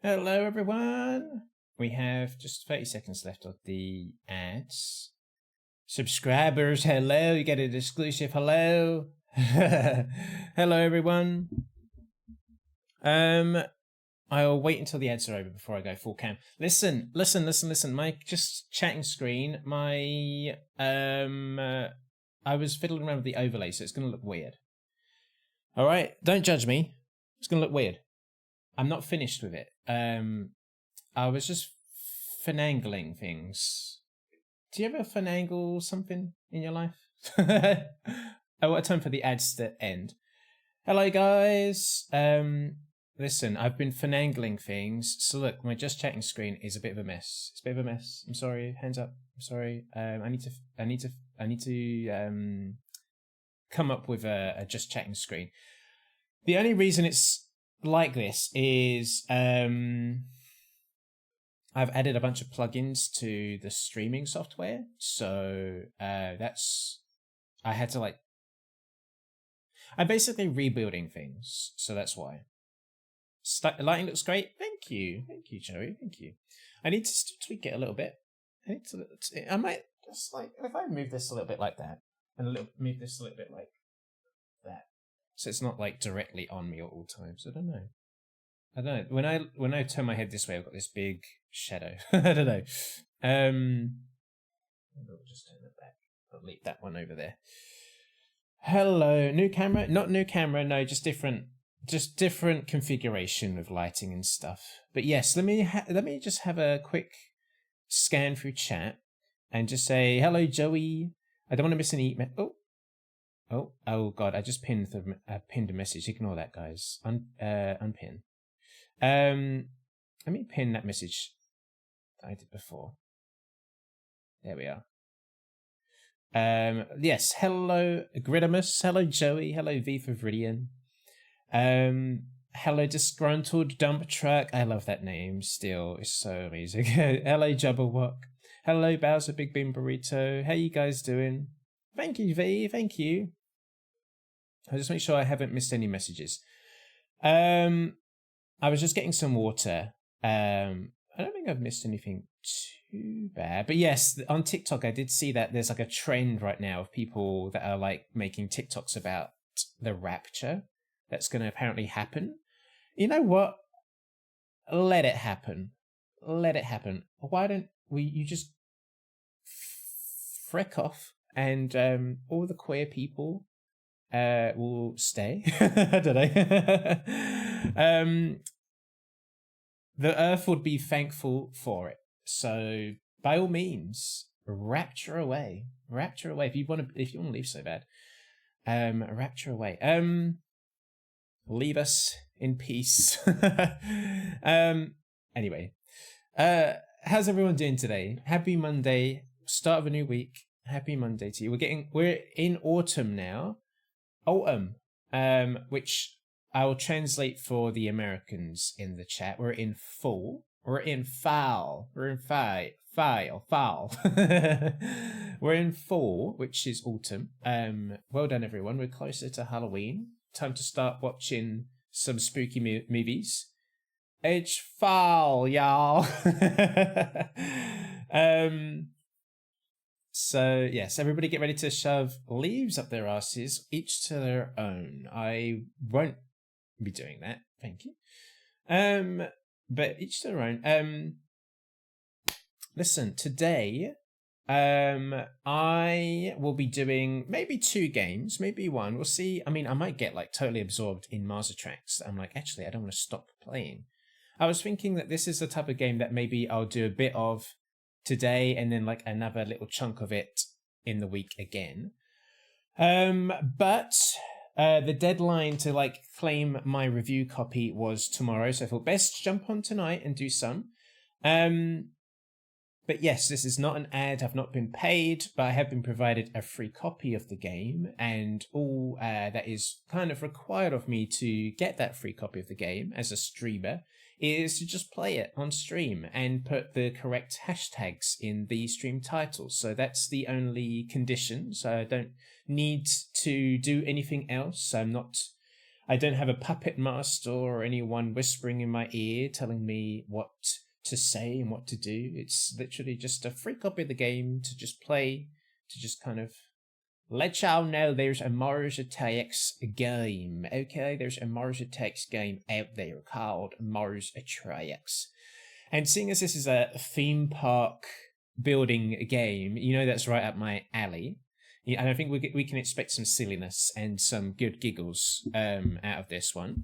Hello, everyone. We have just 30 seconds left of the ads. Subscribers, hello. You get an exclusive hello. Hello, everyone. I'll wait until the ads are over before I go full cam. Listen. My just chatting screen. My I was fiddling around with the overlay, so it's gonna look weird. All right, don't judge me. It's gonna look weird. I'm not finished with it. I was just finagling things. Do you ever finagle something in your life? Oh, what time for the ads to end? Hello, guys. Listen, I've been finagling things. So look, my just chatting screen is a bit of a mess. It's a bit of a mess. I'm sorry. Hands up. I'm sorry. I need to come up with a just chatting screen. The only reason it's like this is I've added a bunch of plugins to the streaming software, so I had to I'm basically rebuilding things, so that's why. Lighting looks great. Thank you, Joey. Thank you. I need to tweak it a little bit. I might just if I move this a little bit like that, and move this a little bit like that, so it's not directly on me at all times. I don't know. When I turn my head this way, I've got this big shadow. I don't know. We'll just turn it back. I'll leave that one over there. Hello, new camera? Not new camera. No, just different configuration of lighting and stuff. But yes, let me just have a quick scan through chat and just say hello, Joey. I don't want to miss any. Oh God! I just pinned a message. Ignore that, guys. Unpin. Let me pin that message that I did before. There we are. Yes, hello Gridimus, hello Joey, hello V for Viridian. Hello Disgruntled Dump Truck. I love that name still. It's so amazing. Hello Jabberwock. Hello Bowser Big Bean Burrito. How you guys doing? Thank you, V, thank you. I'll just make sure I haven't missed any messages. I was just getting some water. I don't think I've missed anything too bad. But yes, on TikTok, I did see that there's a trend right now of people that are making TikToks about the rapture that's going to apparently happen. You know what? Let it happen. Let it happen. Why don't you just frick off and all the queer people will stay. I don't know. The earth would be thankful for it. So by all means, rapture away. Rapture away. If you want to leave so bad. Rapture away. Leave us in peace. Anyway. How's everyone doing today? Happy Monday. Start of a new week. Happy Monday to you. We're in autumn now. Autumn. Which I will translate for the Americans in the chat. We're in fall. We're in fall. We're in fall. We're in fall, which is autumn. Well done, everyone. We're closer to Halloween. Time to start watching some spooky movies. It's fall, y'all. So yes, everybody get ready to shove leaves up their asses, each to their own. I won't be doing that, thank you. But each to their own. Listen, today, I will be doing maybe 2 games, maybe 1. We'll see. I mean, I might get totally absorbed in Mars Attacks. I'm actually, I don't want to stop playing. I was thinking that this is the type of game that maybe I'll do a bit of today and then another little chunk of it in the week again. But the deadline to claim my review copy was tomorrow, so I thought best jump on tonight and do some. But yes, this is not an ad. I've not been paid, but I have been provided a free copy of the game, and all that is kind of required of me to get that free copy of the game as a streamer is to just play it on stream and put the correct hashtags in the stream titles. So that's the only condition. So I don't need to do anything else. I don't have a puppet master or anyone whispering in my ear telling me what to say and what to do. It's literally just a free copy of the game to just play, to just kind of let y'all know there's a Mars Attacks game. Okay, there's a Mars Attacks game out there called Mars Attacks. And seeing as this is a theme park building game, you know that's right up my alley. And I think we can expect some silliness and some good giggles out of this one.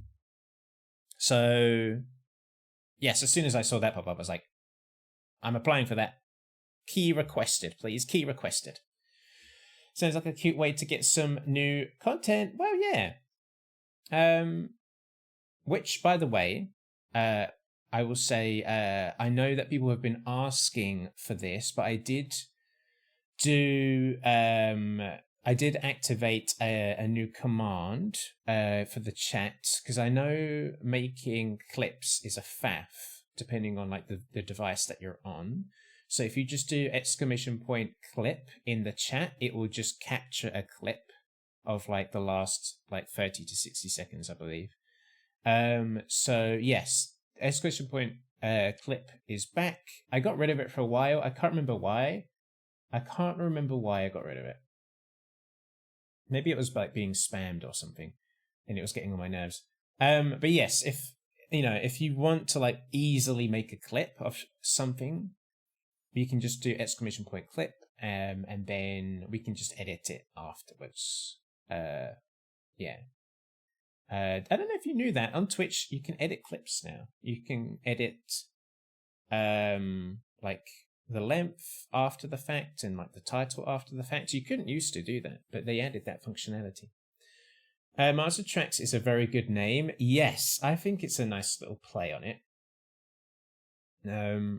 So, yes, as soon as I saw that pop up, I was like, I'm applying for that. Key requested, please. Key requested. Sounds like a cute way to get some new content. Well, yeah. Which, by the way, I will say, I know that people have been asking for this, but I did activate a new command for the chat, because I know making clips is a faff, depending on like the device that you're on. So if you just do !clip in the chat, it will just capture a clip of like the last like 30 to 60 seconds, I believe. So yes, !clip is back. I got rid of it for a while. I can't remember why I got rid of it. Maybe it was like being spammed or something, and it was getting on my nerves. But yes, if you want to like easily make a clip of something, you can just do !clip, and then we can just edit it afterwards. Yeah. I don't know if you knew that on Twitch you can edit clips now. You can edit like the length after the fact and like the title after the fact. You couldn't used to do that, but they added that functionality. Mars Attacks is a very good name. Yes, I think it's a nice little play on it.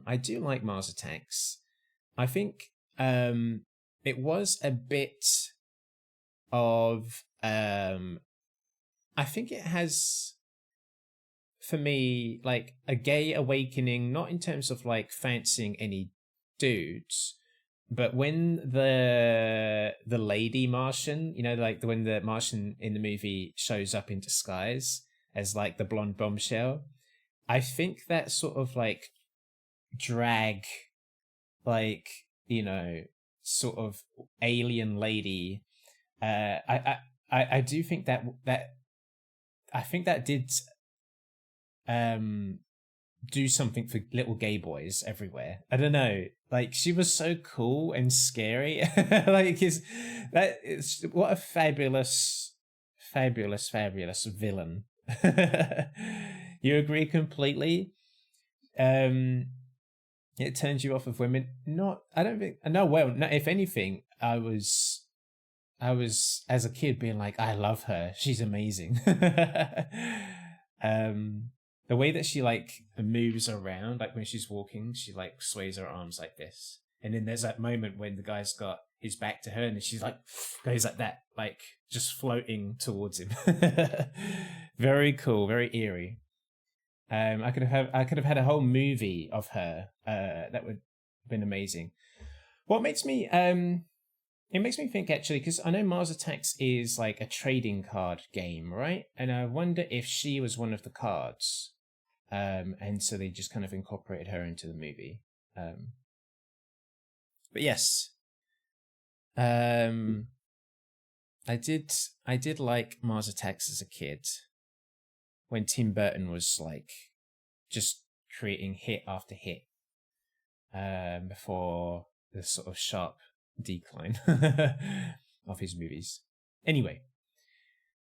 I do like Mars Attacks. I think it was a bit of I think it has, for me, like a gay awakening, not in terms of like fancying any dudes, but when the lady Martian, like when the Martian in the movie shows up in disguise as like the blonde bombshell, I think that sort of like drag, like, sort of alien lady, I do think that I think that did do something for little gay boys everywhere. I don't know. Like, she was so cool and scary. Like, what a fabulous villain. You agree completely? It turns you off of women. I don't think. No, well, no, if anything, I was as a kid being like, I love her. She's amazing. The way that she like moves around, like when she's walking, she like sways her arms like this. And then there's that moment when the guy's got his back to her and she's like, goes like that, like just floating towards him. Very cool, very eerie. I could have had a whole movie of her. That would have been amazing. What makes me it makes me think, actually, because I know Mars Attacks is like a trading card game, right? And I wonder if she was one of the cards. And so they just kind of incorporated her into the movie. But yes. I did like Mars Attacks as a kid. When Tim Burton was like just creating hit after hit. Before the sort of sharp decline of his movies. Anyway,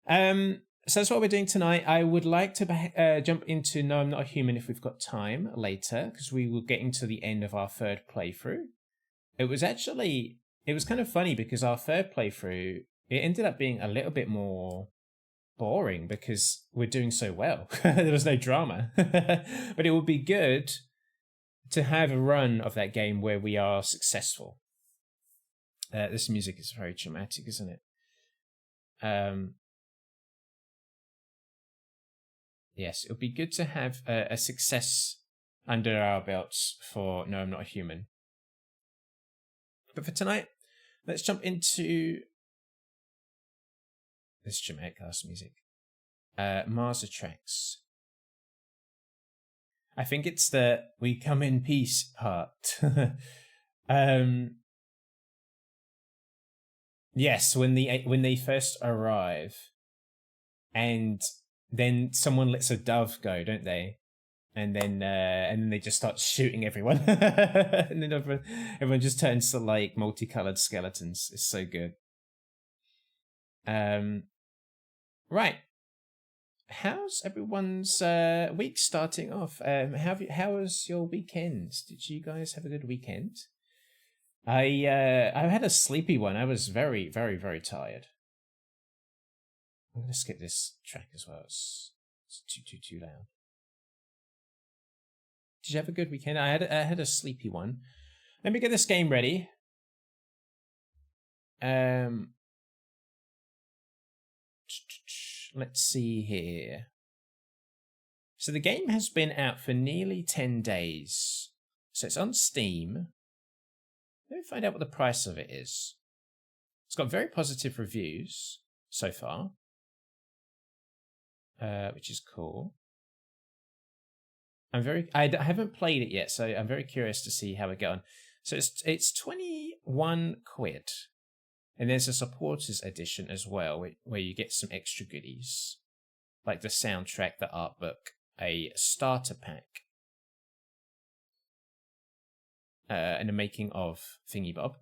so that's what we're doing tonight. I would like to jump into No, I'm Not a Human if we've got time later, because we were getting to the end of our third playthrough. It was kind of funny because our third playthrough, it ended up being a little bit more boring because we're doing so well. There was no drama. But it would be good to have a run of that game where we are successful. This music is very dramatic, isn't it? Yes, it would be good to have a success under our belts for No, I'm Not a Human. But for tonight, let's jump into this dramatic ass music. Mars Attracts. I think it's the "we come in peace" part. Yes, when they first arrive, and then someone lets a dove go, don't they? And then they just start shooting everyone, and then everyone just turns to like multicolored skeletons. It's so good. Right. How's everyone's week starting off? How was your weekend? Did you guys have a good weekend? I had a sleepy one. I was very, very, very tired. I'm gonna skip this track as well. It's too loud. Did you have a good weekend? I had a sleepy one. Let me get this game ready. Let's see here. So the game has been out for nearly 10 days. So it's on Steam. Let me find out what the price of it is. It's got very positive reviews so far, which is cool. I haven't played it yet, so I'm very curious to see how it goes. So it's 21 quid, and there's a supporters edition as well, where you get some extra goodies, like the soundtrack, the art book, a starter pack, and the making of Thingy Bob.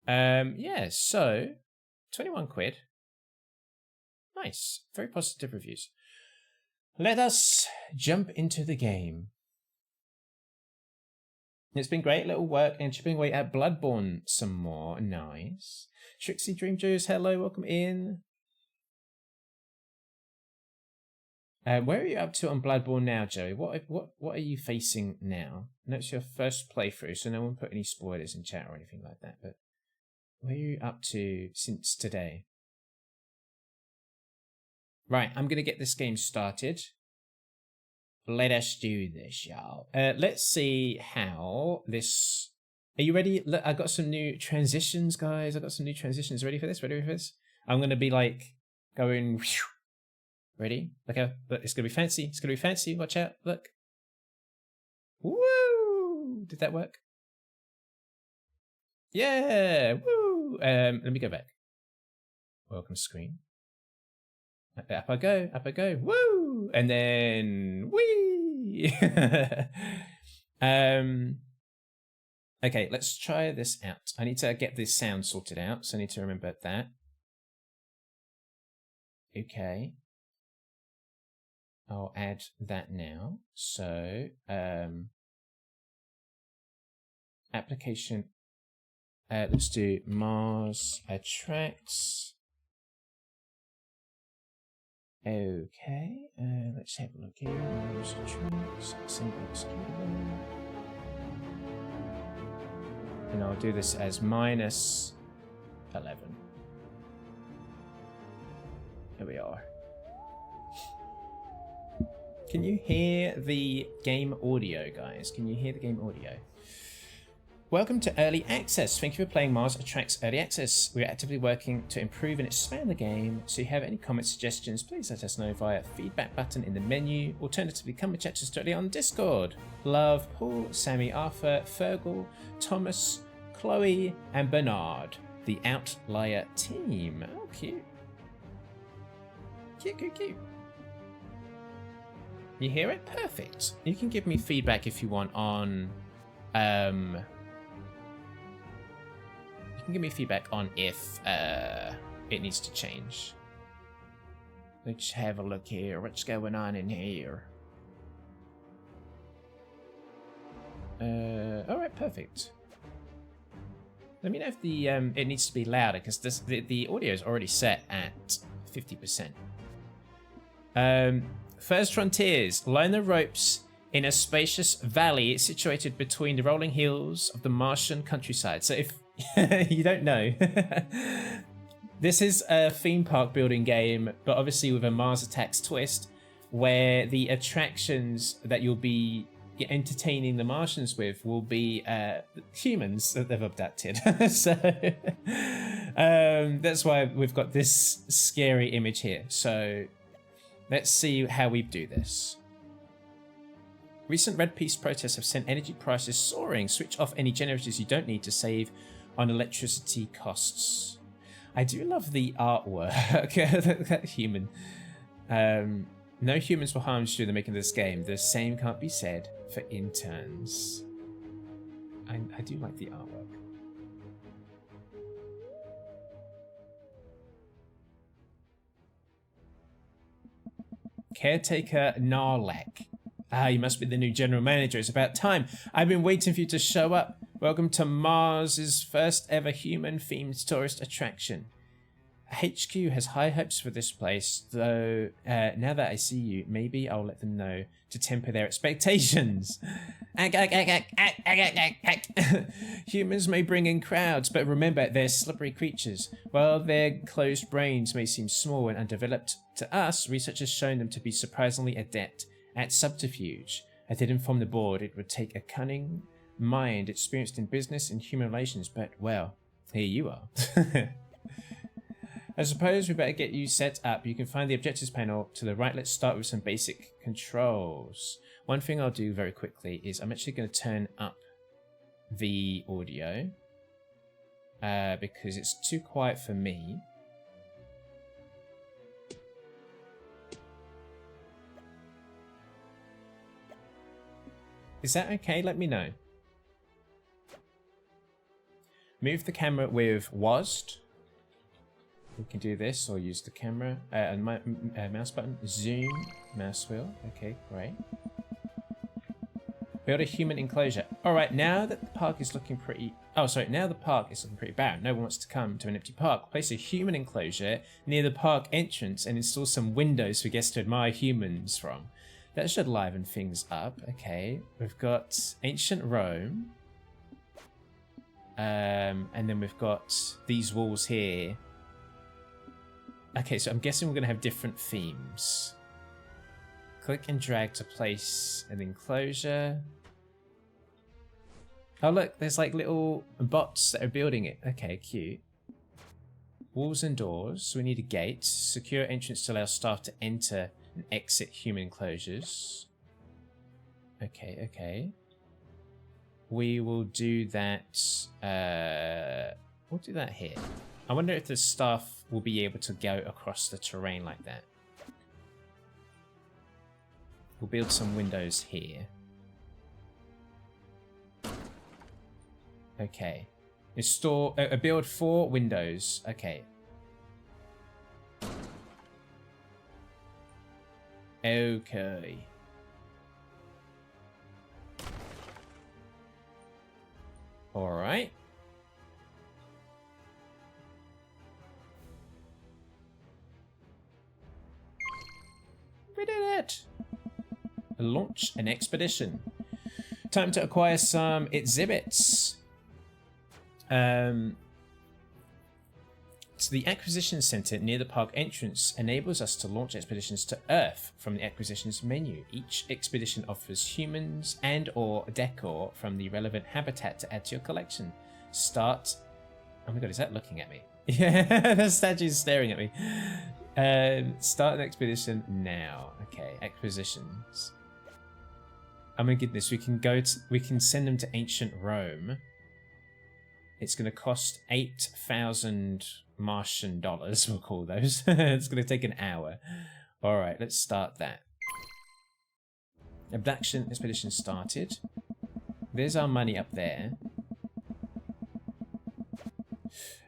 Yeah, so 21 quid. Nice, very positive reviews. Let us jump into the game. It's been great little work and chipping away at Bloodborne some more. Nice. Trixie Dream Juice, hello, welcome in. Where are you up to on Bloodborne now, Joey? What are you facing now? I know it's your first playthrough, so no one put any spoilers in chat or anything like that, but where are you up to since today? Right, I'm going to get this game started. Let us do this, y'all. Let's see how this... Are you ready? Look, I got some new transitions, guys. I got some new transitions. Ready for this? Ready for this? I'm going to be like going... Ready? Look, it's going to be fancy. It's going to be fancy. Watch out. Look. Woo! Did that work? Yeah! Woo! Let me go back. Welcome screen. Up I go, woo! And then, whee! Okay, let's try this out. I need to get this sound sorted out, so I need to remember that. Okay. I'll add that now. So, application, let's do Mars Attracts. Okay, let's have a look here. Mars Attracts, single executable. And I'll do this as -11. Here we are. Can you hear the game audio, guys? Can you hear the game audio? Welcome to Early Access. Thank you for playing Mars Attracts Early Access. We're actively working to improve and expand the game, so if you have any comments, suggestions, please let us know via feedback button in the menu. Alternatively, come and chat to us directly on Discord. Love, Paul, Sammy, Arthur, Fergal, Thomas, Chloe, and Bernard, the Outlier team. Oh, cute. Cute. You hear it? Perfect. You can give me feedback if you want on... You can give me feedback on if it needs to change. Let's have a look here. What's going on in here? Alright, perfect. Let me know if the it needs to be louder, because the audio is already set at 50%. First Frontiers. Line the ropes in a spacious valley situated between the rolling hills of the Martian countryside. So if you don't know, this is a theme park building game, but obviously with a Mars Attacks twist, where the attractions that you'll be entertaining the Martians with will be humans that they've abducted. So that's why we've got this scary image here. So let's see how we do this. Recent Red Peace protests have sent energy prices soaring. Switch off any generators you don't need to save on electricity costs. I do love the artwork. That human. No humans were harmed during the making of this game. The same can't be said for interns. I do like the artwork. Caretaker Narlek. Ah, you must be the new general manager. It's about time. I've been waiting for you to show up. Welcome to Mars's first ever human-themed tourist attraction. HQ has high hopes for this place, though now that I see you, maybe I'll let them know to temper their expectations. Humans may bring in crowds, but remember, they're slippery creatures. While their closed brains may seem small and undeveloped, to us, research has shown them to be surprisingly adept at subterfuge. I did inform the board it would take a cunning mind experienced in business and human relations, but, well, here you are. I suppose we better get you set up. You can find the objectives panel to the right. Let's start with some basic controls. One thing I'll do very quickly is I'm actually going to turn up the audio because it's too quiet for me. Is that okay? Let me know. Move the camera with WASD. We can do this or use the camera and my mouse button. Zoom, mouse wheel. Okay, great. Build a human enclosure. All right, now that the park is looking pretty... Oh, sorry. Now the park is looking pretty bad. No one wants to come to an empty park. Place a human enclosure near the park entrance and install some windows for guests to admire humans from. That should liven things up. Okay, we've got ancient Rome. And then we've got these walls here. Okay, so I'm guessing we're going to have different themes. Click and drag to place an enclosure. Oh look, there's like little bots that are building it. Okay, cute. Walls and doors. So we need a gate. Secure entrance to allow staff to enter and exit human enclosures. Okay, okay. We will do that. We'll do that here. I wonder if the staff will be able to go across the terrain like that. We'll build some windows here. Okay. Install build 4 windows. Okay. Okay. All right. We did it! Launch an expedition. Time to acquire some exhibits. So the acquisition center near the park entrance enables us to launch expeditions to Earth from the acquisitions menu. Each expedition offers humans and or decor from the relevant habitat to add to your collection. Start... Oh my god, is that looking at me? Yeah, the statue's staring at me. Start an expedition now. Okay, acquisitions. Oh my goodness, we can send them to ancient Rome. It's going to cost 8,000 Martian dollars, we'll call those. It's going to take an hour. All right, let's start that. Abduction expedition started. There's our money up there.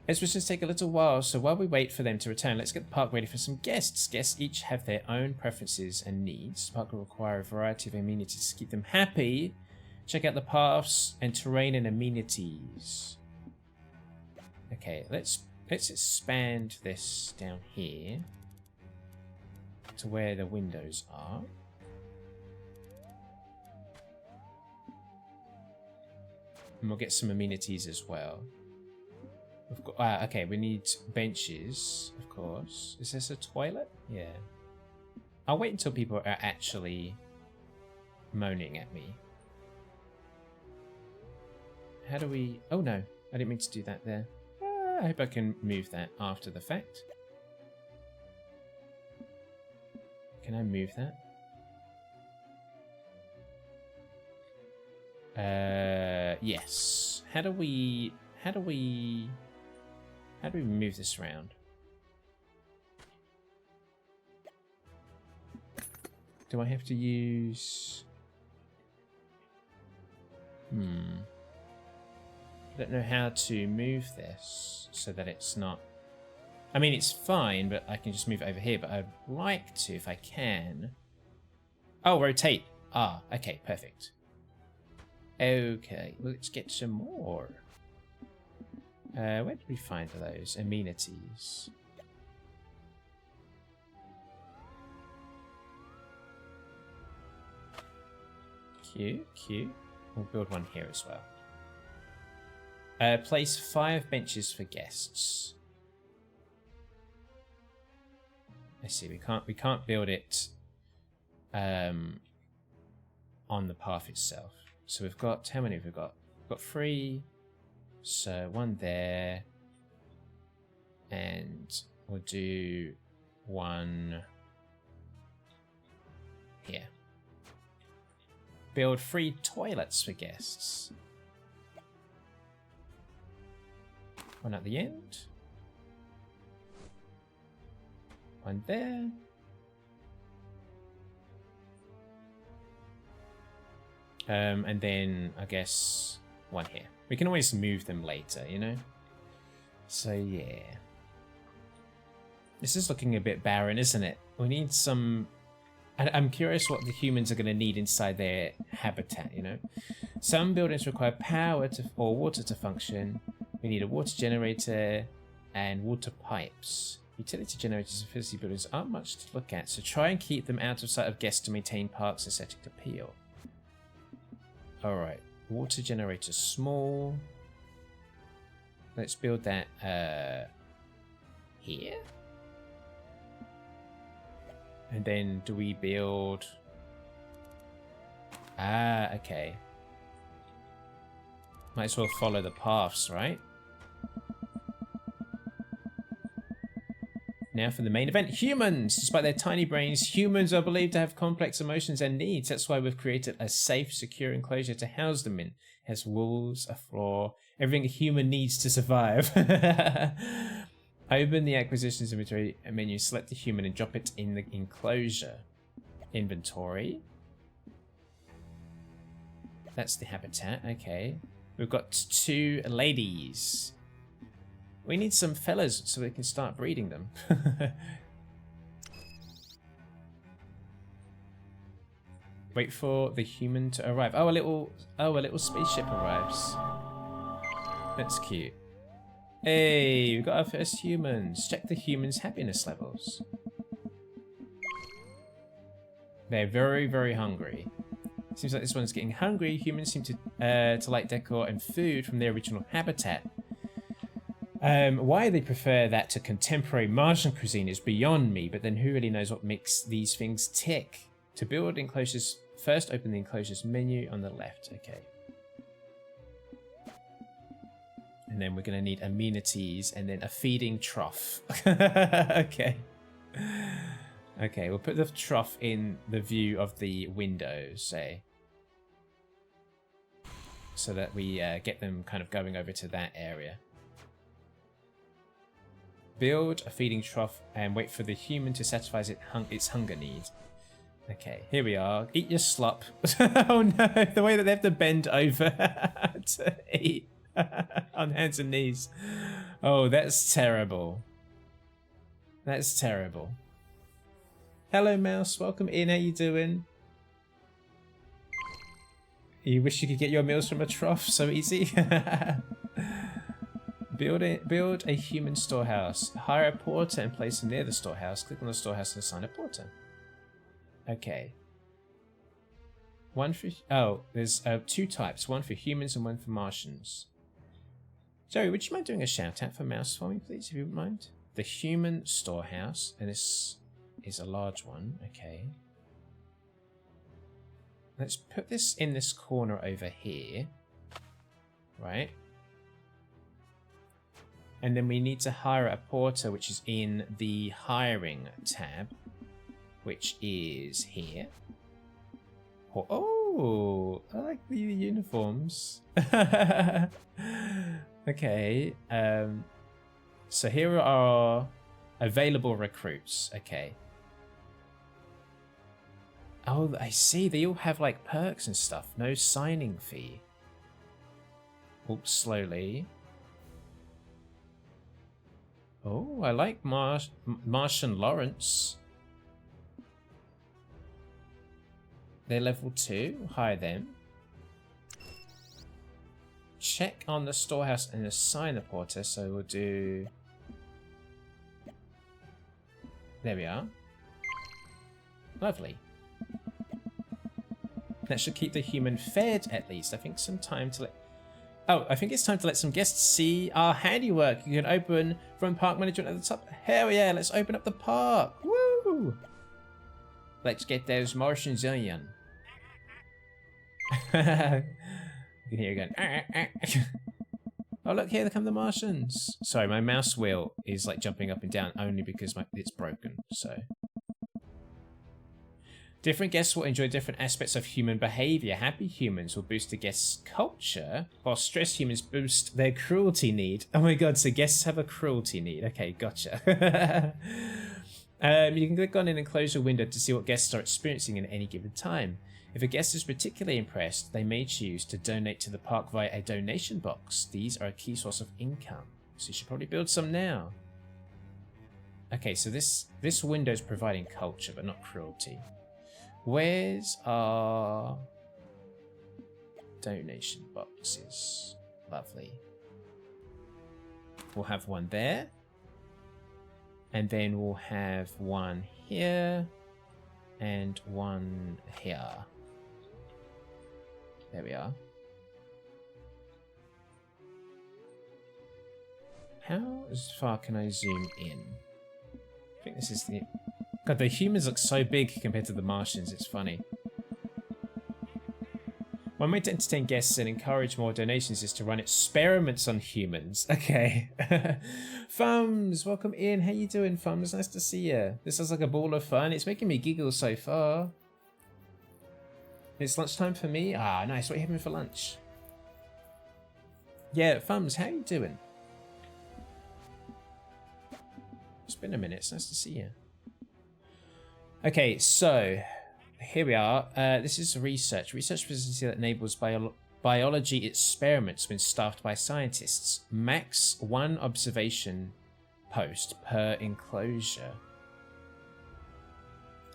Expeditions take a little while, so while we wait for them to return, let's get the park ready for some guests. Guests each have their own preferences and needs. The park will require a variety of amenities to keep them happy. Check out the paths and terrain and amenities. Okay, let's expand this down here to where the windows are. And we'll get some amenities as well. We've got, okay, we need benches, of course. Is this a toilet? Yeah. I'll wait until people are actually moaning at me. How do we... Oh no, I didn't mean to do that there. I hope I can move that after the fact. Can I move that? Yes. How do we move this around? Do I have to use... I don't know how to move this so that it's not... I mean, it's fine, but I can just move it over here, but I'd like to, if I can... Oh, rotate. Ah, okay, perfect. Okay, let's get some more. Where did we find those? Amenities. Cute, cute. We'll build one here as well. Place 5 benches for guests. I see. We can't build it on the path itself. So we've got, how many have we got? We've got 3. So 1 there, and we'll do 1 here. Build 3 toilets for guests. 1 at the end. 1 there. And then, I guess, 1 here. We can always move them later, you know? So, yeah. This is looking a bit barren, isn't it? We need some... I'm curious what the humans are going to need inside their habitat, you know? Some buildings require power or water to function. We need a water generator and water pipes. Utility generators and facility buildings aren't much to look at, so try and keep them out of sight of guests to maintain park's aesthetic appeal. Alright, water generator small. Let's build that here. And then do we build... Ah, okay. Might as well follow the paths, right? Now for the main event. Humans! Despite their tiny brains, humans are believed to have complex emotions and needs. That's why we've created a safe, secure enclosure to house them in. It has walls, a floor, everything a human needs to survive. Open the acquisitions inventory menu, select the human and drop it in the enclosure. Inventory. That's the habitat, okay. We've got 2 ladies. We need some fellas so we can start breeding them. Wait for the human to arrive. Oh, a little spaceship arrives. That's cute. Hey, we've got our first humans. Check the humans' happiness levels. They're very, very hungry. Seems like this one's getting hungry. Humans seem to like decor and food from their original habitat. Why they prefer that to contemporary Martian cuisine is beyond me, but then who really knows what makes these things tick? To build enclosures, first open the enclosures menu on the left. Okay. And then we're going to need amenities and then a feeding trough. Okay. Okay, we'll put the trough in the view of the windows, say. So that we get them kind of going over to that area. Build a feeding trough and wait for the human to satisfy its hunger need. Okay, here we are. Eat your slop. Oh no, the way that they have to bend over to eat. On hands and knees. Oh, that's terrible. That's terrible. Hello, mouse. Welcome in. How you doing? You wish you could get your meals from a trough? So easy. Build a human storehouse. Hire a porter and place him near the storehouse. Click on the storehouse and assign a porter. Okay. One for... Oh, there's 2 types. One for humans and one for Martians. Joey, would you mind doing a shout out for mouse for me, please, if you wouldn't mind? The human storehouse, and this is a large one. Okay. Let's put this in this corner over here. right? And then we need to hire a porter, which is in the hiring tab, which is here. Oh, I like the uniforms. Okay. So here are available recruits. Okay. Oh, I see. They all have like perks and stuff. No signing fee. Oh, slowly. Oh, I like Martian Lawrence. They're level 2. Hire them. Check on the storehouse and assign the porter. So we'll do... There we are. Lovely. That should keep the human fed at least. I think some time to let... Oh, I think it's time to let some guests see our handiwork. You can open from park management at the top. Hell yeah, let's open up the park. Woo! Let's get those Martians in. You can hear again. Oh, look, here come the Martians. Sorry, my mouse wheel is like jumping up and down only because it's broken, so... Different guests will enjoy different aspects of human behavior. Happy humans will boost the guest's culture, while stressed humans boost their cruelty need. Oh my god, so guests have a cruelty need. Okay, gotcha. You can click on an enclosure window to see what guests are experiencing at any given time. If a guest is particularly impressed, they may choose to donate to the park via a donation box. These are a key source of income, so you should probably build some now. Okay, so this window is providing culture, but not cruelty. Where's our donation boxes? Lovely. We'll have one there. And then we'll have one here. And one here. There we are. How far can I zoom in? I think this is the... God, the humans look so big compared to the Martians, it's funny. One way to entertain guests and encourage more donations is to run experiments on humans. Okay. Fums, welcome in. How you doing, Fums? Nice to see you. This sounds like a ball of fun. It's making me giggle so far. It's lunchtime for me. Ah, nice. What are you having for lunch? Yeah, Fums, how you doing? It's been a minute. It's nice to see you. Okay, so here we are. This is research. Research facility that enables biology experiments when staffed by scientists. Max 1 observation post per enclosure.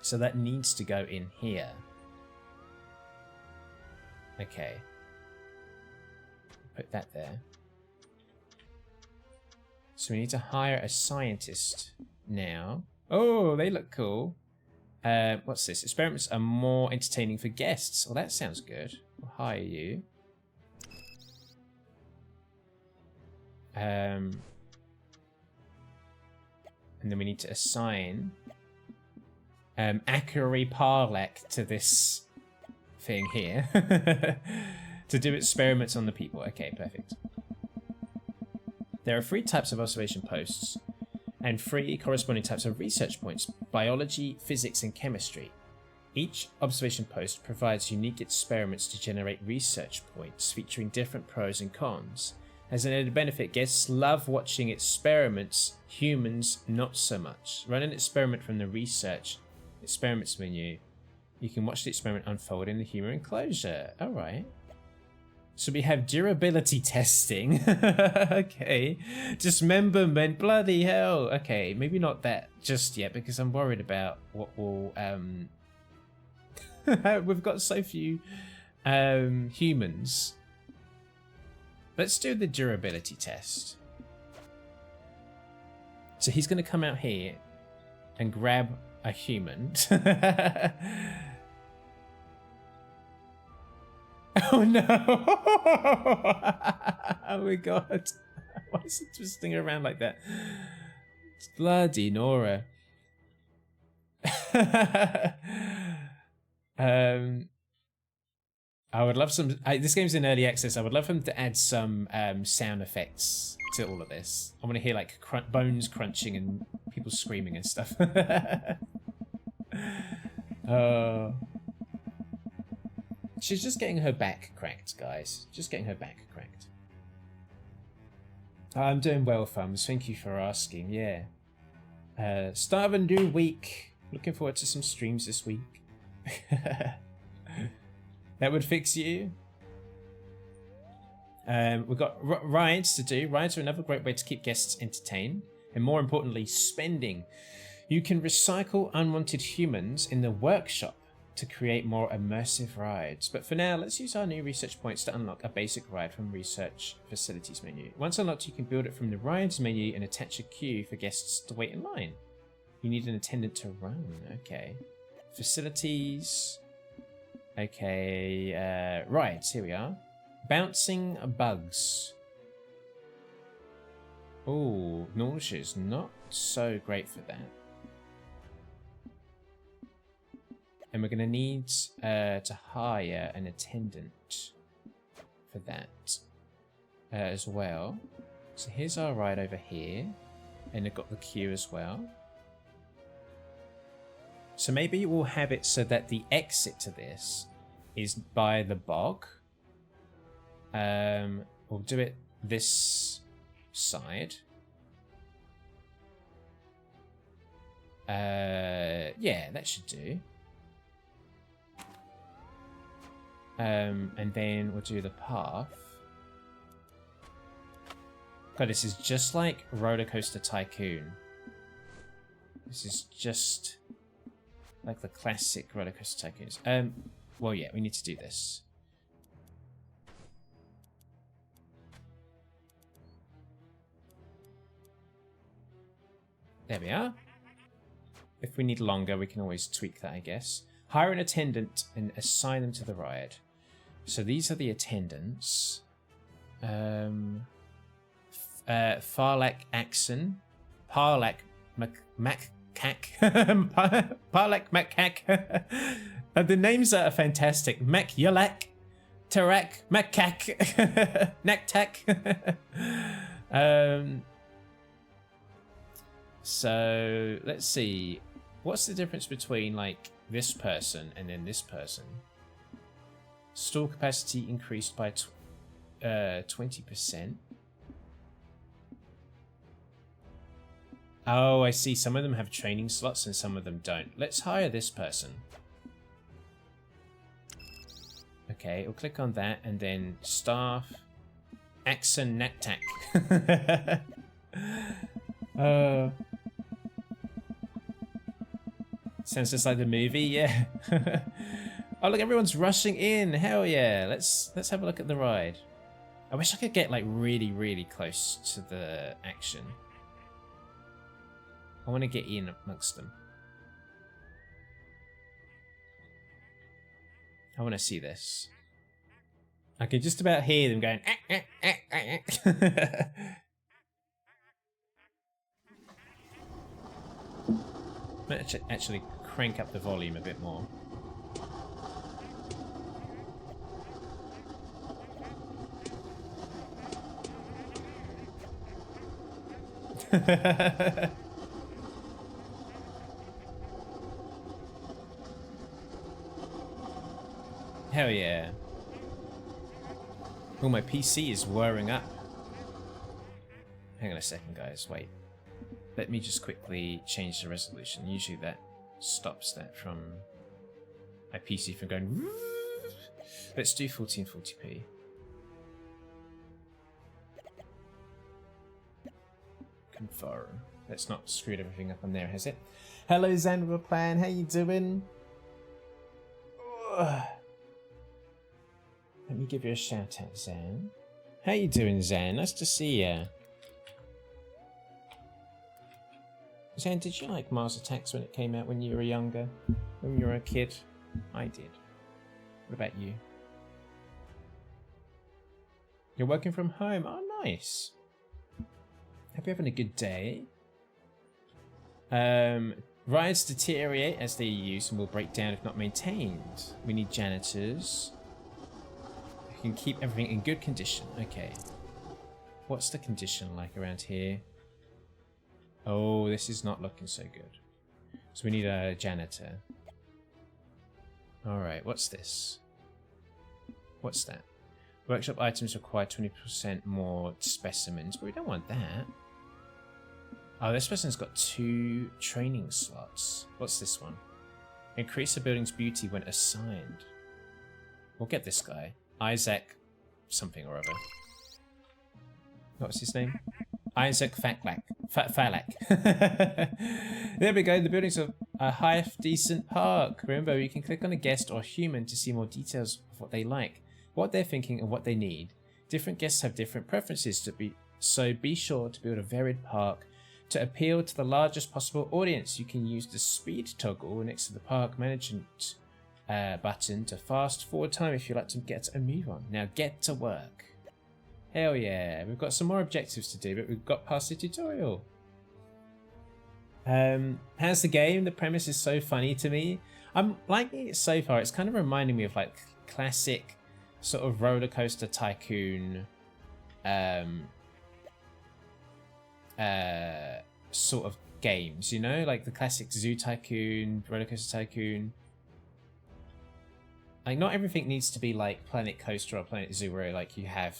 So that needs to go in here. Okay. Put that there. So we need to hire a scientist now. Oh, they look cool. What's this? Experiments are more entertaining for guests. Well, that sounds good. We'll hire you. And then we need to assign Akari Parlak to this thing here to do experiments on the people. Okay, perfect. There are 3 types of observation posts and 3 corresponding types of research points: biology, physics, and chemistry. Each observation post provides unique experiments to generate research points featuring different pros and cons. As an added benefit, guests love watching experiments, humans not so much. Run an experiment from the research experiments menu. You can watch the experiment unfold in the human enclosure. Alright. So we have durability testing. Okay. Dismemberment. Bloody hell. Okay, maybe not that just yet because I'm worried about what will... We've got so few humans. Let's do the durability test. So he's going to come out here and grab a human. Oh no! Oh my god. Why is it twisting around like that? It's bloody Nora. Oh I would love some. This game's in early access. I would love them to add some sound effects to all of this. I want to hear like bones crunching and people screaming and stuff. She's just getting her back cracked, guys. Just getting her back cracked. I'm doing well, Thumbs. Thank you for asking. Yeah. Start of a new week. Looking forward to some streams this week. That would fix you. We've got rides to do. Rides are another great way to keep guests entertained. And more importantly, spending. You can recycle unwanted humans in the workshop to create more immersive rides. But for now, let's use our new research points to unlock a basic ride from Research Facilities menu. Once unlocked, you can build it from the Rides menu and attach a queue for guests to wait in line. You need an attendant to run. Okay. Facilities. Okay. Rides. Here we are. Bouncing bugs. Oh, nausea's not so great for that. And we're going to need to hire an attendant for that as well. So here's our ride over here. And they've got the queue as well. So maybe we'll have it so that the exit to this is by the bog. We'll do it this side. Yeah, that should do. And then we'll do the path. God, this is just like Roller Coaster Tycoon. This is just like the classic Roller Coaster Tycoons. Well, yeah, we need to do this. There we are. If we need longer, we can always tweak that, I guess. Hire an attendant and assign them to the ride. So these are the attendants. Farlak Axon. Parlak Macaque. Parlak Macaque. The names are fantastic. Macyalak. Tarak. Macaque. Naktak. So let's see. What's the difference between like this person and then this person? Store capacity increased by 20%. Oh, I see. Some of them have training slots and some of them don't. Let's hire this person. Okay, we'll click on that and then staff. Axon Naktak. Sounds just like the movie, yeah. Oh look, everyone's rushing in. Hell yeah. Let's have a look at the ride. I wish I could get like really, really close to the action. I want to get in amongst them. I want to see this. I can just about hear them going. Let's actually crank up the volume a bit more. Hell yeah. Oh, my PC is whirring up. Hang on a second, guys. Wait. Let me just quickly change the resolution. Usually that stops that from my PC from going. Let's do 1440p. Confirm. That's not screwed everything up on there, has it? Hello, Zan with a plan. How you doing? Ugh. Let me give you a shout out, Zan. How you doing, Zan? Nice to see ya. Zan, did you like Mars Attacks when it came out when you were younger? When you were a kid? I did. What about you? You're working from home? Oh, nice. Hope you're having a good day. Rides deteriorate as they are used and will break down if not maintained. We need janitors. can keep everything in good condition. Okay. What's the condition like around here? Oh, this is not looking so good. So we need a janitor. Alright, what's this? What's that? Workshop items require 20% more specimens, but we don't want that. Oh, this person's got 2 training slots. What's this one? Increase a building's beauty when assigned. We'll get this guy. Isaac something or other. What's his name? Isaac Falak. There we go. The building's a half decent park. Remember, you can click on a guest or human to see more details of what they like, what they're thinking, and what they need. Different guests have different preferences, so be sure to build a varied park. To appeal to the largest possible audience, you can use the speed toggle next to the park management button to fast forward time if you like to get a move on. Now get to work. Hell yeah, we've got some more objectives to do, but we've got past the tutorial. How's the game? The premise is so funny to me. I'm liking it so far. It's kind of reminding me of like classic sort of roller coaster tycoon sort of games, you know, like the classic Zoo Tycoon, Roller Coaster Tycoon. Like, not everything needs to be like Planet Coaster or Planet Zoo, where like you have,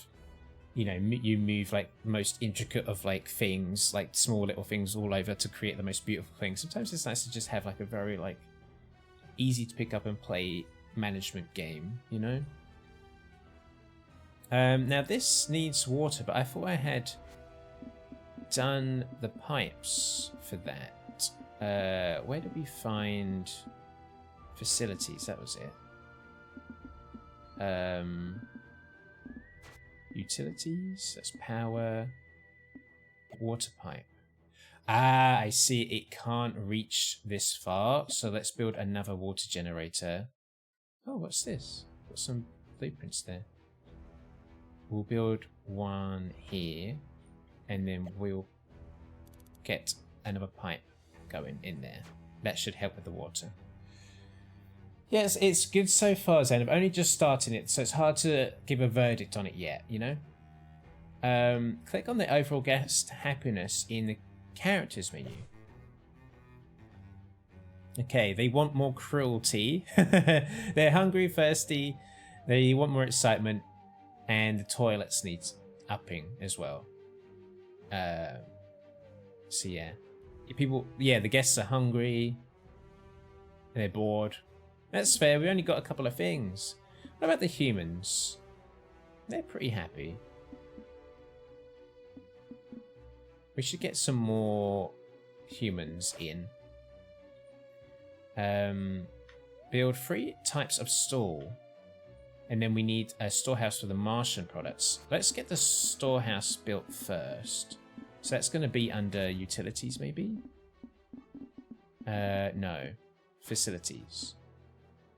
you know, you move like the most intricate of like things, like small little things all over to create the most beautiful thing. Sometimes it's nice to just have like a very like easy to pick up and play management game, you know. Now this needs water, but I thought I had done the pipes for that. Where did we find facilities? That was it. Utilities, that's power, water pipe. Ah, I see, it can't reach this far, so let's build another water generator. Oh, what's this? Got some blueprints there. We'll build one here, and then we'll get another pipe going in there. That should help with the water. Yes, it's good so far, Zen. I've only just started it, so it's hard to give a verdict on it yet, you know? Click on the overall guest happiness in the characters menu. Okay, they want more cruelty. They're hungry, thirsty, they want more excitement, and the toilets need upping as well. So yeah. The guests are hungry, they're bored. That's fair, we only got a couple of things. What about the humans? They're pretty happy. We should get some more humans in. Build 3 types of stall. And then we need a storehouse for the Martian products. Let's get the storehouse built first. So that's going to be under utilities, maybe? No. Facilities.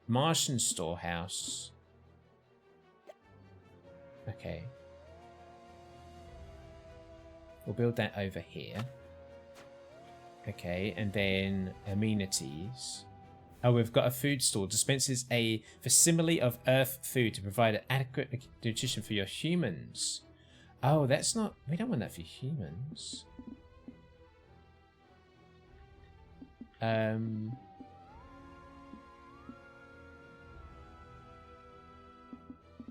Martian storehouse. Okay. We'll build that over here. Okay, and then amenities. Oh, we've got a food store. Dispenses a facsimile of earth food to provide adequate nutrition for your humans. Oh, that's not... We don't want that for humans.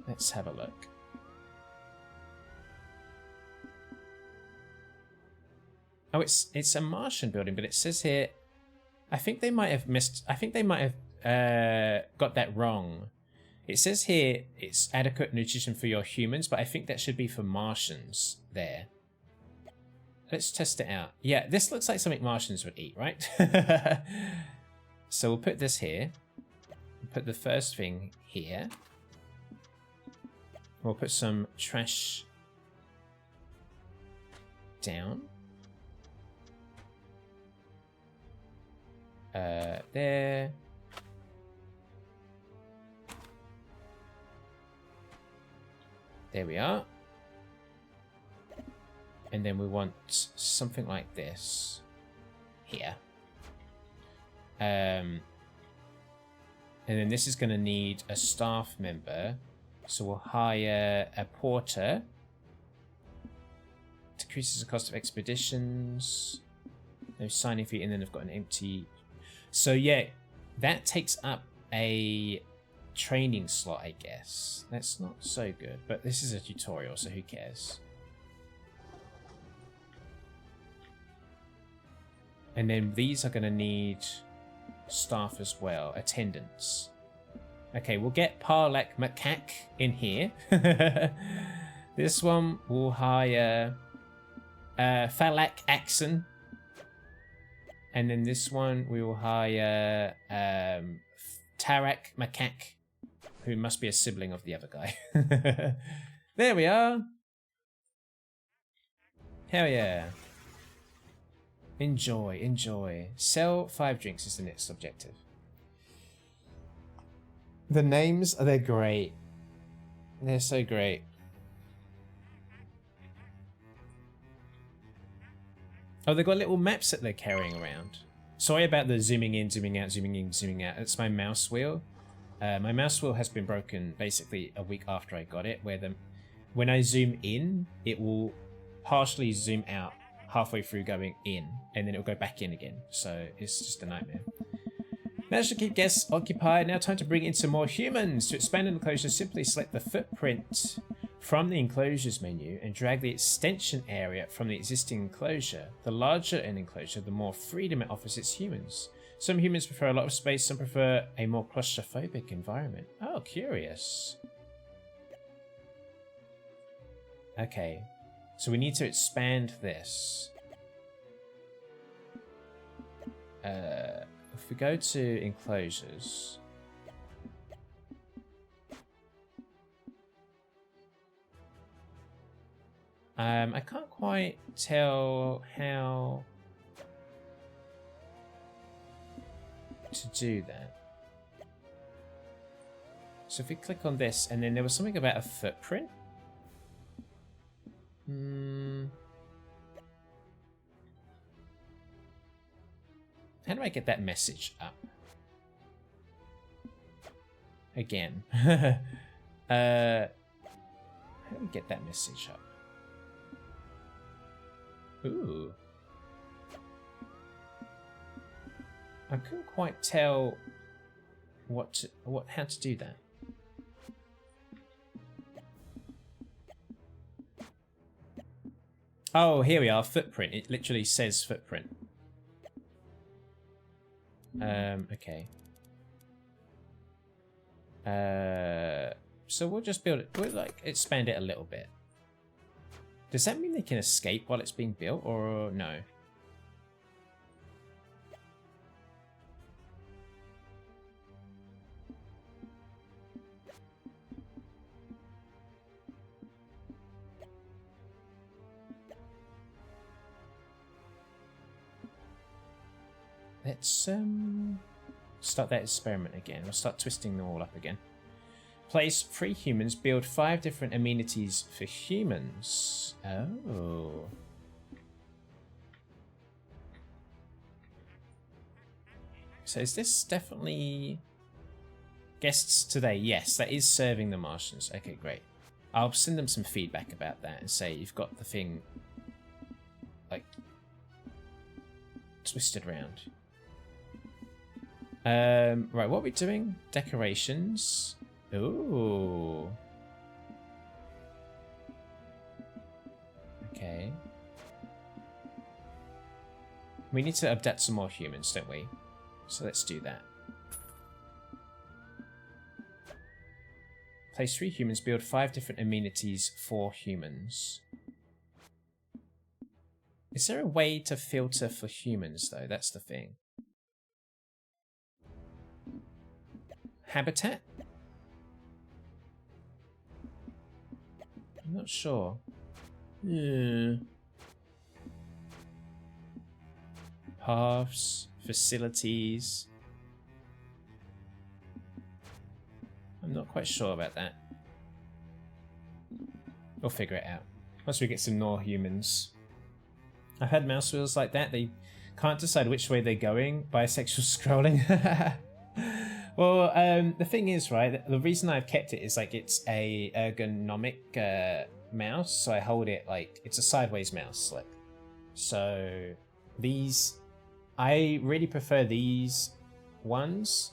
Let's have a look. Oh, it's a Martian building, but it says here... I think they might have missed... I think they might have got that wrong. It says here it's adequate nutrition for your humans, but I think that should be for Martians there. Let's test it out. Yeah, this looks like something Martians would eat, right? So we'll put this here. We'll put the first thing here. We'll put some trash down. There. There we are. And then we want something like this here. And then this is going to need a staff member So we'll hire a porter. Decreases the cost of expeditions. No signing fee, and then I've got an empty. So yeah, that takes up a training slot, I guess. That's not so good, but this is a tutorial, so who cares? And then these are going to need staff as well, attendants. Okay, we'll get Parlek Macaque in here. This one will hire Falak Axon. And then this one we will hire Tarak Macaque, who must be a sibling of the other guy. There we are. Hell yeah. Enjoy, enjoy. Sell 5 drinks is the next objective. The names, they're great. They're so great. Oh, they've got little maps that they're carrying around. Sorry about the zooming in, zooming out, zooming in, zooming out. It's my mouse wheel. My mouse wheel has been broken basically a week after I got it, where when I zoom in, it will partially zoom out halfway through going in, and then it'll go back in again. So it's just a nightmare. Managed to keep guests occupied. Now time to bring in some more humans. To expand an enclosure, simply select the footprint from the enclosures menu and drag the extension area from the existing enclosure. The larger an enclosure, the more freedom it offers its humans. Some humans prefer a lot of space, some prefer a more claustrophobic environment. Oh, curious. Okay, so we need to expand this. If we go to enclosures, I can't quite tell how to do that. So if we click on this, and then there was something about a footprint. How do I get that message up? Again. How do we get that message up? Ooh. I couldn't quite tell how to do that. Oh, here we are, footprint. It literally says footprint. Okay. So we'll just build it. We'll like expand it a little bit. Does that mean they can escape while it's being built, or no? Let's start that experiment again. We'll start twisting them all up again. Place 3 humans, build 5 different amenities for humans. Oh. So is this definitely guests today? Yes, that is serving the Martians. Okay, great. I'll send them some feedback about that and say you've got the thing like twisted around. Right, what are we doing? Decorations. Ooh. Okay. We need to abduct some more humans, don't we? So let's do that. Place 3 humans, build 5 different amenities for humans. Is there a way to filter for humans, though? That's the thing. Habitat? I'm not sure. Paths, facilities. I'm not quite sure about that. We'll figure it out once we get some more humans. I've had mouse wheels like that. They can't decide which way they're going. Bisexual scrolling. Well, the thing is, right, the reason I've kept it is like it's a ergonomic mouse, so I hold it like it's a sideways mouse, like. So these, I really prefer these ones,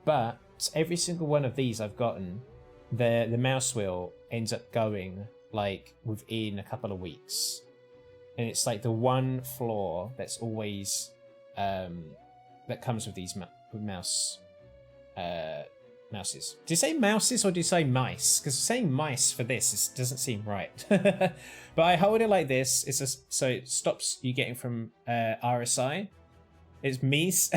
but every single one of these I've gotten, the mouse wheel ends up going like within a couple of weeks, and it's like the one flaw that's always that comes with these mouses. Do you say mouses or do you say mice? Because saying mice for this doesn't seem right. But I hold it like this. So it stops you getting from RSI. It's mice.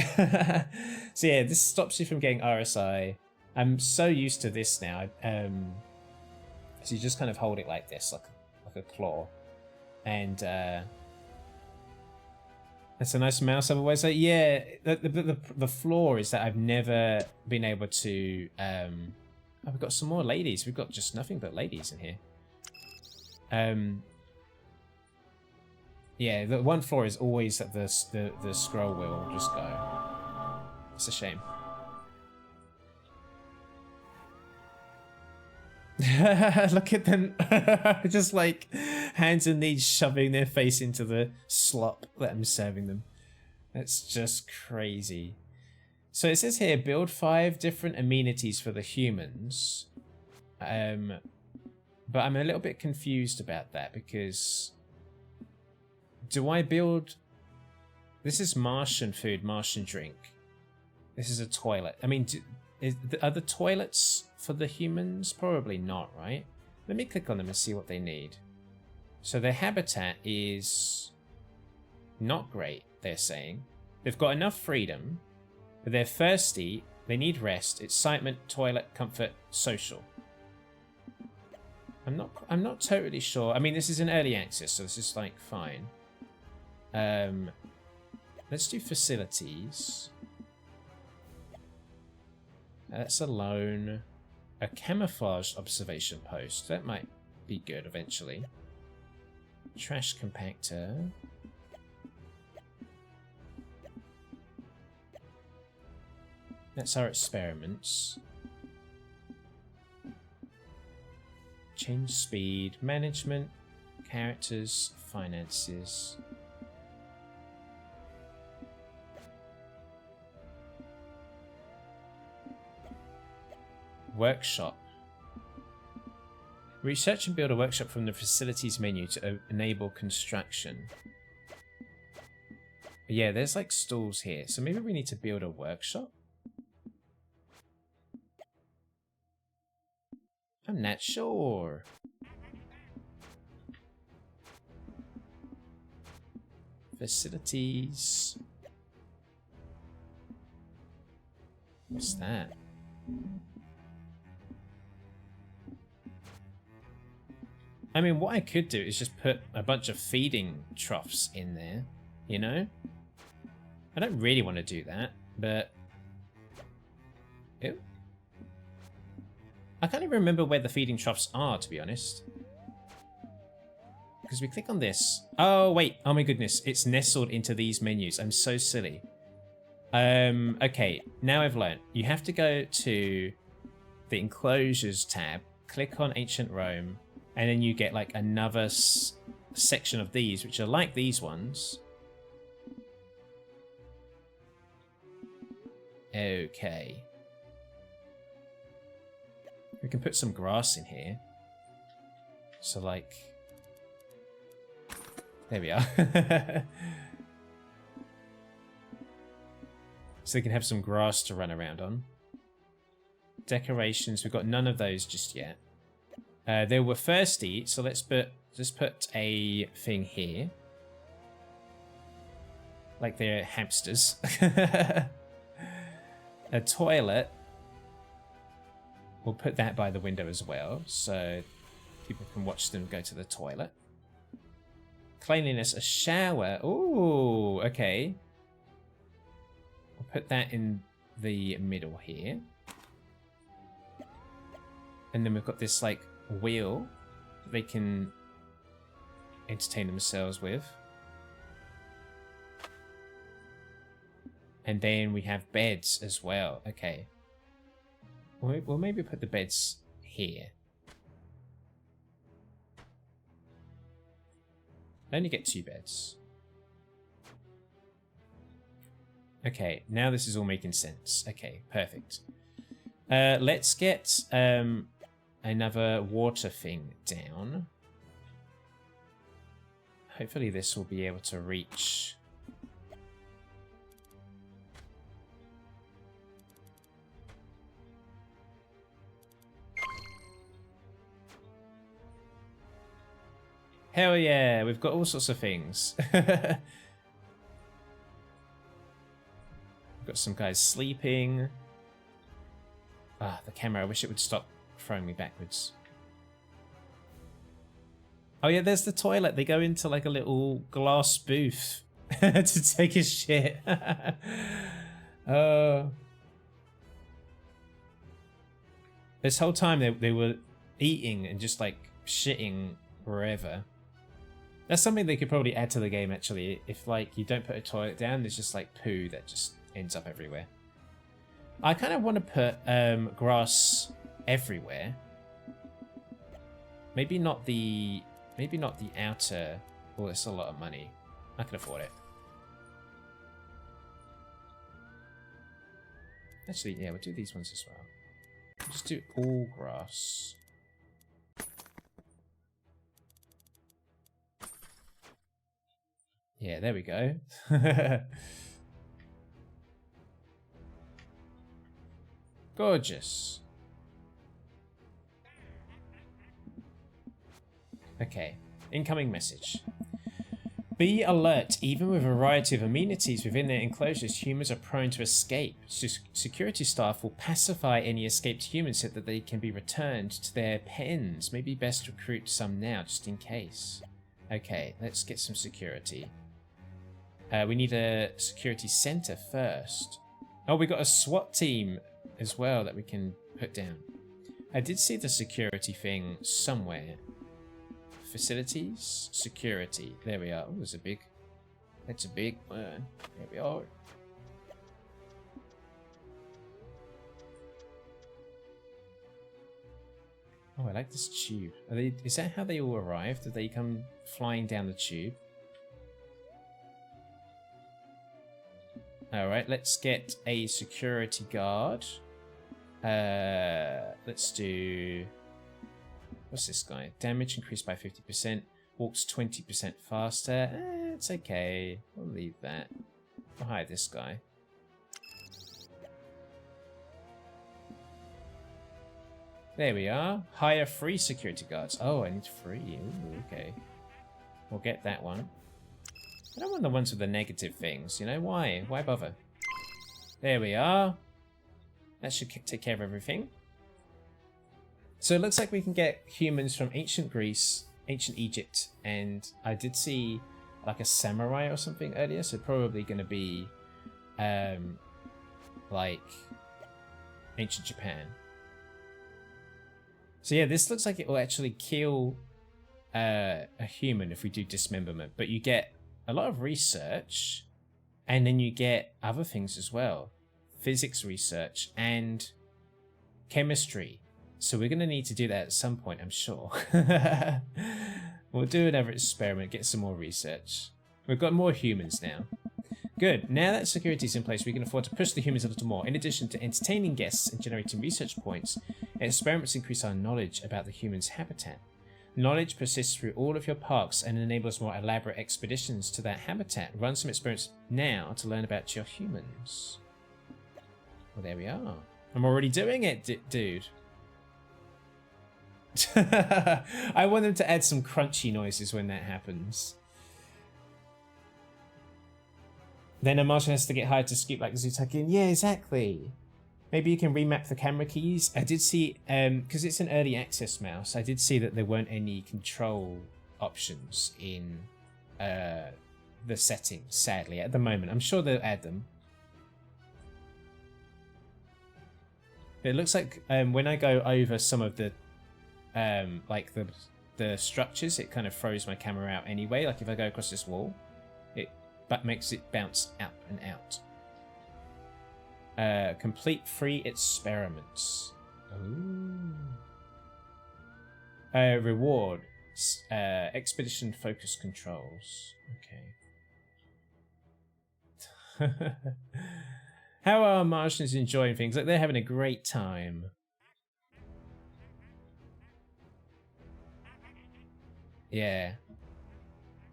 So yeah, this stops you from getting RSI. I'm so used to this now. So you just kind of hold it like this, like a claw, and it's a nice mouse otherwise. Like, yeah, the flaw is that I've never been able to oh, we've got some more ladies. We've got just nothing but ladies in here. Yeah, the one flaw is always that the scroll wheel will just go. It's a shame. Look at them, just like hands and knees shoving their face into the slop that I'm serving them. That's just crazy. So it says here, build 5 different amenities for the humans. But I'm a little bit confused about that because do I build... This is Martian food, Martian drink. This is a toilet. I mean, are the toilets for the humans? Probably not, right? Let me click on them and see what they need. So their habitat is not great, they're saying. They've got enough freedom, but they're thirsty, they need rest, excitement, toilet, comfort, social. I'm not totally sure. I mean, this is an early access, so this is like fine. Let's do facilities. That's alone. A camouflaged observation post. That might be good eventually. Trash compactor. That's our experiments. Change speed, management, characters, finances. Workshop. Research and build a workshop from the facilities menu to enable construction. Yeah, there's like stalls here, so maybe we need to build a workshop? I'm not sure. Facilities. What's that? I mean, what I could do is just put a bunch of feeding troughs in there, you know? I don't really want to do that, but... Ew. I can't even remember where the feeding troughs are, to be honest. Because we click on this. Oh, wait. Oh my goodness. It's nestled into these menus. I'm so silly. Okay. Now I've learned. You have to go to the enclosures tab, click on Ancient Rome, and then you get like another section of these, which are like these ones. Okay. We can put some grass in here. So like... There we are. So they can have some grass to run around on. Decorations, we've got none of those just yet. They were thirsty, so let's put a thing here. Like they're hamsters. A toilet. We'll put that by the window as well, so people can watch them go to the toilet. Cleanliness, a shower. Ooh, okay. We'll put that in the middle here. And then we've got this, like, wheel that they can entertain themselves with. And then we have beds as well. Okay. We'll maybe put the beds here. I only get 2 beds. Okay, now this is all making sense. Okay, perfect. Let's get another water thing down. Hopefully this will be able to reach... Hell yeah, we've got all sorts of things. We've got some guys sleeping. Ah, the camera, I wish it would stop throwing me backwards. Oh yeah, there's the toilet. They go into like a little glass booth to take a shit. This whole time they were eating and just like shitting wherever. That's something they could probably add to the game actually. If like you don't put a toilet down, there's just like poo that just ends up everywhere. I kind of want to put grass everywhere. Maybe not the outer. Oh, that's a lot of money. I can afford it. Actually, yeah, we'll do these ones as well. Just do all grass. Yeah, there we go. Gorgeous. Okay, incoming message. Be alert, even with a variety of amenities within their enclosures, humans are prone to escape. Security staff will pacify any escaped humans so that they can be returned to their pens. Maybe best recruit some now, just in case. Okay, let's get some security. We need a security center first. Oh, we got a SWAT team as well that we can put down. I did see the security thing somewhere. Facilities, security. There we are. Oh, that's a big one. There we are. Oh, I like this tube. Is that how they all arrive? Did they come flying down the tube? Alright, let's get a security guard. Let's do... What's this guy? Damage increased by 50%. Walks 20% faster. It's okay. We'll leave that. We'll hire this guy. There we are. Hire free security guards. Oh, I need 3. Ooh, okay. We'll get that one. I don't want the ones with the negative things, you know? Why? Why bother? There we are. That should take care of everything. So it looks like we can get humans from ancient Greece, ancient Egypt, and I did see like a samurai or something earlier, so probably going to be like ancient Japan. So yeah, this looks like it will actually kill a human if we do dismemberment, but you get a lot of research, and then you get other things as well. Physics research and chemistry. So we're going to need to do that at some point, I'm sure. We'll do another experiment, get some more research. We've got more humans now. Good. Now that security's in place, we can afford to push the humans a little more. In addition to entertaining guests and generating research points, experiments increase our knowledge about the humans' habitat. Knowledge persists through all of your parks and enables more elaborate expeditions to that habitat. Run some experiments now to learn about your humans. Well, there we are. I'm already doing it, dude. I want them to add some crunchy noises when that happens. Then a Martian has to get hired to scoop like Zutakin. Yeah, exactly. Maybe you can remap the camera keys. I did see, because it's an early access mouse, I did see that there weren't any control options in the settings, sadly, at the moment. I'm sure they'll add them. It looks like when I go over some of the like the structures, it kind of throws my camera out anyway. Like if I go across this wall, it makes it bounce up and out. Complete free experiments. Ooh. Reward. Expedition focus controls. Okay. How are Martians enjoying things? Like they're having a great time. Yeah.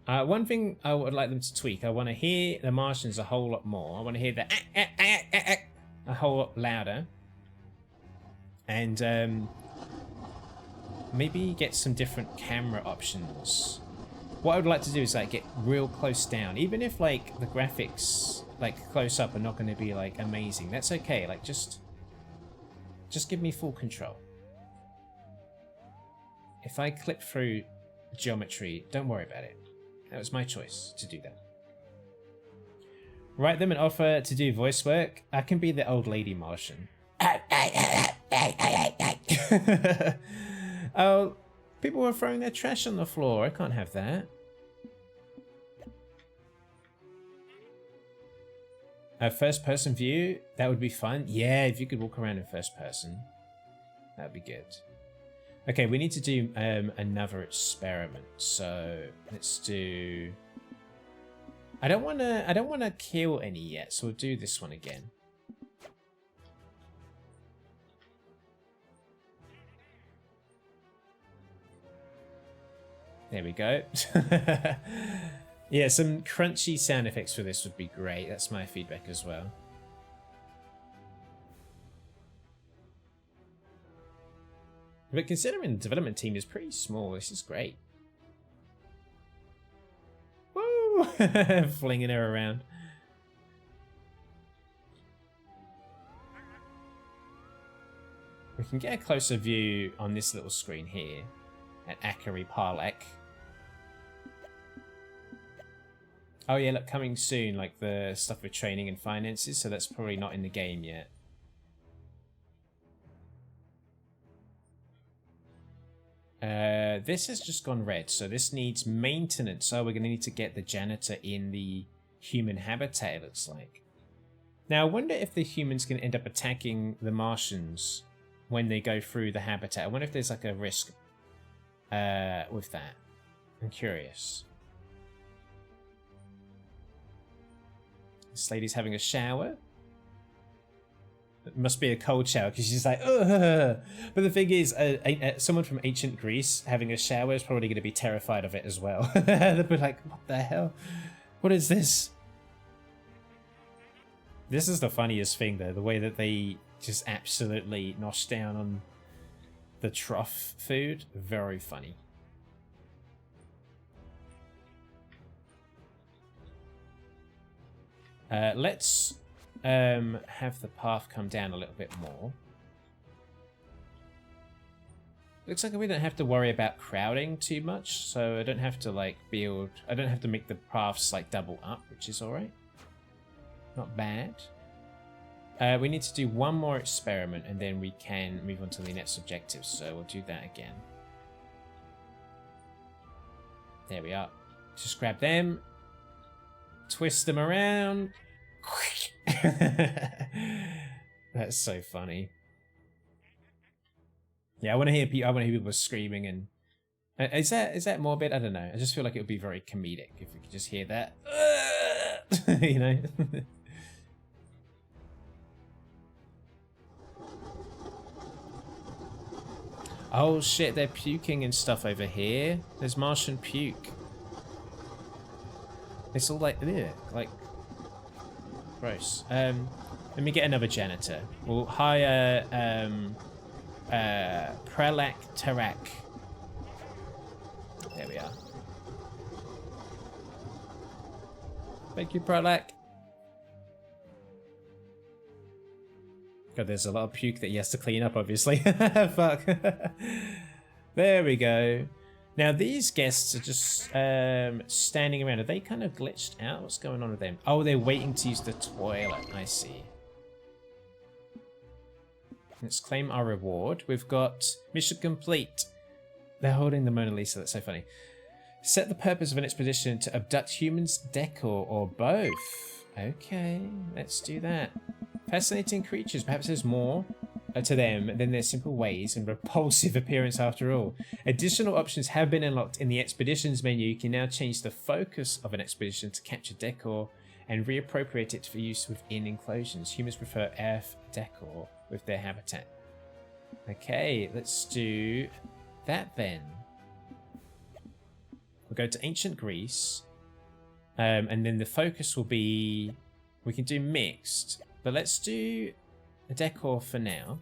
One thing I would like them to tweak. I want to hear the Martians a whole lot more. I want to hear the a whole lot louder. And maybe get some different camera options. What I would like to do is like get real close down, even if like the graphics like close up are not going to be like amazing. That's okay. Like just give me full control. If I clip through geometry, don't worry about it. That was my choice to do that. Write them an offer to do voice work. I can be the old lady Martian. Oh, people were throwing their trash on the floor. I can't have that. A first person view? That would be fun. Yeah, if you could walk around in first person. That'd be good. Okay, we need to do another experiment. So let's do... I don't wanna kill any yet, so we'll do this one again. There we go. Yeah, some crunchy sound effects for this would be great. That's my feedback as well. But considering the development team is pretty small, this is great. Woo! Flinging her around. We can get a closer view on this little screen here at Akari Parlek. Oh yeah, look, coming soon, like the stuff with training and finances, so that's probably not in the game yet. This has just gone red, so this needs maintenance. So we're going to need to get the janitor in the human habitat, it looks like. Now, I wonder if the humans can end up attacking the Martians when they go through the habitat. I wonder if there's like a risk with that. I'm curious. This lady's having a shower. It must be a cold shower because she's like, ugh. But the thing is, someone from ancient Greece having a shower is probably going to be terrified of it as well. They'll be like, what the hell? What is this? This is the funniest thing, though, the way that they just absolutely nosh down on the trough food. Very funny. Let's have the path come down a little bit more. Looks like we don't have to worry about crowding too much, so I don't have to like build, I don't have to make the paths like double up, which is alright. Not bad. We need to do one more experiment and then we can move on to the next objective, so we'll do that again. There we are. Just grab them, twist them around. That's so funny. Yeah, I want to hear people screaming and is that morbid? I don't know. I just feel like it would be very comedic if we could just hear that. You know. Oh shit, they're puking and stuff over here. There's Martian puke. It's all like, ugh, like gross. Let me get another janitor. We'll hire Prelak Tarak. There we are. Thank you, Prelak. God, there's a lot of puke that he has to clean up, obviously. Fuck. There we go. Now, these guests are just standing around. Are they kind of glitched out? What's going on with them? Oh, they're waiting to use the toilet. I see. Let's claim our reward. We've got mission complete. They're holding the Mona Lisa. That's so funny. Set the purpose of an expedition to abduct humans, decor, or both. Okay, let's do that. Fascinating creatures. Perhaps there's more to them than their simple ways and repulsive appearance after all. Additional options have been unlocked in the expeditions menu. You can now change the focus of an expedition to capture decor and reappropriate it for use within enclosures. Humans prefer earth decor with their habitat. Okay, let's do that then. We'll go to ancient Greece. And then the focus will be... We can do mixed, but let's do a decor for now.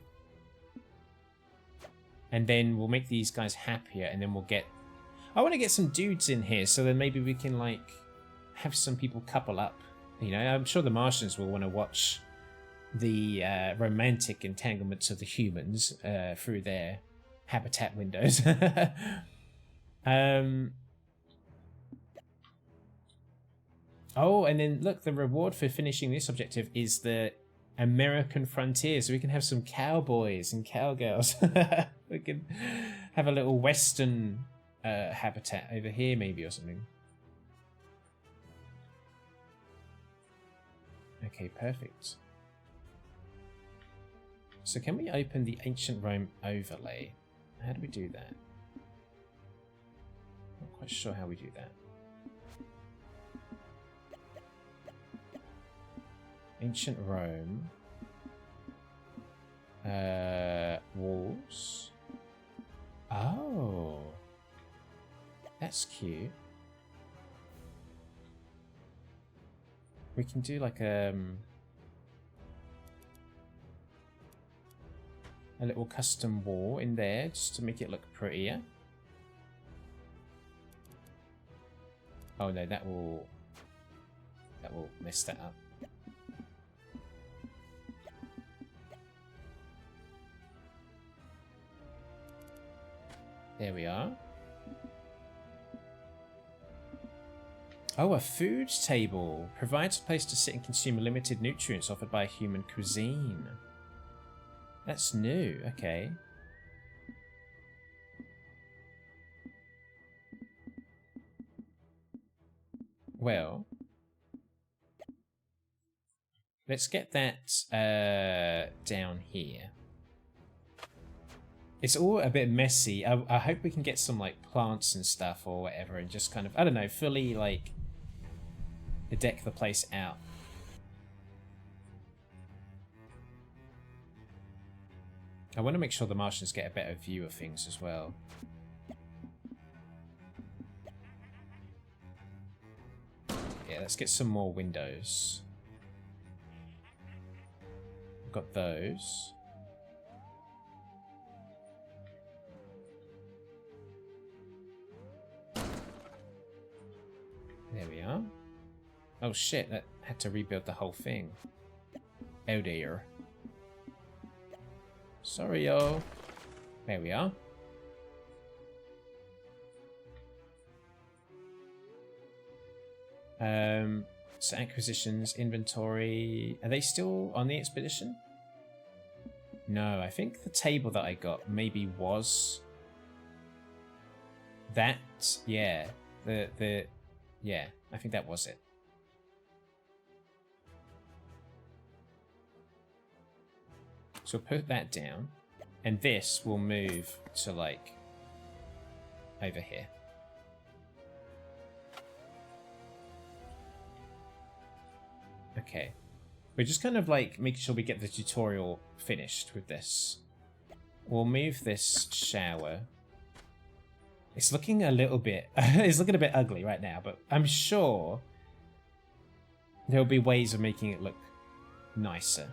And then we'll make these guys happier, and then we'll get... I want to get some dudes in here, so then maybe we can, like, have some people couple up. You know, I'm sure the Martians will want to watch the romantic entanglements of the humans through their habitat windows. Oh, and then look, the reward for finishing this objective is the American frontier, so we can have some cowboys and cowgirls. We can have a little western habitat over here maybe or something. Okay, perfect. So can we open the ancient Rome overlay? How do we do that? Not quite sure how we do that. Ancient Rome. Walls. Oh. That's cute. We can do like a little custom wall in there just to make it look prettier. Oh no, that will mess that up. There we are. Oh, a food table. Provides a place to sit and consume limited nutrients offered by human cuisine. That's new. Okay. Well, let's get that down here. It's all a bit messy. I hope we can get some like plants and stuff or whatever and just kind of, I don't know, fully like deck the place out. I want to make sure the Martians get a better view of things as well. Yeah, let's get some more windows. We've got those. There we are. Oh shit, that had to rebuild the whole thing. Oh dear. Sorry, yo. There we are. So acquisitions, inventory. Are they still on the expedition? No, I think the table that I got maybe was that. Yeah, yeah, I think that was it. So we'll put that down, and this will move to like over here. Okay, we're just kind of like making sure we get the tutorial finished with this. We'll move this shower. It's looking a little bit, it's looking a bit ugly right now, but I'm sure there'll be ways of making it look nicer.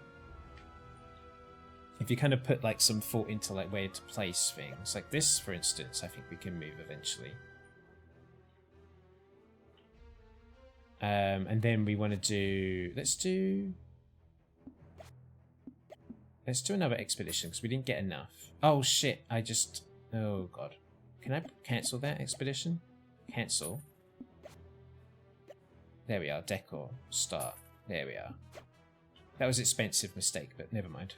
If you kind of put like some thought into like where to place things, like this for instance, I think we can move eventually. And then we want to do, let's do another expedition because we didn't get enough. Oh shit, oh god. Can I cancel that expedition? Cancel. There we are, decor, start. There we are. That was an expensive mistake, but never mind.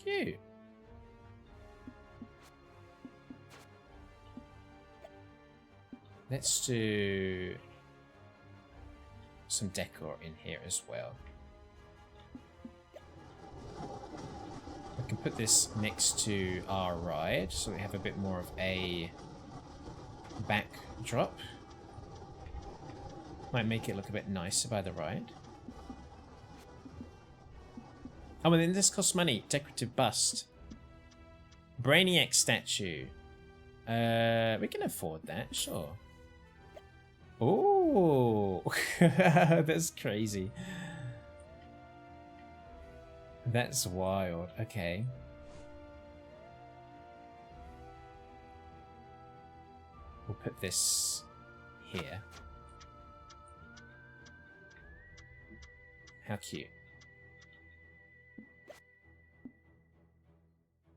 Cute. Let's do some decor in here as well. We can put this next to our ride, so we have a bit more of a backdrop. Might make it look a bit nicer by the ride. Oh, and then this costs money. Decorative bust. Brainiac statue. We can afford that, sure. Oh, that's crazy. That's wild. Okay. We'll put this here. How cute.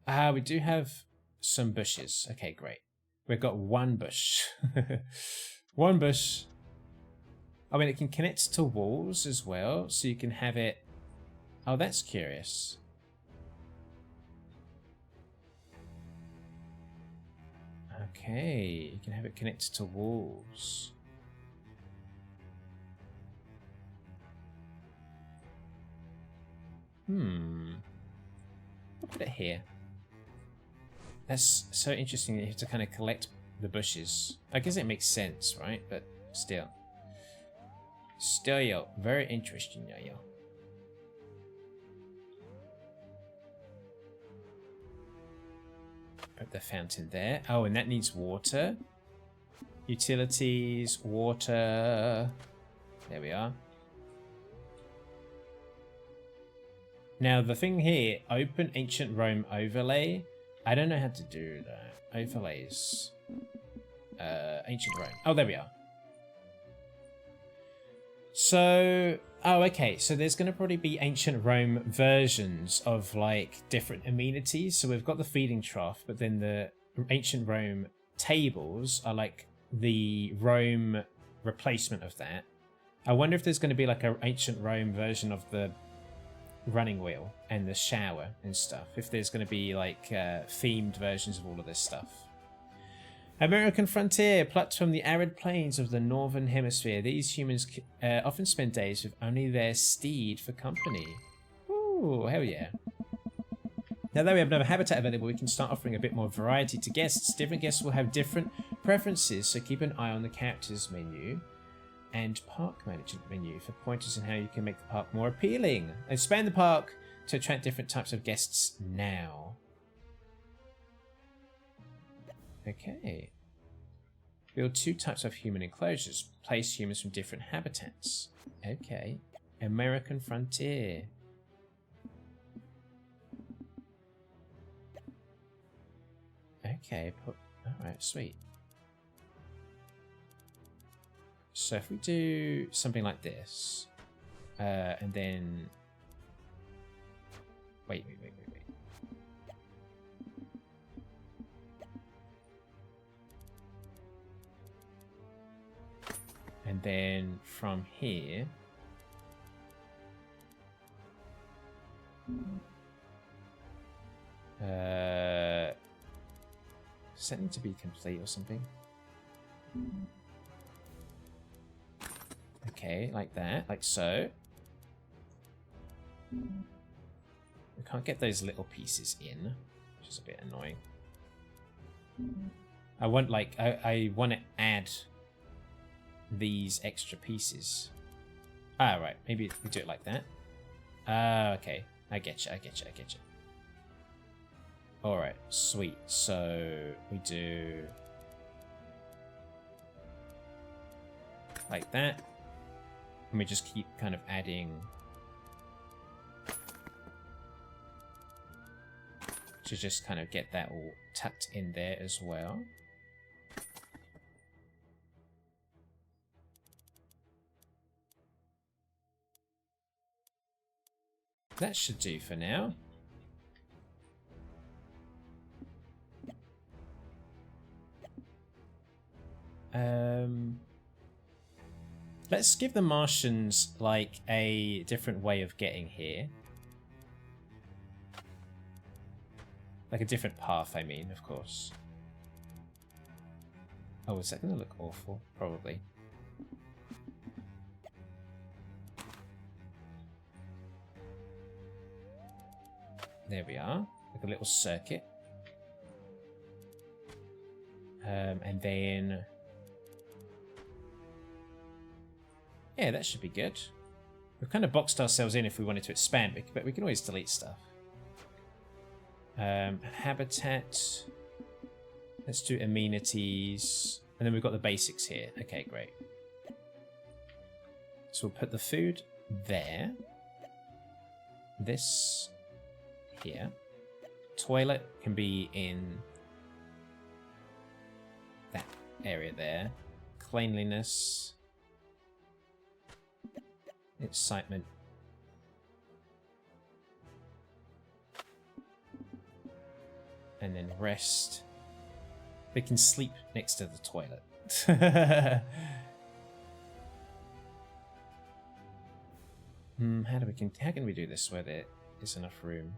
Ah, we do have some bushes. Okay, great. We've got one bush. One bush. I mean, it can connect to walls as well, so you can have it... Oh, that's curious. Okay, you can have it connected to walls. I'll put it here. That's so interesting that you have to kind of collect the bushes. I guess it makes sense, right? But still. Still, very interesting, yo. Put the fountain there. Oh, and that needs water. Utilities, water. There we are. Now, the thing here, open ancient Rome overlay. I don't know how to do that. Overlays. Ancient Rome. Oh, there we are. So, oh, okay. So there's going to probably be ancient Rome versions of like different amenities. So we've got the feeding trough, but then the ancient Rome tables are like the Rome replacement of that. I wonder if there's going to be like an ancient Rome version of the running wheel and the shower and stuff. If there's going to be like themed versions of all of this stuff. American frontier, plucked from the arid plains of the northern hemisphere. These humans often spend days with only their steed for company. Ooh, hell yeah. Now that we have another habitat available, we can start offering a bit more variety to guests. Different guests will have different preferences, so keep an eye on the characters menu and park management menu for pointers on how you can make the park more appealing. Expand the park to attract different types of guests now. Okay. Build 2 types of human enclosures. Place humans from different habitats. Okay. American frontier. Okay. Alright, sweet. So if we do something like this, and then... Wait. And then from here... does that need to be complete or something? Okay, like that, like so. We can't get those little pieces in, which is a bit annoying. I want like I want to add these extra pieces. Ah, right. Maybe we do it like that. Ah, okay. I get you. Alright, sweet. So we do like that. And we just keep kind of adding to just kind of get that all tucked in there as well. That should do for now. Let's give the Martians like a different way of getting here. Like a different path, I mean, of course. Oh, is that going to look awful? Probably. There we are. Like a little circuit. And then... yeah, that should be good. We've kind of boxed ourselves in if we wanted to expand, but we can always delete stuff. Habitat. Let's do amenities. And then we've got the basics here. Okay, great. So we'll put the food there. This here. Toilet can be in that area there. Cleanliness. Excitement. And then rest. They can sleep next to the toilet. How can we do this where there is enough room?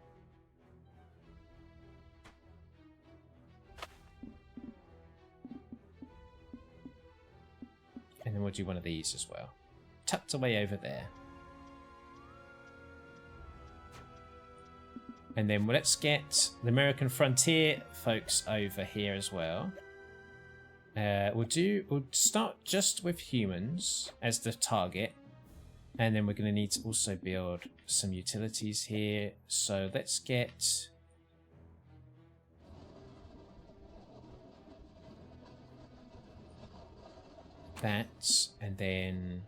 And then we'll do one of these as well. Tucked away over there. And then let's get the American Frontier folks over here as well. We'll start just with humans as the target. And then we're going to need to also build some utilities here. So let's get... that, and then...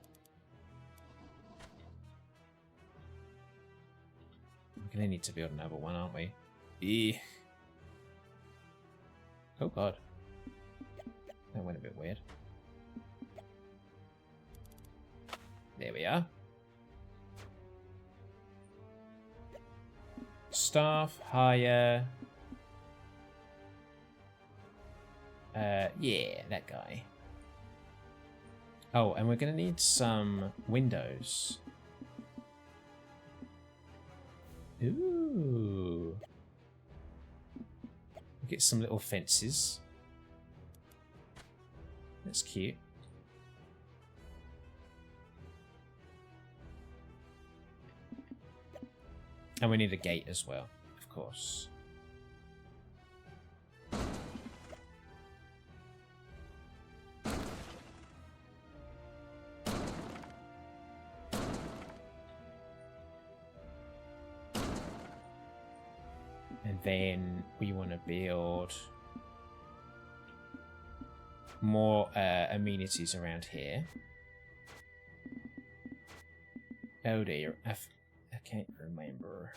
we're going to need to build another one, aren't we? Yeah. Oh god. That went a bit weird. There we are. Staff, hire. Yeah, that guy. Oh, and we're going to need some windows. Ooh. Get some little fences. That's cute. And we need a gate as well, of course. And then we want to build more amenities around here. Oh dear, I can't remember.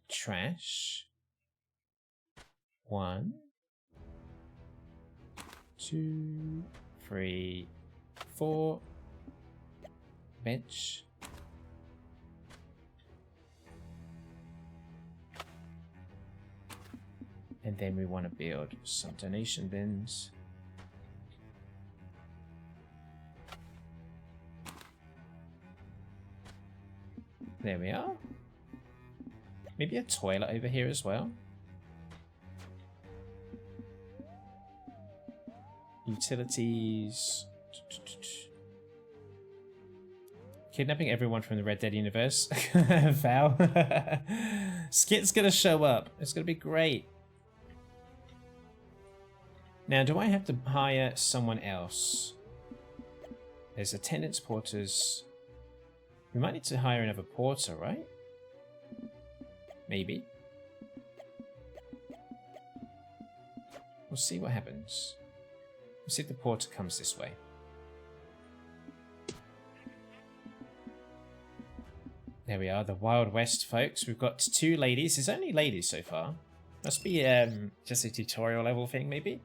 Trash. 1, 2, 3, 4. Bench. And then we want to build some donation bins. There we are. Maybe a toilet over here as well. Utilities. Kidnapping everyone from the Red Dead universe. Val. Skit's gonna show up. It's gonna be great. Now, do I have to hire someone else? There's attendants, porters. We might need to hire another porter, right? Maybe. We'll see what happens. We'll see if the porter comes this way. There we are, the Wild West, folks. We've got 2 ladies. There's only ladies so far. Must be just a tutorial level thing, maybe.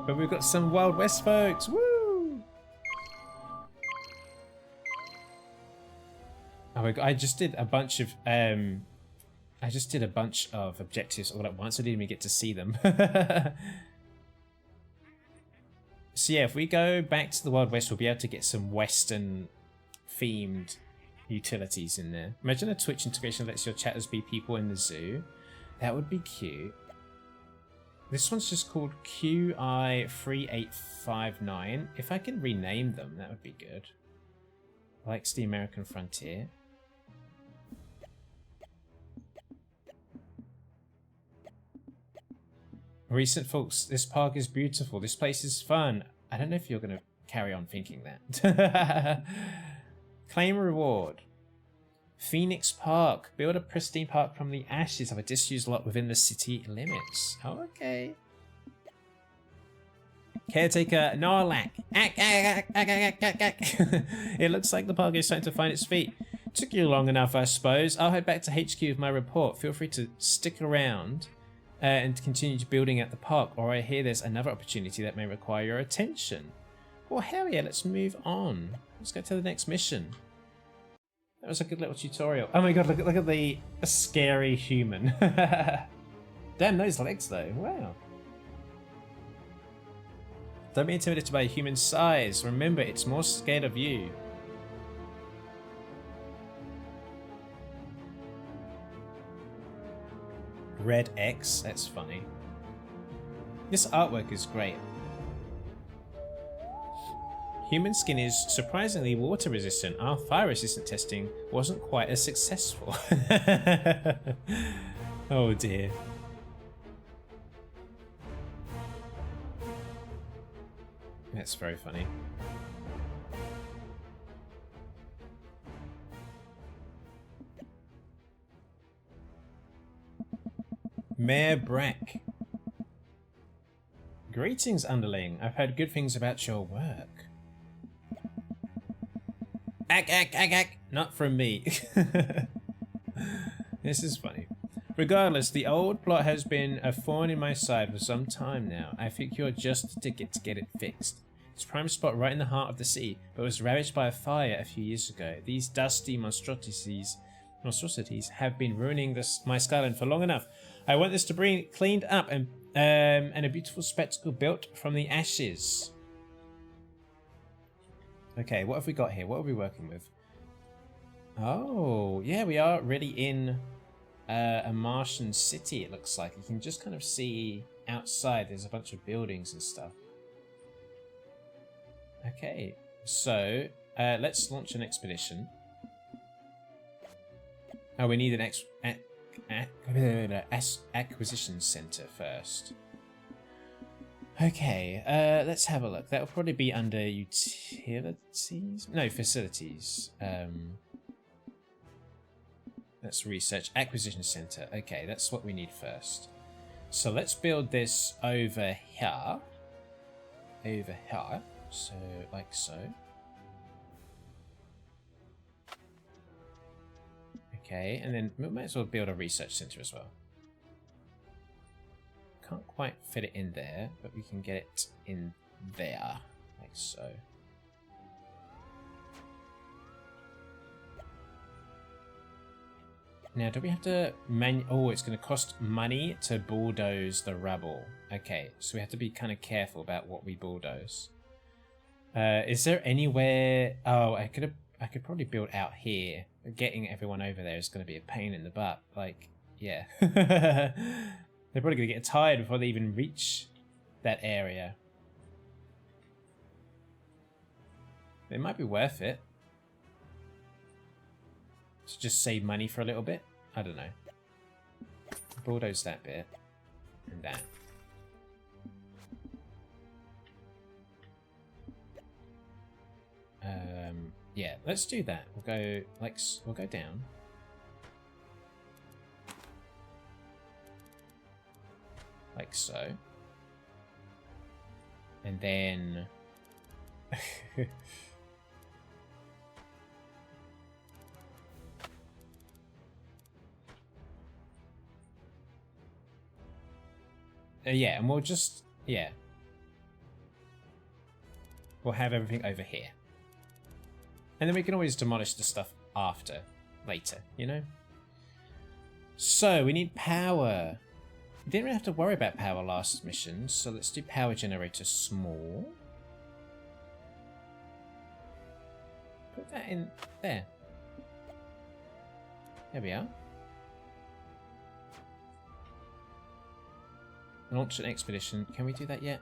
But we've got some Wild West folks. Woo! Oh my god! I just did a bunch of objectives all at once. I didn't even get to see them. So yeah, if we go back to the Wild West, we'll be able to get some Western themed utilities in there. Imagine a Twitch integration that lets your chatters be people in the zoo. That would be cute. This one's just called QI3859. If I can rename them, that would be good. Likes the American frontier. Recent folks, this park is beautiful. This place is fun. I don't know if you're going to carry on thinking that. Claim reward. Phoenix Park. Build a pristine park from the ashes of a disused lot within the city limits. Oh, okay. Caretaker Norlac. It looks like the park is starting to find its feet. Took you long enough, I suppose. I'll head back to HQ with my report. Feel free to stick around and continue building out the park, or I hear there's another opportunity that may require your attention. Well, hell yeah, let's move on. Let's go to the next mission. That was a good little tutorial. Oh my god, look at the scary human. Damn those legs though, wow. Don't be intimidated by a human size. Remember, it's more scared of you. Red X, that's funny. This artwork is great. Human skin is surprisingly water resistant. Our fire resistant testing wasn't quite as successful. Oh dear. That's very funny. Mayor Brack. Greetings, underling. I've heard good things about your work. Ack. Not from me. This is funny. Regardless, the old plot has been a thorn in my side for some time now. I think you're just the ticket to get it fixed. It's a prime spot right in the heart of the city, but was ravaged by a fire a few years ago. These dusty monstrosities have been ruining my skyline for long enough. I want this to be cleaned up and a beautiful spectacle built from the ashes. Okay, what have we got here? What are we working with? Oh, yeah, we are really in a Martian city, it looks like. You can just kind of see outside there's a bunch of buildings and stuff. Okay, so let's launch an expedition. Oh, we need an acquisition center first. Okay, let's have a look. That'll probably be under utilities? No, facilities. Let's research acquisition center. Okay, that's what we need first. So let's build this over here. Over here. So, like so. Okay, and then we might as well build a research center as well. Can't quite fit it in there, but we can get it in there, like so. Now, do we have to oh, it's going to cost money to bulldoze the rubble. Okay, so we have to be kind of careful about what we bulldoze. Is there anywhere... Oh, I could probably build out here. Getting everyone over there is going to be a pain in the butt. Like, yeah. They're probably going to get tired before they even reach that area. It might be worth it. To just save money for a little bit. I don't know. Bulldoze that bit. And that. Yeah, let's do that. We'll go we'll go down. Like so. And then yeah, and we'll just we'll have everything over here. And then we can always demolish the stuff later, you know? So, we need power. We didn't really have to worry about power last mission, so let's do power generator small. Put that in there. There we are. Launch an expedition. Can we do that yet?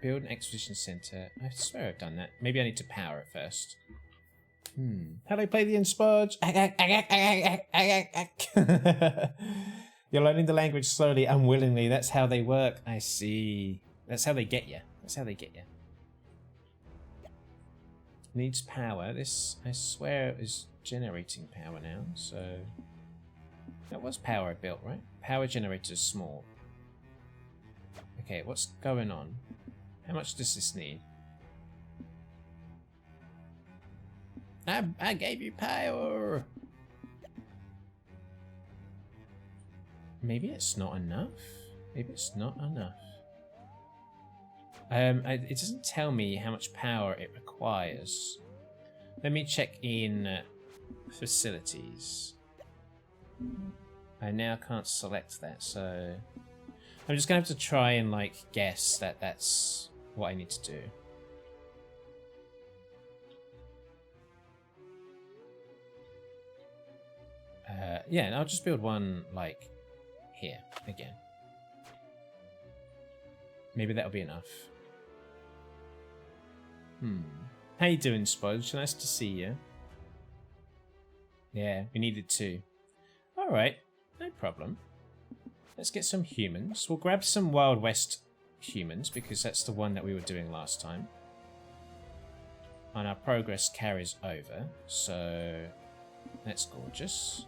Build an expedition center. I swear I've done that. Maybe I need to power it first. How do I play the Inspudge? You're learning the language slowly, unwillingly. That's how they work. I see. That's how they get you. That's how they get you. Needs power. This, I swear, is generating power now. So that was power I built, right? Power generator is small. Okay, what's going on? How much does this need? I gave you power! Maybe it's not enough? Maybe it's not enough. It doesn't tell me how much power it requires. Let me check in facilities. I now can't select that, so I'm just gonna have to try and like guess that that's what I need to do. Yeah, and I'll just build one like here again. Maybe that'll be enough. How you doing, Spudge? Nice to see you. Yeah, we needed two. Alright, no problem. Let's get some humans. We'll grab some Wild West humans, because that's the one that we were doing last time. And our progress carries over, so that's gorgeous.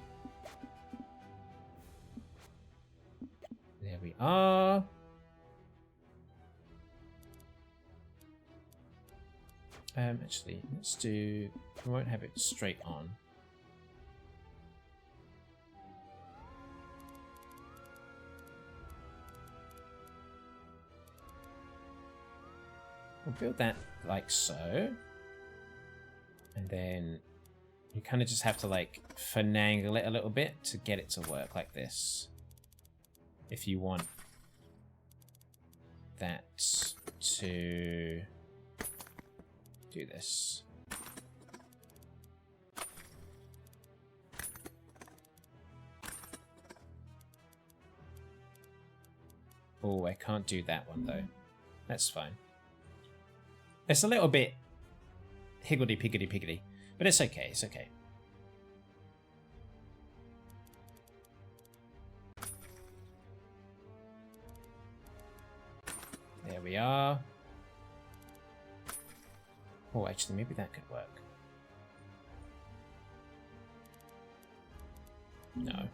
There we are. Actually, let's do... We won't have it straight on. We'll build that like so. And then you kind of just have to like finagle it a little bit to get it to work like this. If you want that to do this. Oh, I can't do that one though. That's fine. It's a little bit higgledy-piggledy-piggledy, but it's okay, it's okay. There we are. Oh, actually, maybe that could work. No.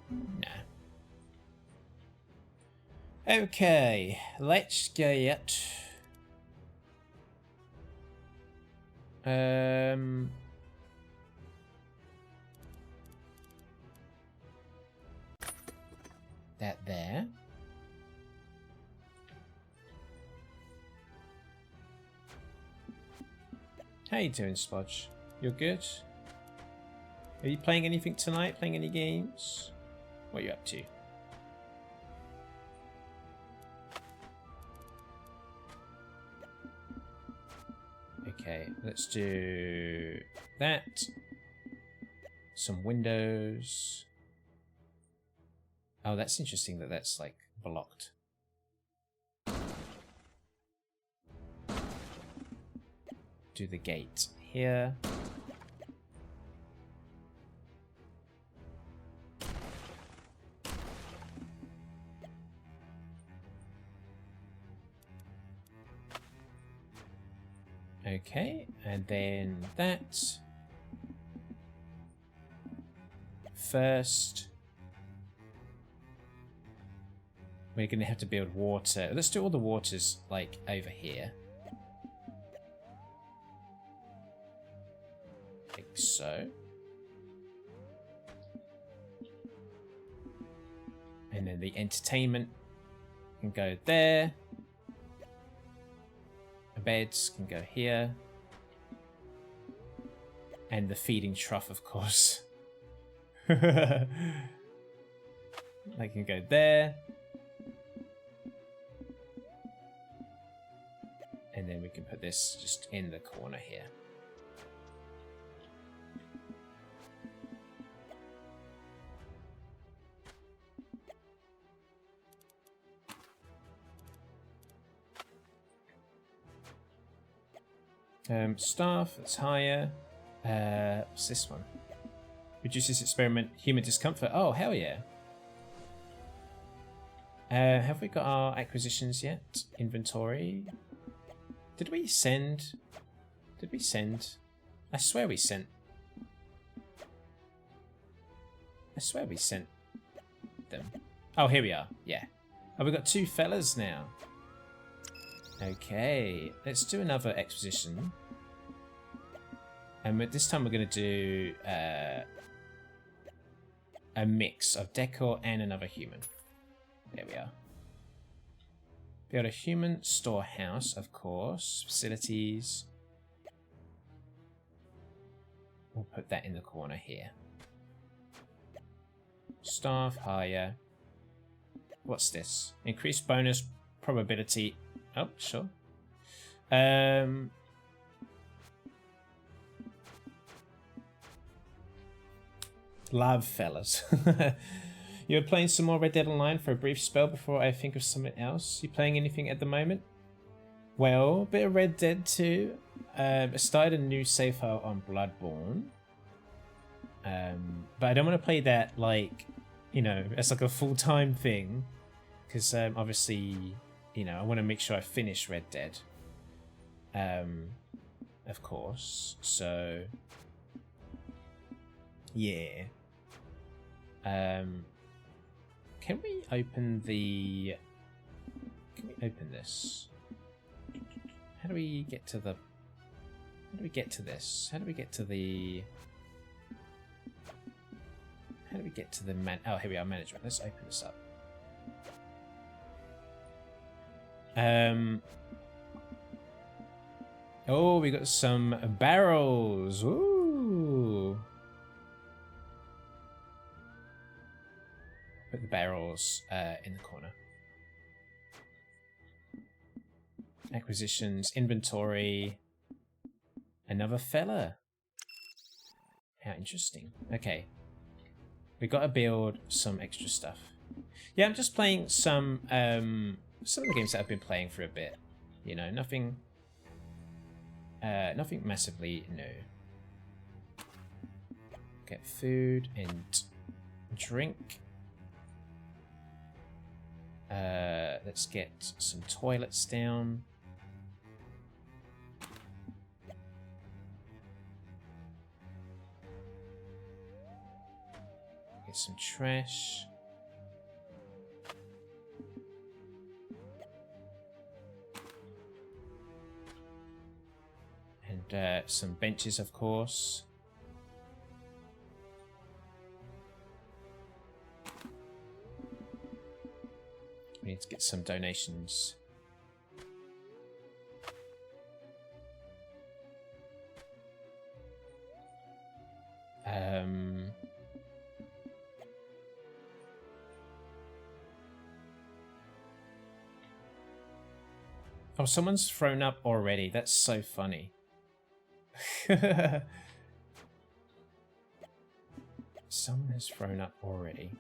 Nah. Okay, let's get... that there. How you doing, Spudge? You're good? Are you playing anything tonight? Playing any games? What are you up to? Okay, let's do that. Some windows. Oh, that's interesting that that's like blocked. Do the gate here. Okay, and then that. First, we're going to have to build water. Let's do all the waters like over here. Like so. And then the entertainment can go there. The beds can go here. And the feeding trough, of course. They can go there. And then we can put this just in the corner here. Staff, that's higher. What's this one? Reduces experiment human discomfort. Oh, hell yeah. Have we got our acquisitions yet? Inventory. Did we send? Did we send? I swear we sent. I swear we sent them. Oh, here we are. Yeah. Oh, we've got 2 fellas now. Okay. Let's do another exposition. And this time we're going to do a mix of decor and another human. There we are. Build a human storehouse, of course. Facilities. We'll put that in the corner here. Staff hire. What's this? Increased bonus probability. Oh, sure. Love fellas. You were playing some more Red Dead Online for a brief spell before I think of something else. You playing anything at the moment? Well, a bit of Red Dead 2. I started a new save file on Bloodborne. But I don't want to play that like, you know, as like a full-time thing. Because obviously, you know, I want to make sure I finish Red Dead. Of course. So, yeah. Can we open the... Can we open this? How do we get to the... How do we get to this? How do we get to the... How do we get to the man... Oh, here we are, management. Let's open this up. Oh, we got some barrels. Ooh. Put the barrels in the corner. Acquisitions, inventory. Another fella. How interesting. Okay. We got to build some extra stuff. Yeah, I'm just playing some of the games that I've been playing for a bit. You know, nothing massively new. Get food and drink. Let's get some toilets down. Get some trash. And some benches, of course. We need to get some donations. Oh, someone's thrown up already. That's so funny. Someone has thrown up already.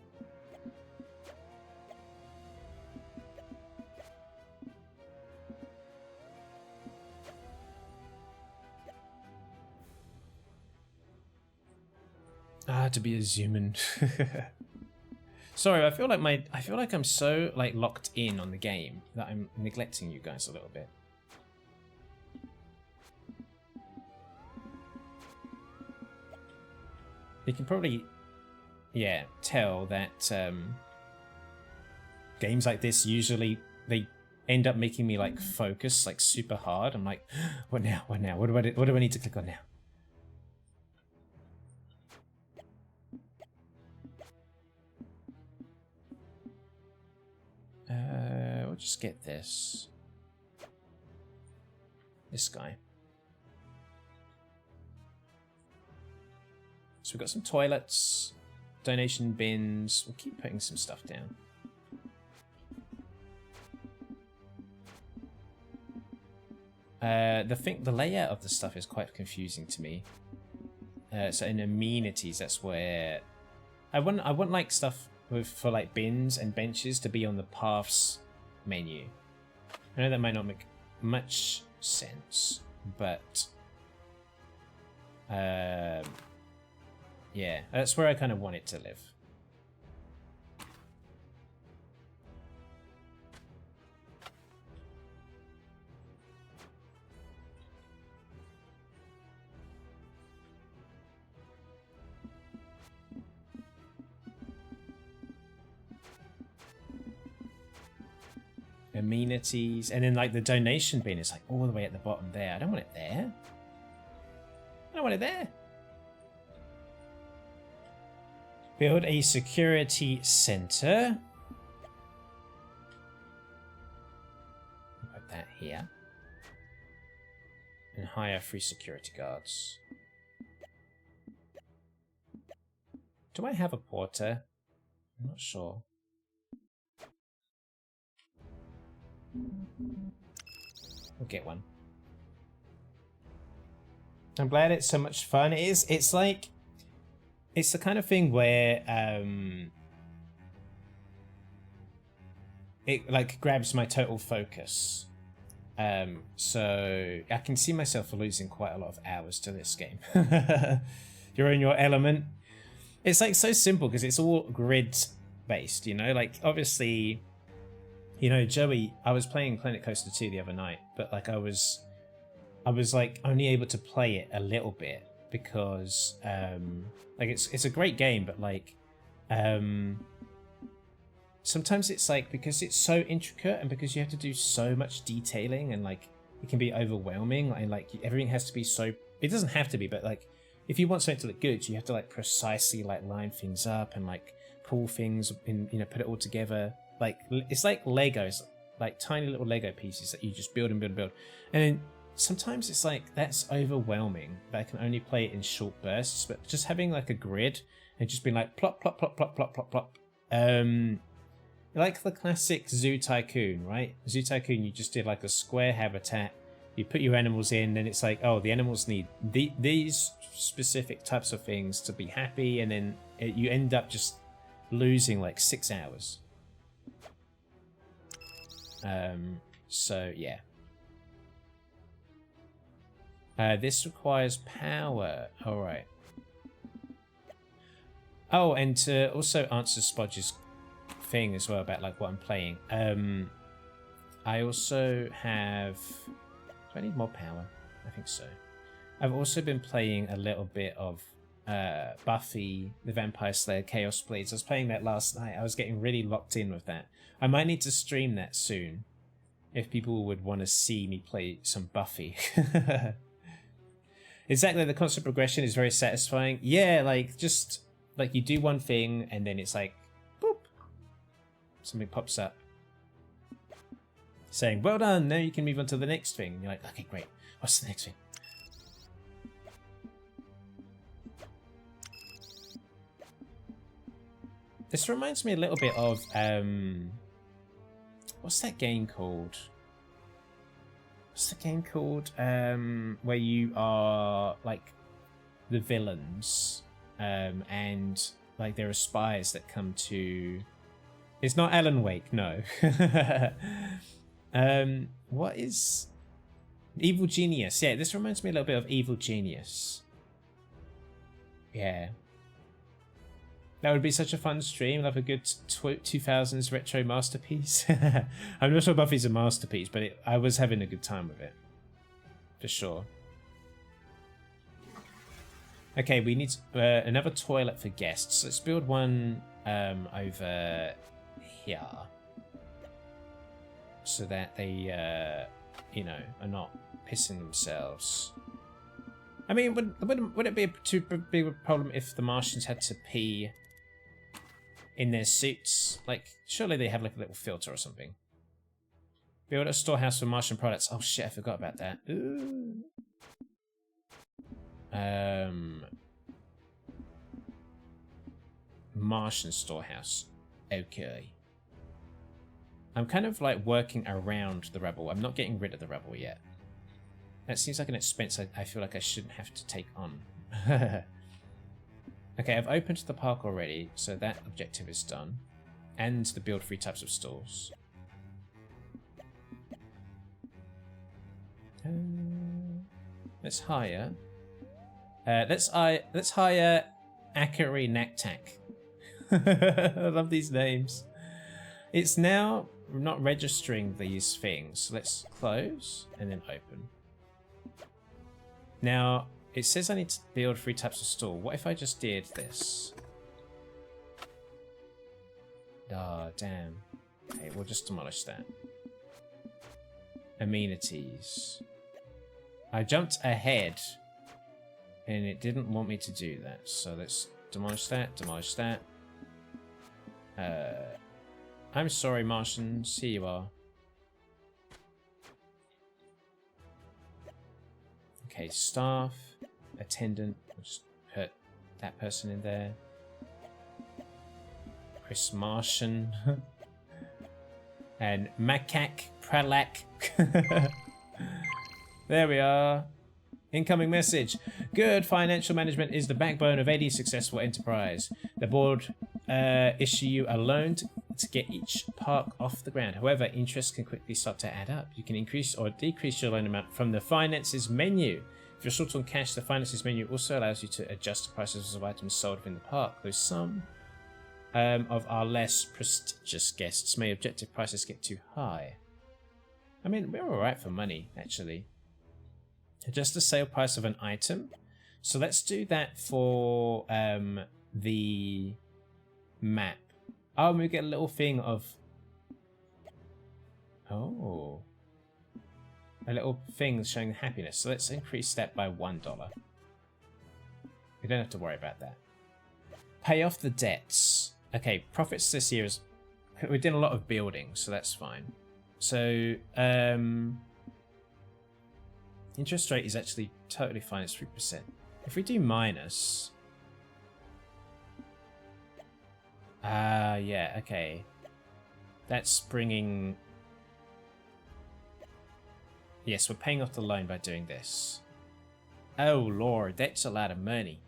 To be a human. Sorry, I feel like I'm so like locked in on the game that I'm neglecting you guys a little bit. You can probably, yeah, tell that games like this usually they end up making me like focus like super hard. I'm like, what now? What now? What do I need to click on now? We'll just get this guy. So we've got some toilets, donation bins. We'll keep putting some stuff down. The layout of the stuff is quite confusing to me. So in amenities, that's where I want like stuff for like bins and benches to be on the paths menu. I know that might not make much sense, but Yeah, that's where I kind of want it to live. Amenities, and then like the donation bin is like all the way at the bottom there. I don't want it there. I don't want it there. Build a security center. Put that here. And hire 3 security guards. Do I have a porter? I'm not sure. We'll get one. I'm glad it's so much fun. It's like, it's the kind of thing where it like grabs my total focus. So I can see myself losing quite a lot of hours to this game. You're in your element. It's like so simple because it's all grid based, you know, like obviously, you know, Joey, I was playing Planet Coaster 2 the other night, but like I was like only able to play it a little bit because like it's a great game, but like sometimes it's like, because it's so intricate and because you have to do so much detailing and like it can be overwhelming and like everything has to be so, it doesn't have to be, but like if you want something to look good, you have to like precisely like line things up and like pull things and, you know, put it all together. Like it's like Legos, like tiny little Lego pieces that you just build and build and build. And then sometimes it's like that's overwhelming that I can only play it in short bursts, but just having like a grid and just being like plop plop plop plop plop plop plop. Like the classic Zoo Tycoon, right? Zoo Tycoon, you just did like a square habitat. You put your animals in, and it's like, oh, the animals need these specific types of things to be happy, and then you end up just losing like 6 hours. So yeah. This requires power. All right. Oh, and to also answer Spodge's thing as well about like what I'm playing. I also have. Do I need more power? I think so. I've also been playing a little bit of Buffy the Vampire Slayer Chaos Blades. I was playing that last night. I was getting really locked in with that. I might need to stream that soon if people would want to see me play some Buffy. Exactly, the constant progression is very satisfying. Yeah, like just like you do one thing and then it's like boop, something pops up saying, well done, now you can move on to the next thing. And you're like, okay, great. What's the next thing? This reminds me a little bit of, what's that game called? What's the game called? Where you are, like, the villains, and, like, there are spies that come to... It's not Alan Wake, no. What is Evil Genius? Yeah, this reminds me a little bit of Evil Genius. Yeah, that would be such a fun stream. Love a good 2000s retro masterpiece. I'm not sure Buffy's a masterpiece, but I was having a good time with it for sure. Okay, we need another toilet for guests. Let's build one over here, so that they, you know, are not pissing themselves. I mean, would it be too big of a problem if the Martians had to pee in their suits? Like, surely they have like a little filter or something. Build a storehouse for Martian products. Oh shit, I forgot about that. Ooh. Martian storehouse. Okay. I'm kind of like working around the rebel. I'm not getting rid of the rebel yet. That seems like an expense I feel like I shouldn't have to take on. Okay, I've opened the park already, so that objective is done. And the build 3 types of stores. Let's hire Let's hire Akari Naktak. I love these names. It's now not registering these things. So let's close and then open. Now, it says I need to build 3 types of store. What if I just did this? Oh, damn. Okay, we'll just demolish that. Amenities. I jumped ahead and it didn't want me to do that. So let's demolish that, demolish that. I'm sorry, Martians. Here you are. Okay, staff, attendant. I'll just put that person in there. Chris Martian. And Macaque Pralak. There we are. Incoming message. Good financial management is the backbone of any successful enterprise. The board issue you a loan to get each park off the ground. However, interest can quickly start to add up. You can increase or decrease your loan amount from the finances menu. If you're short on cash, the finances menu also allows you to adjust the prices of items sold within the park. Though some of our less prestigious guests may objective prices get too high. I mean, we're alright for money, actually. Adjust the sale price of an item. So let's do that for the map. Oh, and we get a little thing of... Oh. A little thing showing happiness. So let's increase that by $1. We don't have to worry about that. Pay off the debts. Okay, profits this year is... We did a lot of building, so that's fine. So, interest rate is actually totally fine. It's 3%. If we do minus... yeah, okay. That's bringing... Yes, we're paying off the loan by doing this. Oh, Lord, that's a lot of money.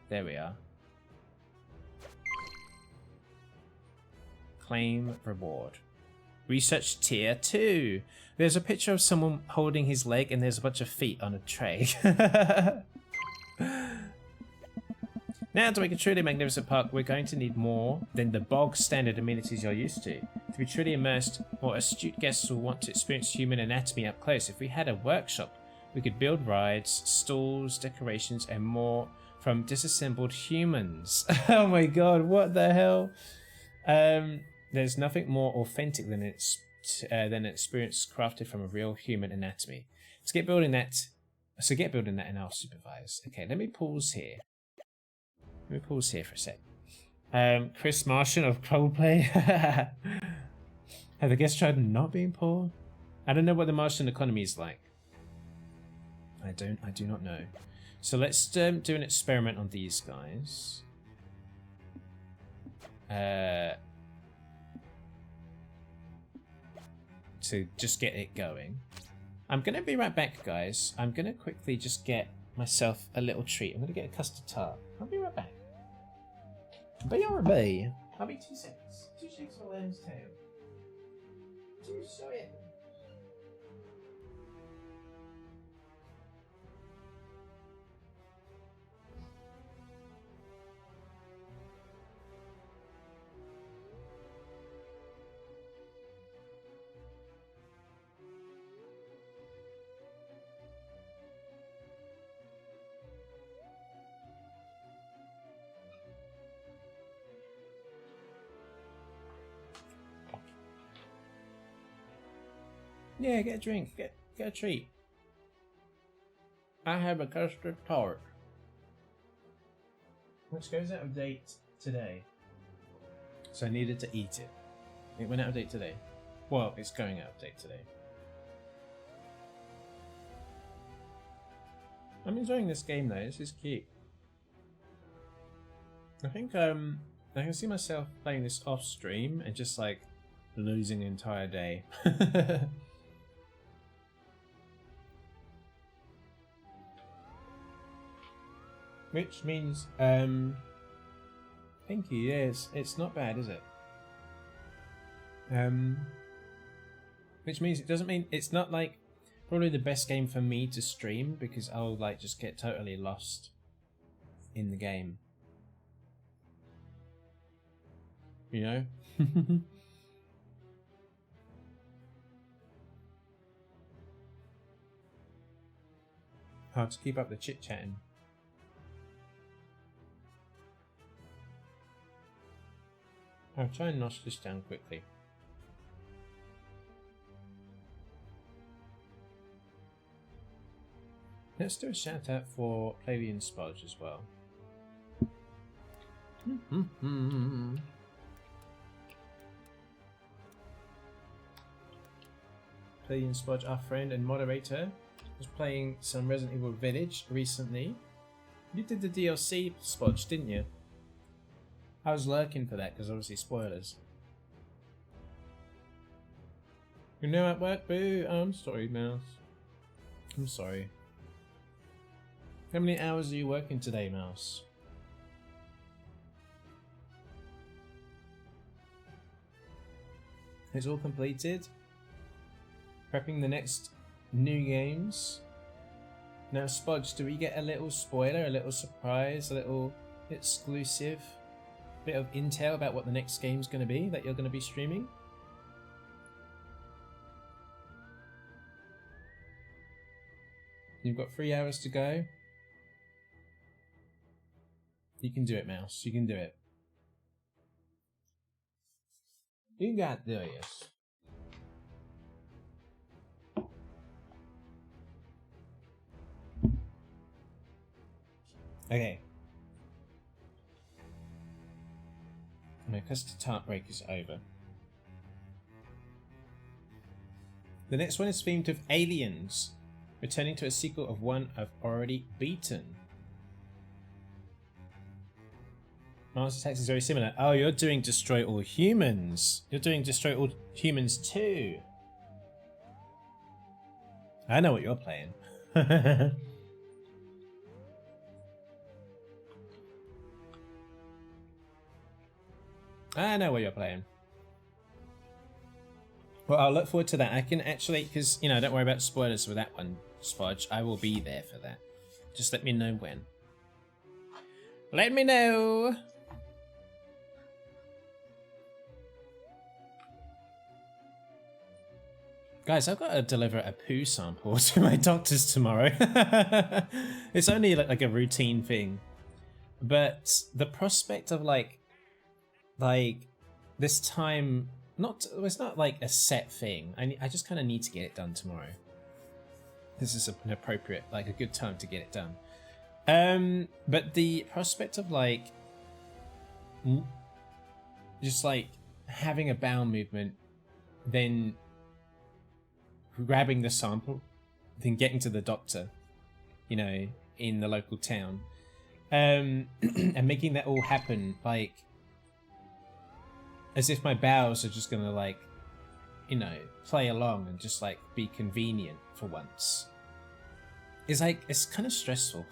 There we are. Claim reward. Research tier 2. There's a picture of someone holding his leg and there's a bunch of feet on a tray. Now, to make a truly magnificent park, we're going to need more than the bog standard amenities you're used to. To be truly immersed, more astute guests will want to experience human anatomy up close. If we had a workshop, we could build rides, stalls, decorations, and more from disassembled humans. Oh my god, what the hell? There's nothing more authentic than an experience crafted from a real human anatomy. Let's get building that. So get building that and I'll supervise. Okay, let me pause here. Let me pause here for a sec. Chris Martian of Coldplay. Have the guests tried not being poor? I don't know what the Martian economy is like. I do not know. So let's do an experiment on these guys. To just get it going. I'm gonna be right back, guys. I'm gonna quickly just get myself a little treat. I'm gonna get a custard tart. I'll be right back. BRB. I'll be 2 seconds. 2 seconds for lamb's tail. 2 seconds. Yeah, get a drink. Get a treat. I have a custard tart. Which goes out of date today. So I needed to eat it. It went out of date today. Well, it's going out of date today. I'm enjoying this game though, this is cute. I think I can see myself playing this off stream and just like losing an entire day. Which means, thank you, yes, it's not bad, is it? Which means it doesn't mean, it's not like Probably the best game for me to stream because I'll like just get totally lost in the game. You know? Hard to keep up the chit-chatting. I'll try and notch this down quickly. Let's do a shout out for Plavian Spudge as well. Plavian Spudge, our friend and moderator, was playing some Resident Evil Village recently. You did the DLC, Spudge, didn't you? I was lurking for that because obviously spoilers. You're now at work, boo. Oh, I'm sorry, Mouse. I'm sorry. How many hours are you working today, Mouse? It's all completed. Prepping the next new games. Now, Spudge, do we get a little spoiler, a little surprise, a little exclusive bit of intel about what the next game's going to be that you're going to be streaming? You've got 3 hours to go. You can do it, Mouse. You can do it. You got this. Okay. My custard tart break is over. The next one is themed with aliens, returning to a sequel of one I've already beaten. Mars Attacks is very similar. Oh, you're doing Destroy All Humans. You're doing Destroy All Humans too. I know what you're playing. I know what you're playing. Well, I'll look forward to that. I can actually, because, you know, don't worry about spoilers for that one, Spudge. I will be there for that. Just let me know when. Let me know! Guys, I've got to deliver a poo sample to my doctors tomorrow. It's only like a routine thing. But the prospect of like this time, it's not like a set thing. I just kind of need to get it done tomorrow. This is an appropriate, like a good time to get it done. But the prospect of like, just like having a bowel movement, then grabbing the sample, then getting to the doctor, you know, in the local town, and making that all happen, like, as if my bowels are just gonna, like, you know, play along and just, like, be convenient for once. It's like, it's kind of stressful.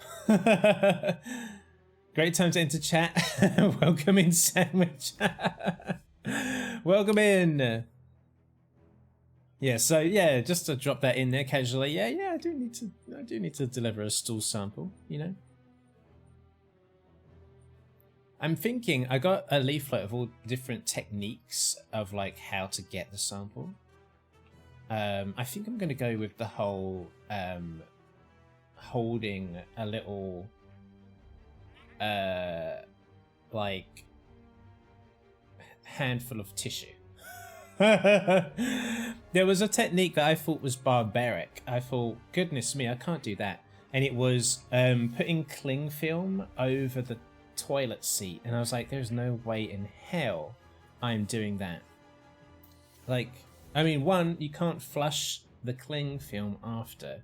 Great time to enter chat. Welcome in, Sandwich. Welcome in. Yeah, so yeah, just to drop that in there casually. Yeah, I do need to deliver a stool sample, you know. I'm thinking, I got a leaflet of all different techniques of like how to get the sample. I think I'm gonna go with the whole holding a little like handful of tissue. There was a technique that I thought was barbaric. I thought, goodness me, I can't do that. And it was putting cling film over the toilet seat. And I was like, there's no way in hell I'm doing that. Like, I mean, one, you can't flush the cling film after.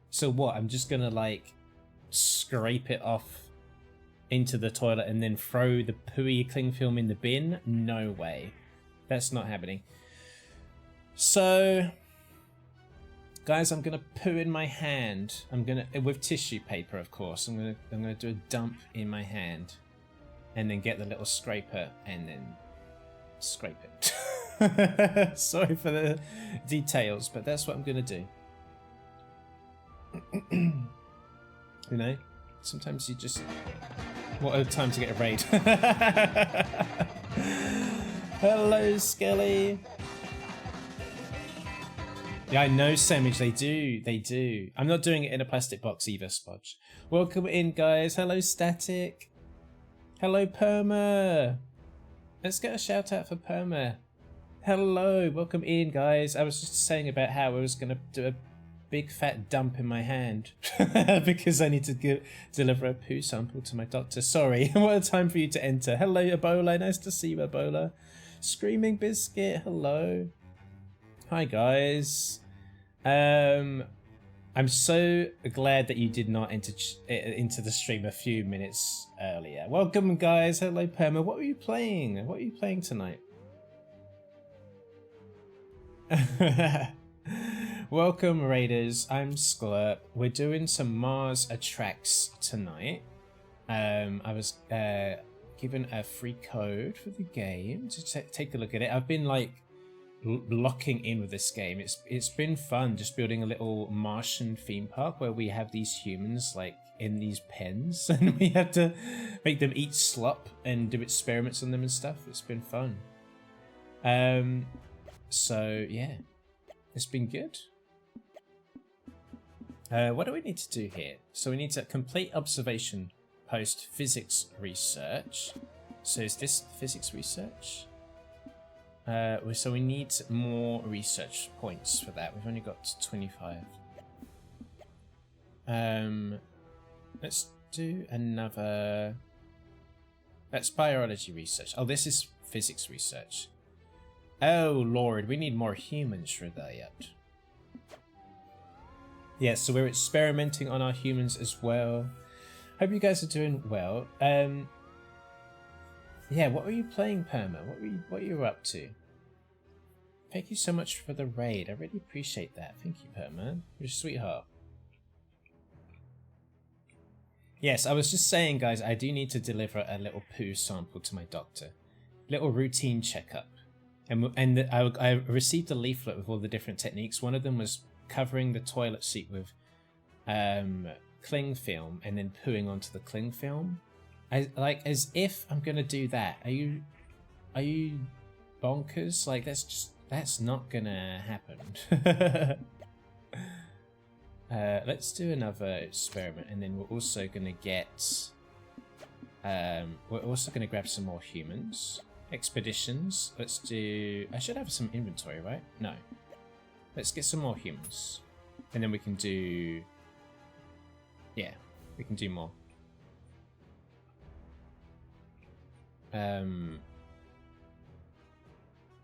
So what? I'm just gonna like scrape it off into the toilet and then throw the pooey cling film in the bin? No way. That's not happening. So, guys, I'm gonna poo in my hand. I'm gonna, with tissue paper, of course. I'm gonna do a dump in my hand, and then get the little scraper and then scrape it. Sorry for the details, but that's what I'm gonna do. You know, sometimes you just... What a time to get a raid. Hello, Skelly. Yeah, I know, Sandwich. They do. They do. I'm not doing it in a plastic box either, Spodge. Welcome in, guys. Hello, Static. Hello, Perma. Let's get a shout out for Perma. Hello. Welcome in, guys. I was just saying about how I was going to do a big fat dump in my hand because I need to deliver a poo sample to my doctor. Sorry. What a time for you to enter. Hello, Ebola. Nice to see you, Ebola. Screaming Biscuit. Hello. Hi, guys. I'm so glad that you did not enter into the stream a few minutes earlier. Welcome, guys. Hello, Perma. What were you playing? What are you playing tonight? Welcome, Raiders. I'm Sklurp. We're doing some Mars Attracts tonight. I was given a free code for the game to take a look at it. I've been like locking in with this game. It's been fun just building a little Martian theme park where we have these humans like in these pens and we have to make them eat slop and do experiments on them and stuff. It's been fun. So yeah, it's been good. What do we need to do here? So we need to complete observation post physics research. So is this physics research? So we need more research points for that. We've only got 25. Let's do another. That's biology research. Oh, this is physics research. Oh Lord, we need more humans for that yet. Yeah, so we're experimenting on our humans as well. Hope you guys are doing well. Yeah, what were you playing, Perma? What are you up to? Thank you so much for the raid. I really appreciate that. Thank you, Perma. You're a sweetheart. Yes, I was just saying, guys, I do need to deliver a little poo sample to my doctor. Little routine checkup. And I received a leaflet with all the different techniques. One of them was covering the toilet seat with cling film and then pooing onto the cling film. As if I'm gonna do that. Are you bonkers? Like that's not gonna happen. Let's do another experiment, and then we're also gonna get. We're also gonna grab some more humans. Expeditions. Let's do. I should have some inventory, right? No. Let's get some more humans, and then we can do. Yeah, we can do more.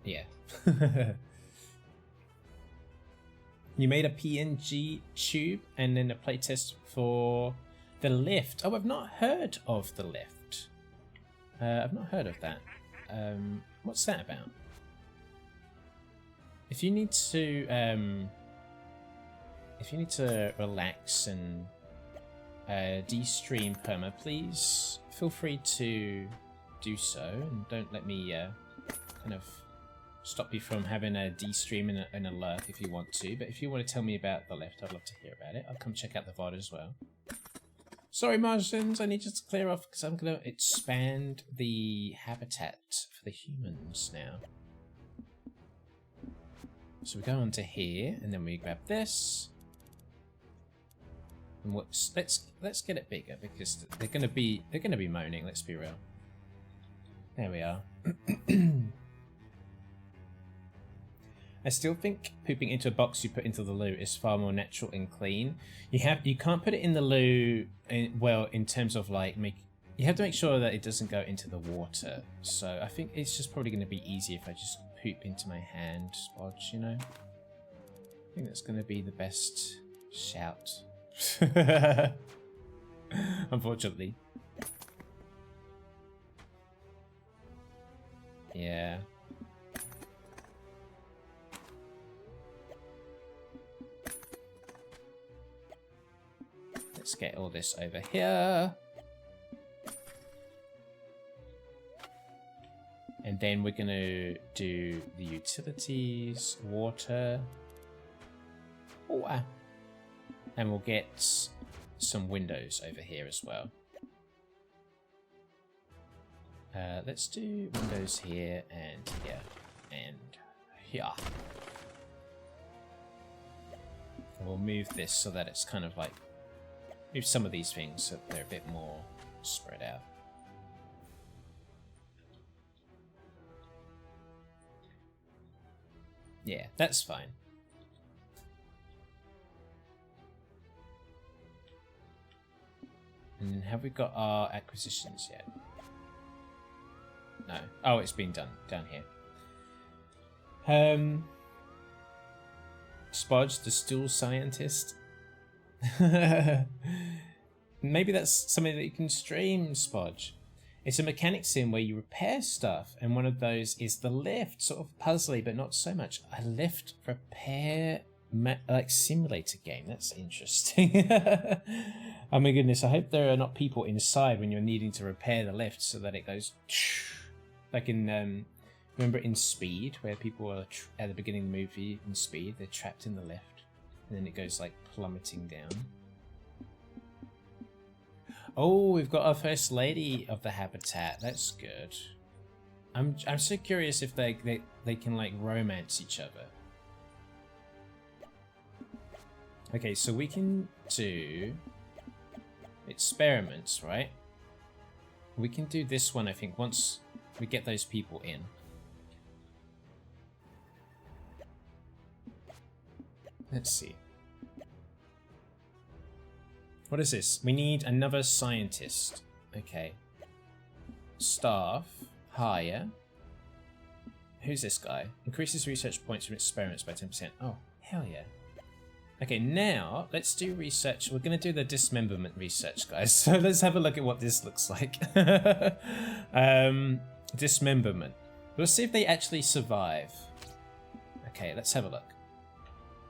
Yeah. You made a PNG tube and then a playtest for the lift. Oh, I've not heard of the lift. I've not heard of that. What's that about? If you need to relax and de-stream, Perma, please feel free to do so, and don't let me kind of stop you from having a de-stream and a lurk if you want to. But if you want to tell me about the lift, I'd love to hear about it. I'll come check out the VOD as well. Sorry, Martians, I need you to clear off because I'm going to expand the habitat for the humans now. So we go on to here, and then we grab this. And let's get it bigger because they're gonna be moaning. Let's be real. There we are. I still think pooping into a box you put into the loo is far more natural and clean. You can't put it in the loo in terms of like you have to make sure that it doesn't go into the water. So I think it's just probably going to be easier if I just poop into my hand, Spodge, you know? I think that's going to be the best shout. Unfortunately. Yeah. Let's get all this over here. And then we're going to do the utilities, water. Oh, wow. And we'll get some windows over here as well. Let's do windows here and here and here. And we'll move this so that it's kind of like, move some of these things so they're a bit more spread out. Yeah, that's fine. And have we got our acquisitions yet? No. Oh, it's been done down here. Spodge, the stool scientist. Maybe that's something that you can stream, Spodge. It's a mechanic sim where you repair stuff, and one of those is the lift. Sort of puzzly, but not so much. A lift repair like simulator game. That's interesting. Oh my goodness! I hope there are not people inside when you're needing to repair the lift so that it goes like in remember in Speed, where people are at the beginning of the movie in Speed, they're trapped in the lift, and then it goes like plummeting down. Oh, we've got our first lady of the habitat. That's good. I'm so curious if they can like romance each other. Okay, so we can do experiments, right? We can do this one, I think, once we get those people in. Let's see. What is this? We need another scientist. Okay. Staff. Hire. Who's this guy? Increases research points from experiments by 10%. Oh, hell yeah. Okay, now let's do research. We're going to do the dismemberment research, guys. So let's have a look at what this looks like. Dismemberment. We'll see if they actually survive. Okay, let's have a look.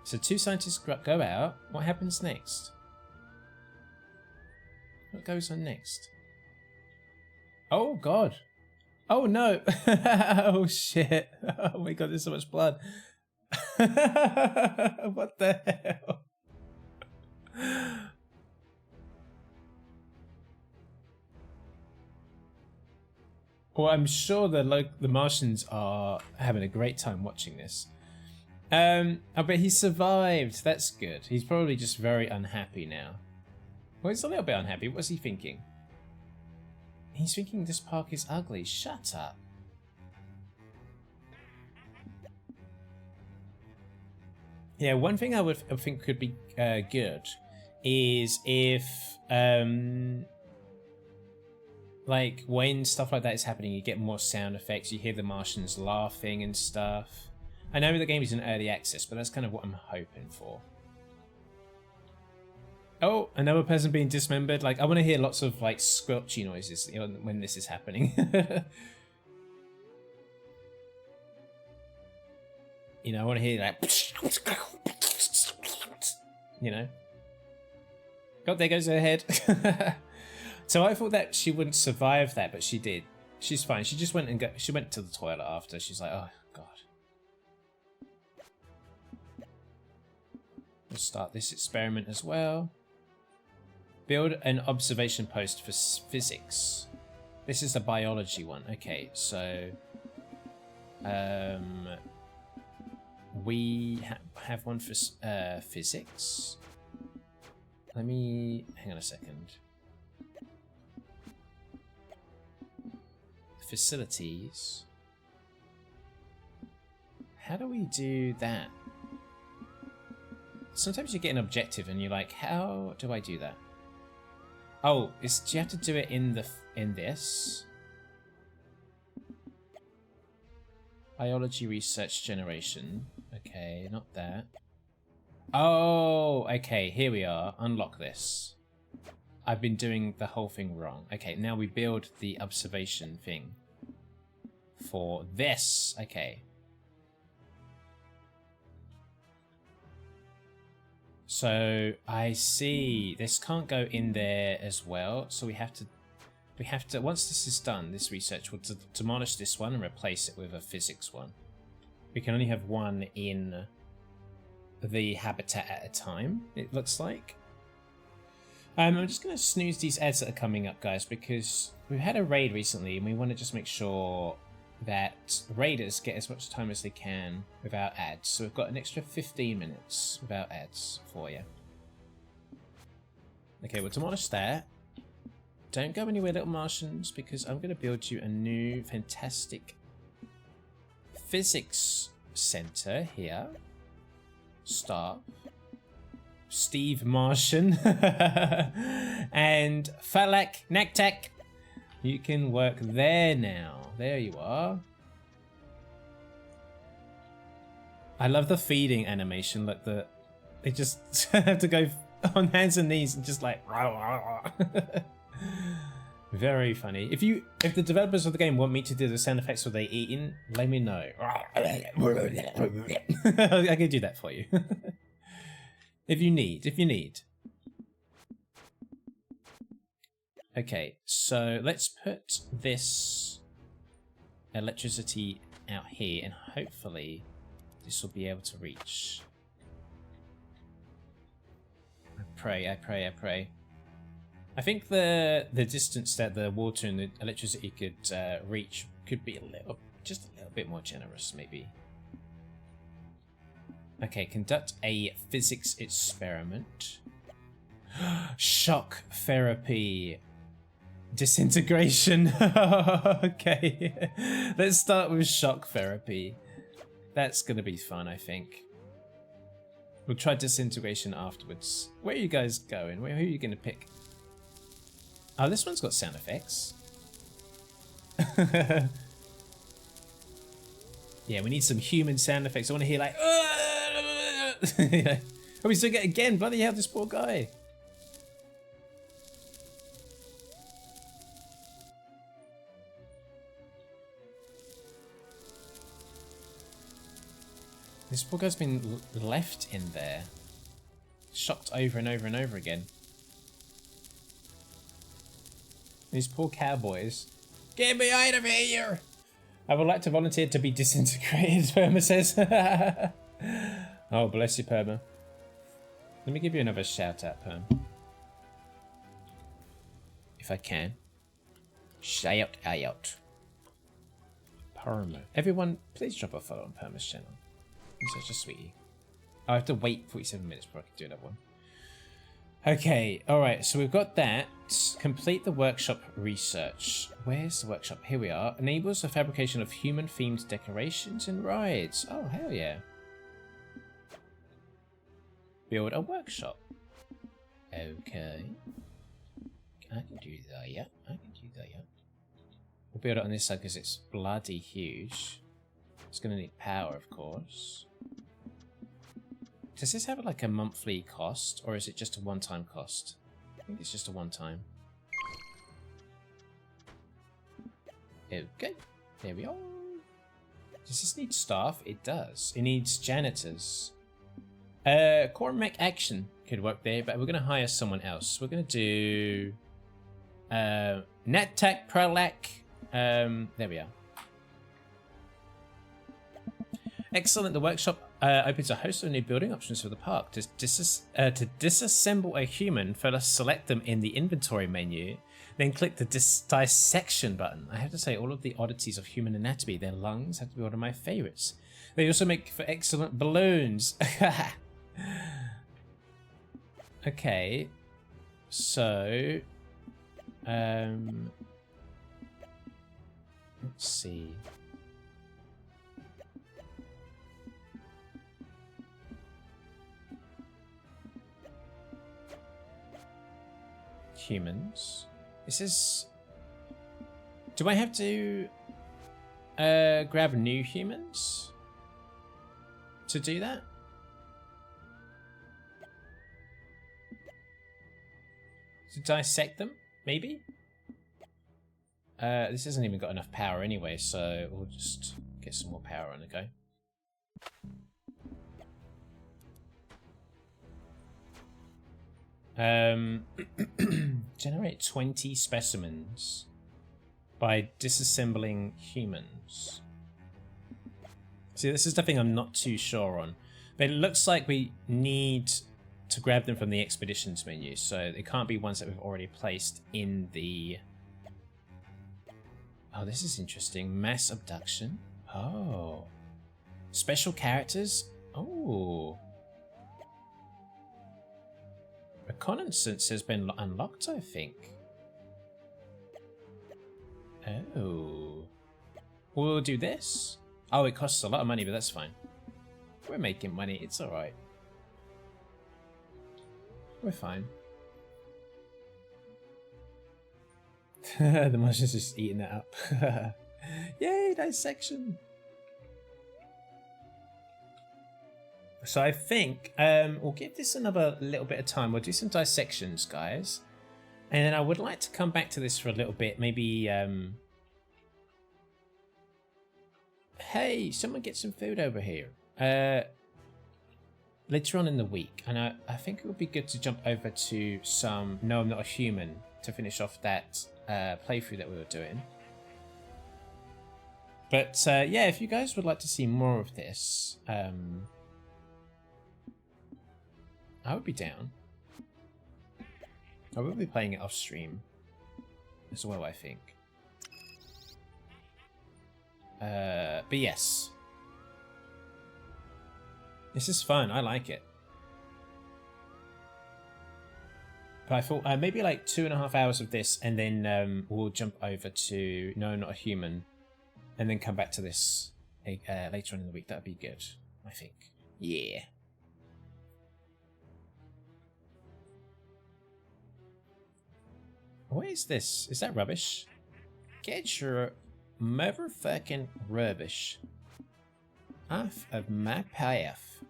So 2 scientists go out. What happens next? What goes on next? Oh god. Oh no. Oh shit. Oh my god, there's so much blood. What the hell? Well, I'm sure the Martians are having a great time watching this. I bet he survived. That's good. He's probably just very unhappy now. Well, he's a little bit unhappy. What's he thinking? He's thinking this park is ugly. Shut up. Yeah, one thing I think could be good is if, like, when stuff like that is happening, you get more sound effects. You hear the Martians laughing and stuff. I know the game is in early access, but that's kind of what I'm hoping for. Oh, another person being dismembered. Like, I want to hear lots of like squelchy noises, you know, when this is happening. You know, I want to hear that. You know. God, there goes her head. So I thought that she wouldn't survive that, but she did. She's fine. She just went and she went to the toilet after. She's like, oh god. We'll start this experiment as well. Build an observation post for physics. This is the biology one. Okay, so we have one for physics. Let me hang on a second. Facilities. How do we do that? Sometimes you get an objective and you're like, how do I do that? Oh, do you have to do it in this? Biology research generation. Okay, not that. Oh, okay, here we are. Unlock this. I've been doing the whole thing wrong. Okay, now we build the observation thing for this. Okay. So I see this can't go in there as well. So we have to once this is done, this research will demolish this one and replace it with a physics one. We can only have one in the habitat at a time, it looks like. I'm just going to snooze these ads that are coming up, guys, because we've had a raid recently and we want to just make sure that raiders get as much time as they can without ads. So we've got an extra 15 minutes without ads for you. Okay, we'll demolish that. Don't go anywhere, little Martians, because I'm going to build you a new fantastic physics center here. Start. Steve Martian. And Falak Naktak. You can work there now. There you are. I love the feeding animation. Look, they just have to go on hands and knees and just like very funny. If the developers of the game want me to do the sound effects of they eating, let me know. I can do that for you. if you need. Okay, so let's put this electricity out here and hopefully this will be able to reach. I pray. I think the distance that the water and the electricity could reach could be just a little bit more generous, maybe. Okay, conduct a physics experiment. Shock therapy. Disintegration. Okay, let's start with shock therapy. That's gonna be fun, I think. We'll try disintegration afterwards. Where are you guys going? Who are you gonna pick? Oh, this one's got sound effects. Yeah, we need some human sound effects. I want to hear like, oh, he's doing it again. Bloody hell, this poor guy. This poor guy's been left in there, shocked over and over and over again. These poor cowboys. Get me out of here! I would like to volunteer to be disintegrated, Perma says. Oh, bless you, Perma. Let me give you another shout out, Perm. If I can. Shout out. Perma. Everyone, please drop a follow on Perma's channel. He's such a sweetie. I have to wait 47 minutes before I can do another one. Okay, alright, so we've got that. Complete the workshop research. Where's the workshop? Here we are. Enables the fabrication of human-themed decorations and rides. Oh, hell yeah. Build a workshop. Okay. I can do that, yeah. We'll build it on this side because it's bloody huge. It's going to need power, of course. Does this have like a monthly cost, or is it just a one-time cost? I think it's just a one-time. Okay, there we are. Does this need staff? It does. It needs janitors. Core mech action could work there, but we're going to hire someone else. We're going to do Natak Prolak. There we are. Excellent. The workshop opens a host of new building options for the park. To disassemble a human, first select them in the inventory menu, then click the dissection button. I have to say, all of the oddities of human anatomy, their lungs have to be one of my favorites. They also make for excellent balloons. Okay, so let's see. Humans. This is. Do I have to grab new humans to do that? To dissect them, maybe? This hasn't even got enough power anyway, so we'll just get some more power on the go. Generate 20 specimens by disassembling humans. See, this is the thing I'm not too sure on. But it looks like we need to grab them from the expeditions menu, so it can't be ones that we've already placed in the... Oh, this is interesting. Mass abduction. Oh. Special characters. Oh. Reconnaissance has been unlocked, I think. Oh. We'll do this. Oh, it costs a lot of money, but that's fine. We're making money. It's alright. We're fine. The Martian's just eating that up. Yay, dissection! So I think we'll give this another little bit of time. We'll do some dissections, guys. And then I would like to come back to this for a little bit. Maybe... Hey, someone get some food over here. Later on in the week. And I think it would be good to jump over to some No, I'm Not a Human to finish off that playthrough that we were doing. But yeah, if you guys would like to see more of this, I would be down. I will be playing it off stream as well, I think. But yes. This is fun, I like it. But I thought maybe like 2.5 hours of this, and then we'll jump over to No, Not a Human, and then come back to this later on in the week. That'd be good, I think. Yeah. What is this? Is that rubbish? Get your motherfucking rubbish off of my path.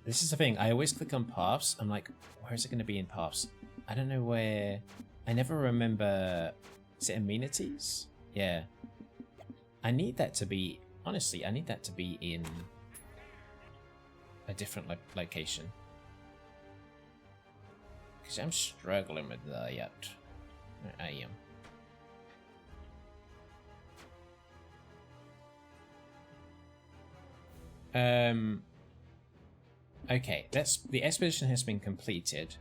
This is the thing, I always click on paths. I'm like, where is it going to be in paths? I don't know where. I never remember. Is it amenities? Yeah. I need that to be, honestly, I need that to be in a different location. Because I'm struggling with that. I am. Okay, the expedition has been completed.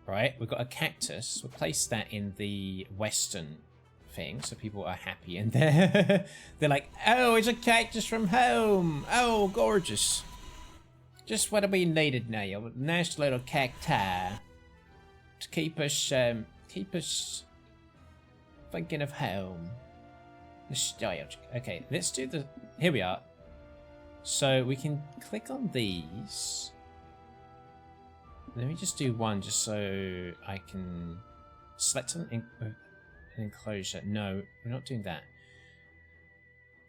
Right, we've got a cactus. We'll place that in the western thing, so people are happy. And they're like, oh, it's a cactus from home. Oh, gorgeous. Just what we needed now. A nice little cacti to keep us thinking of home. Nostalgic. Okay, let's do the. Here we are. So we can click on these. Let me just do one just so I can select an enclosure. No, we're not doing that.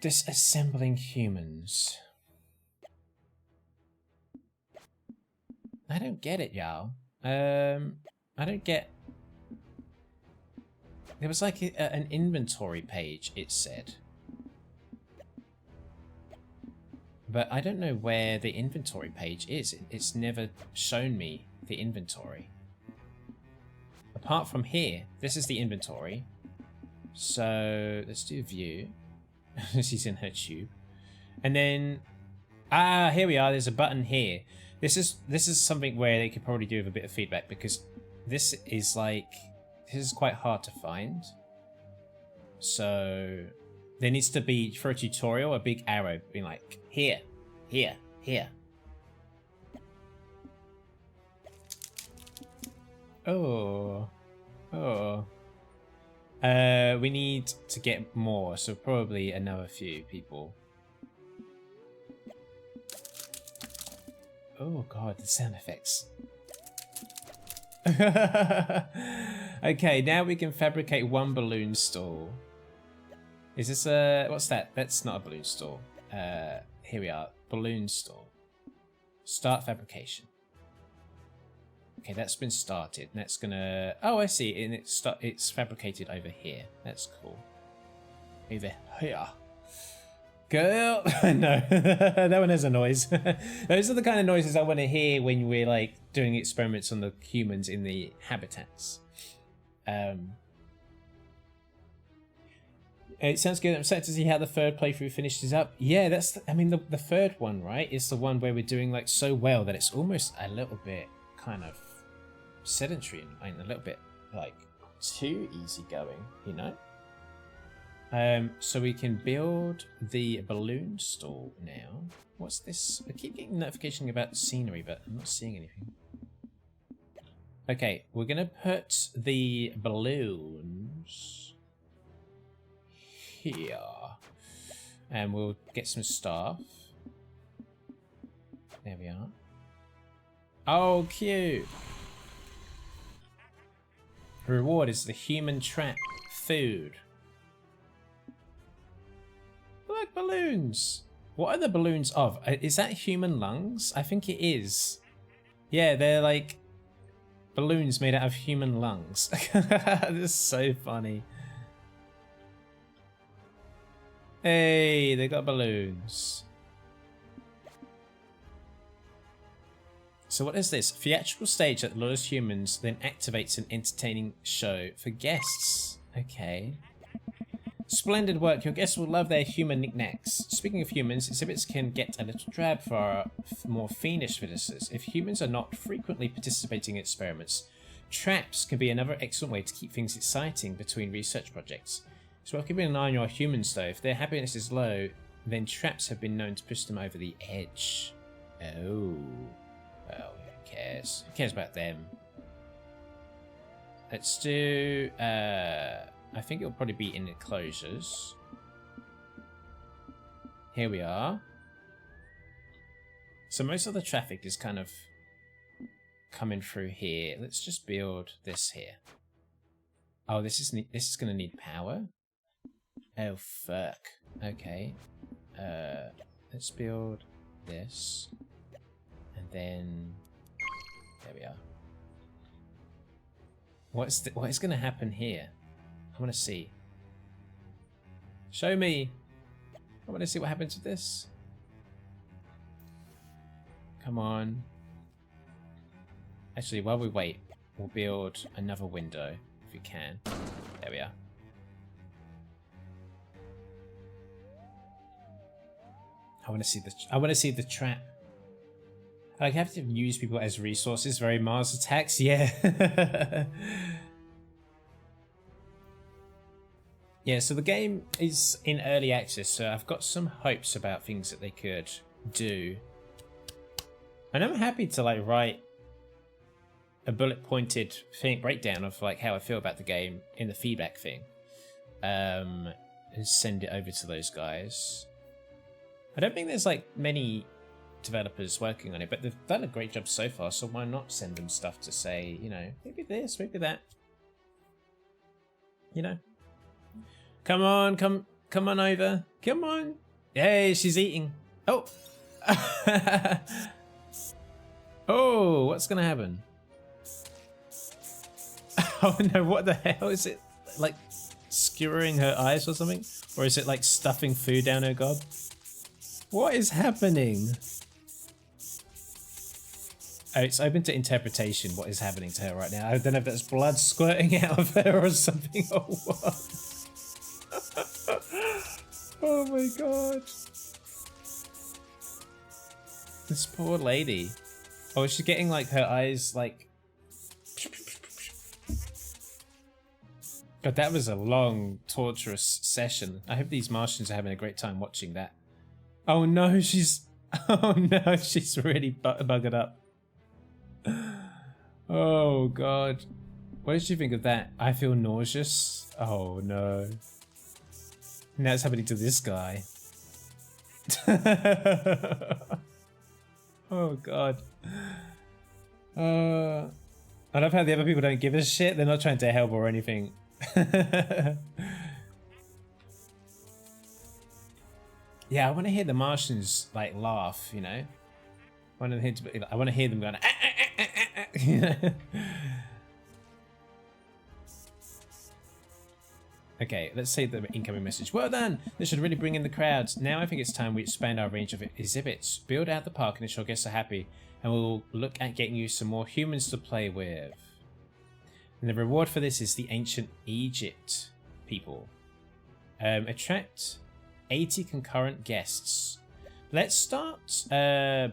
Disassembling humans. I don't get it, y'all. I don't get... There was like an inventory page, it said. But I don't know where the inventory page is. It's never shown me the inventory. Apart from here, this is the inventory. So let's do view. She's in her tube. And then, here we are. There's a button here. This is something where they could probably do with a bit of feedback, because this is quite hard to find. So there needs to be, for a tutorial, a big arrow being like, here, here, here. Oh. We need to get more, so probably another few people. Oh god, the sound effects. Okay, now we can fabricate one balloon stall. Is this a... what's that? That's not a balloon stall. Here we are. Balloon stall. Start fabrication. Okay, that's been started. That's gonna... oh, I see. And it's fabricated over here. That's cool. Over here. Girl! No, that one has a noise. Those are the kind of noises I want to hear when we're like doing experiments on the humans in the habitats. It sounds good. I'm excited to see how the third playthrough finishes up. Yeah, that's. I mean, the third one, right, is the one where we're doing like so well that it's almost a little bit kind of sedentary and a little bit like too easygoing, you know. So we can build the balloon stall now. What's this? I keep getting notification about the scenery, but I'm not seeing anything. Okay, we're gonna put the balloons here, and we'll get some staff. There we are. Oh, cute! The reward is the human trap food. Look, balloons! What are the balloons of? Is that human lungs? I think it is. Yeah, they're like balloons made out of human lungs. This is so funny. Hey, they got balloons. So what is this? Theatrical stage that lures humans, then activates an entertaining show for guests. Okay. Splendid work. Your guests will love their human knickknacks. Speaking of humans, exhibits can get a little drab for our more fiendish visitors. If humans are not frequently participating in experiments, traps can be another excellent way to keep things exciting between research projects. So while keeping an eye on your humans though, if their happiness is low, then traps have been known to push them over the edge. Oh. Well, who cares? Who cares about them? Let's do... I think it'll probably be in enclosures. Here we are. So most of the traffic is kind of coming through here. Let's just build this here. Oh, this is going to need power. Oh fuck. Okay. Let's build this, and then there we are. What is going to happen here? I want to see. Show me. I want to see what happens with this. Come on. Actually, while we wait, we'll build another window if we can. There we are. I want to see the trap. I have to use people as resources. Very Mars attacks. Yeah. Yeah, so the game is in early access, so I've got some hopes about things that they could do. And I'm happy to like write a bullet-pointed breakdown of like how I feel about the game in the feedback thing. And send it over to those guys. I don't think there's like many developers working on it, but they've done a great job so far, so why not send them stuff to say, you know, maybe this, maybe that. You know? Come on, come on over. Come on. Hey, she's eating. Oh. Oh, what's gonna happen? Oh no, what the hell is it? Like skewering her eyes or something? Or is it like stuffing food down her gob? What is happening? Oh, it's open to interpretation what is happening to her right now. I don't know if that's blood squirting out of her or something or what. Oh my god. This poor lady. Oh, she's getting like her eyes like... God, that was a long, torturous session. I hope these Martians are having a great time watching that. Oh no, she's... Oh no, she's really buggered up. Oh god. What did you think of that? I feel nauseous. Oh no. Now it's happening to this guy. Oh god. I love how the other people don't give a shit. They're not trying to help or anything. Yeah, I want to hear the Martians like laugh, you know. I want to hear them going. You know? Okay, let's say the incoming message. Well done! This should really bring in the crowds. Now I think it's time we expand our range of exhibits. Build out the park and ensure guests are happy. And we'll look at getting you some more humans to play with. And the reward for this is the ancient Egypt people. Attract 80 concurrent guests. Let's start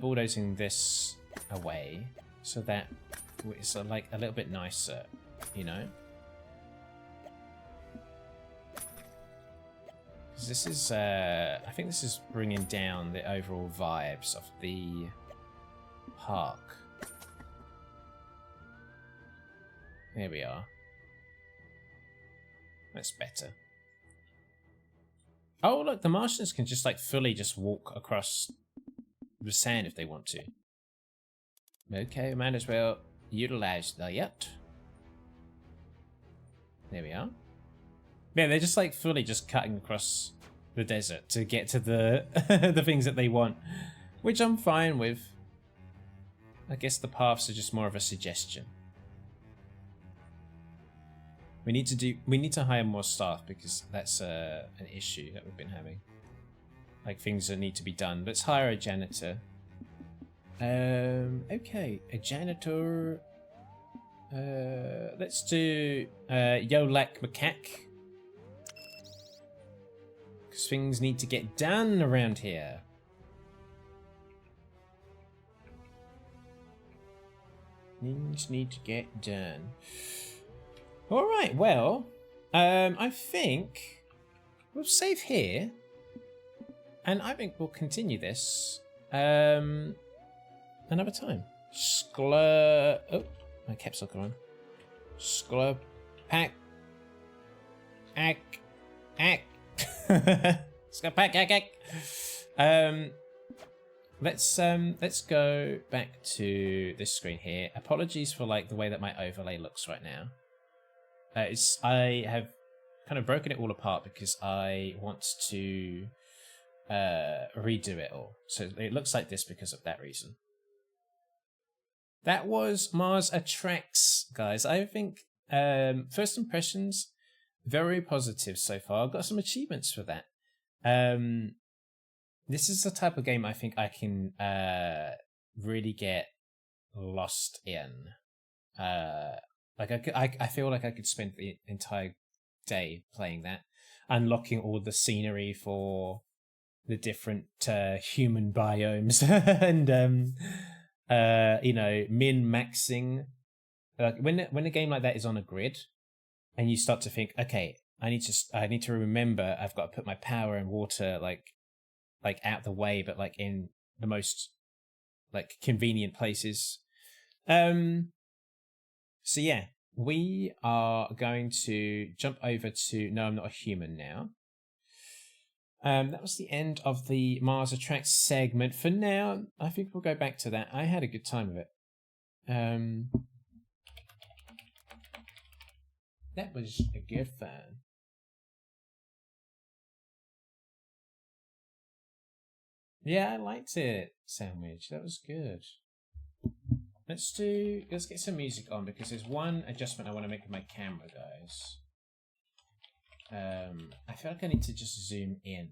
bulldozing this away so that it's like a little bit nicer, you know? Because this is, I think this is bringing down the overall vibes of the park. There we are. That's better. Oh, look, the Martians can just like fully just walk across the sand if they want to. Okay, might as well utilize that. There we are. Yeah, they're just like fully just cutting across the desert to get to the the things that they want, which I'm fine with. I guess the paths are just more of a suggestion. We need to hire more staff because that's an issue that we've been having. Like things that need to be done. Let's hire a janitor. Okay, a janitor. Let's do Yolak Macaque. Because things need to get done around here. Things need to get done. Alright, well, I think we'll save here, and I think we'll continue this another time. Oh, my caps lock on. Pack. Let's go back to this screen here. Apologies for like the way that my overlay looks right now. I have kind of broken it all apart because I want to redo it all. So it looks like this because of that reason. That was Mars Attracts, guys. I think first impressions, very positive so far. I've got some achievements for that. This is the type of game I think I can really get lost in. Like I feel like I could spend the entire day playing that, unlocking all the scenery for the different human biomes, and you know, min-maxing. Like when a game like that is on a grid, and you start to think, okay, I need to remember I've got to put my power and water like out the way, but like in the most like convenient places. So yeah, we are going to jump over to No, I'm Not a Human now. That was the end of the Mars Attracts segment. For now, I think we'll go back to that. I had a good time with it. That was a good fun. Yeah, I liked it, Sandwich. That was good. Let's get some music on because there's one adjustment I want to make with my camera, guys. I feel like I need to just zoom in.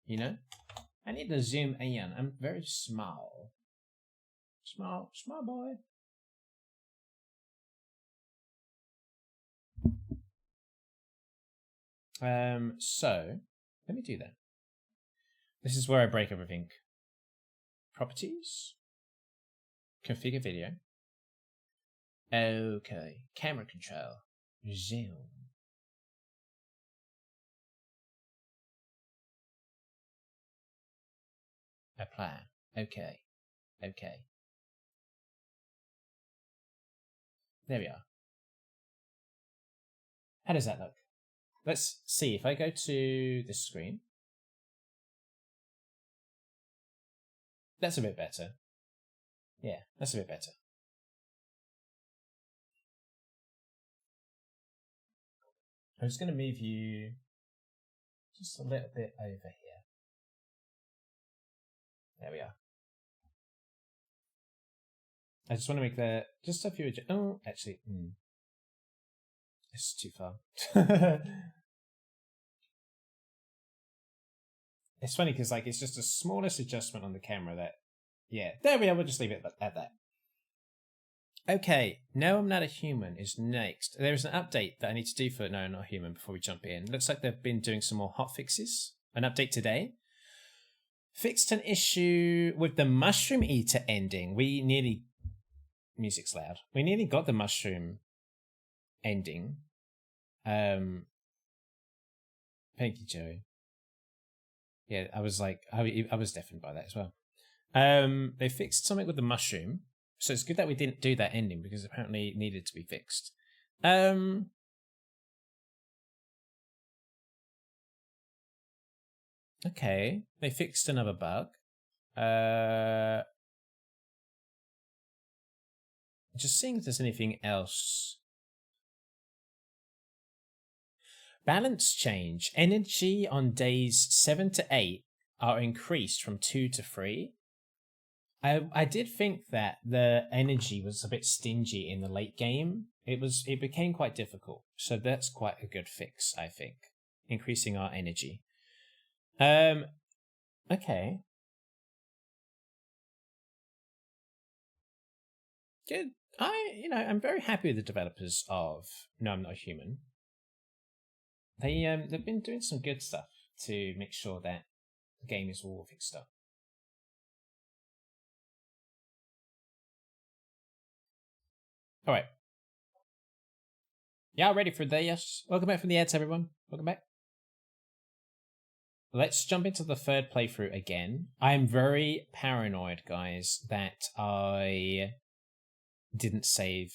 You know? I need to zoom in. I'm very small. Small boy. So let me do that. This is where I break everything. Properties. Configure video. Okay. Camera control. Zoom. Apply. Okay. Okay. There we are. How does that look? Let's see. If I go to this screen. That's a bit better. Yeah, that's a bit better. I'm just going to move you just a little bit over here. There we are. I just want to make that just a few. Oh, actually, it's too far. It's funny because like it's just the smallest adjustment on the camera that, yeah, there we are. We'll just leave it at that. Okay, no, I'm not a human is next. There is an update that I need to do for No, I'm not a human before we jump in. Looks like they've been doing some more hot fixes. An update today. Fixed an issue with the mushroom eater ending. We nearly... Music's loud. We nearly got the mushroom ending. Thank you, Joey. Yeah, I was like... I was deafened by that as well. They fixed something with the mushroom. So it's good that we didn't do that ending because apparently it needed to be fixed. Okay, they fixed another bug. Just seeing if there's anything else. Balance change. Energy on days 7 to 8 are increased from 2 to 3. I did think that the energy was a bit stingy in the late game. It became quite difficult. So that's quite a good fix, I think. Increasing our energy. Okay. Good. I'm very happy with the developers of No, I'm Not a Human. They've been doing some good stuff to make sure that the game is all fixed up. All right. Y'all ready for this? Welcome back from the ads, everyone. Welcome back. Let's jump into the third playthrough again. I'm very paranoid, guys, that I didn't save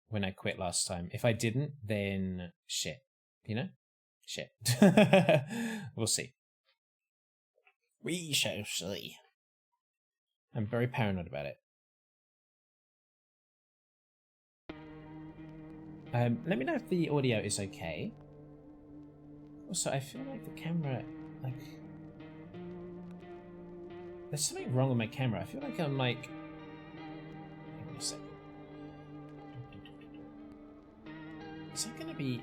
when I quit last time. If I didn't, then shit. You know? Shit. We'll see. We shall see. I'm very paranoid about it. Let me know if the audio is okay. Also, I feel like the camera, like... There's something wrong with my camera. I feel like I'm like... Hang on a second. Is that gonna be...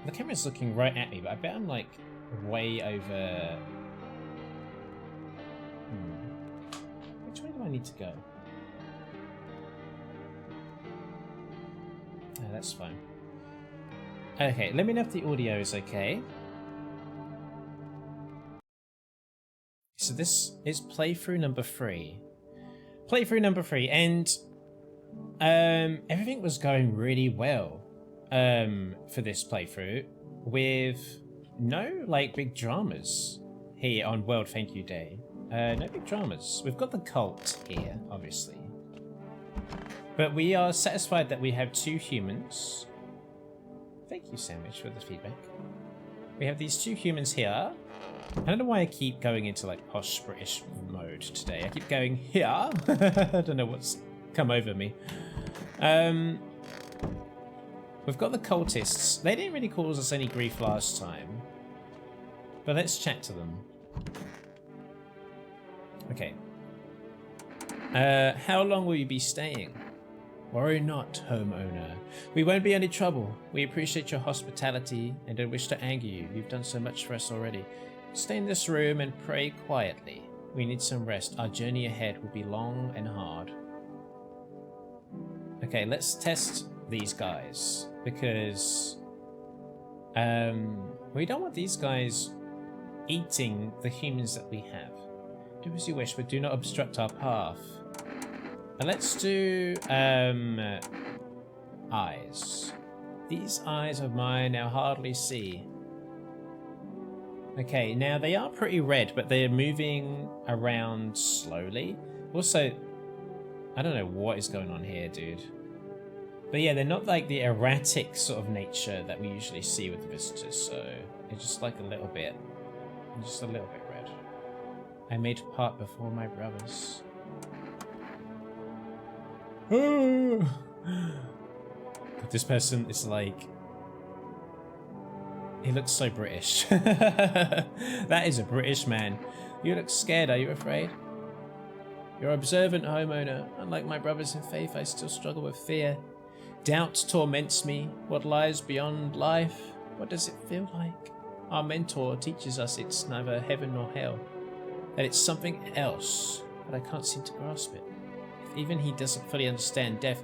The camera's looking right at me, but I bet I'm like way over... Which way do I need to go? Oh, that's fine. Okay, let me know if the audio is okay. So this is playthrough number 3. Playthrough number 3, and everything was going really well for this playthrough, with no like big dramas here on World Thank You Day. No big dramas. We've got the cult here, obviously. But we are satisfied that we have 2 humans. Thank you, Sandwich, for the feedback. We have these 2 humans here. I don't know why I keep going into like posh British mode today. I keep going here. I don't know what's come over me. We've got the cultists. They didn't really cause us any grief last time. But let's chat to them. Okay. How long will you be staying? Worry not, homeowner. We won't be any trouble. We appreciate your hospitality and don't wish to anger you. You've done so much for us already. Stay in this room and pray quietly. We need some rest. Our journey ahead will be long and hard. Okay, let's test these guys, because we don't want these guys eating the humans that we have. Do as you wish, but do not obstruct our path. And let's do eyes. These eyes of mine now hardly see. Okay, now they are pretty red, but they're moving around slowly. Also, I don't know what is going on here, dude. But yeah, they're not like the erratic sort of nature that we usually see with the visitors, so they're just like a little bit red. I made part before my brothers. This person is like... He looks so British. That is a British man. You look scared, are you afraid? You're observant, homeowner. Unlike my brothers in faith, I still struggle with fear. Doubt torments me. What lies beyond life? What does it feel like? Our mentor teaches us it's neither heaven nor hell. That it's something else, but I can't seem to grasp it. even he doesn't fully understand death,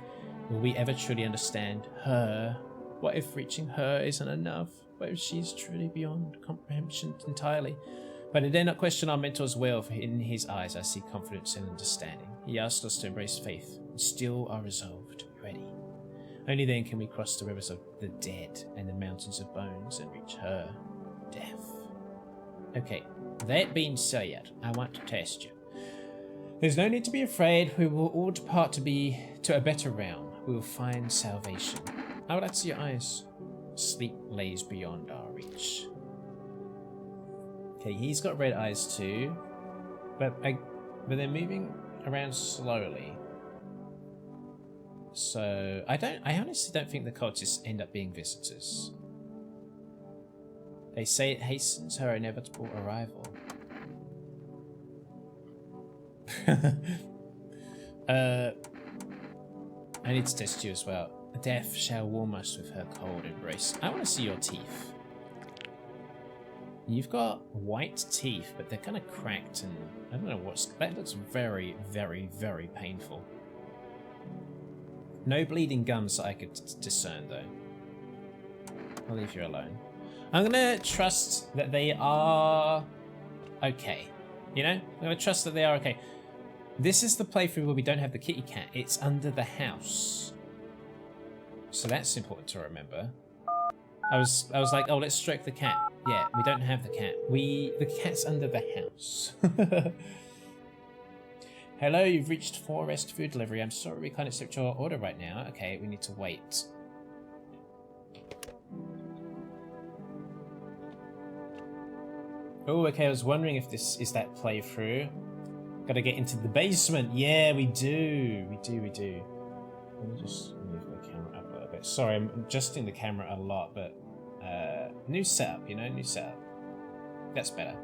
will we ever truly understand her? What if reaching her isn't enough? What if she's truly beyond comprehension entirely? But I dare not question our mentor's will, for in his eyes I see confidence and understanding. He asked us to embrace faith and still our resolve to be ready. Only then can we cross the rivers of the dead and the mountains of bones and reach her, death. Okay, that being said, I want to test you. There's no need to be afraid. We will all depart to a better realm. We will find salvation. I would like to see your eyes. Sleep lays beyond our reach. Okay, he's got red eyes too, but they're moving around slowly. So I honestly don't think the cultists end up being visitors. They say it hastens her inevitable arrival. I need to test you as well. Death shall warm us with her cold embrace. I want to see your teeth. You've got white teeth, but they're kind of cracked, and I don't know what's... That looks very, very, very painful. No bleeding gums that I could discern, though. I'll leave you alone. I'm gonna trust that they are okay. You know? I'm gonna trust that they are okay. This is the playthrough where we don't have the kitty cat. It's under the house. So that's important to remember. I was like, oh, let's stroke the cat. Yeah, we don't have the cat. The cat's under the house. Hello, you've reached Forest Food Delivery. I'm sorry we can't accept your order right now. Okay, we need to wait. Oh, okay, I was wondering if this is that playthrough. Gotta get into the basement. Yeah, we do. We do. Let me just move the camera up a little bit. Sorry, I'm adjusting the camera a lot, but new setup, you know, new setup. That's better.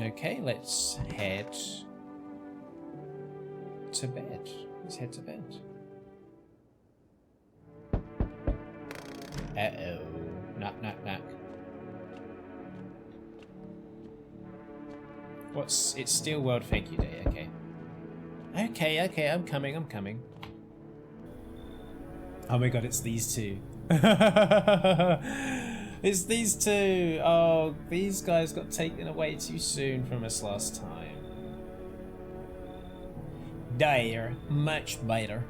Okay, let's head to bed. Let's head to bed. Uh-oh. Knock, knock, knock. It's Steel World Thank You Day, okay. Okay, I'm coming. Oh my god, it's these two. It's these two! Oh, these guys got taken away too soon from us last time. They're much better.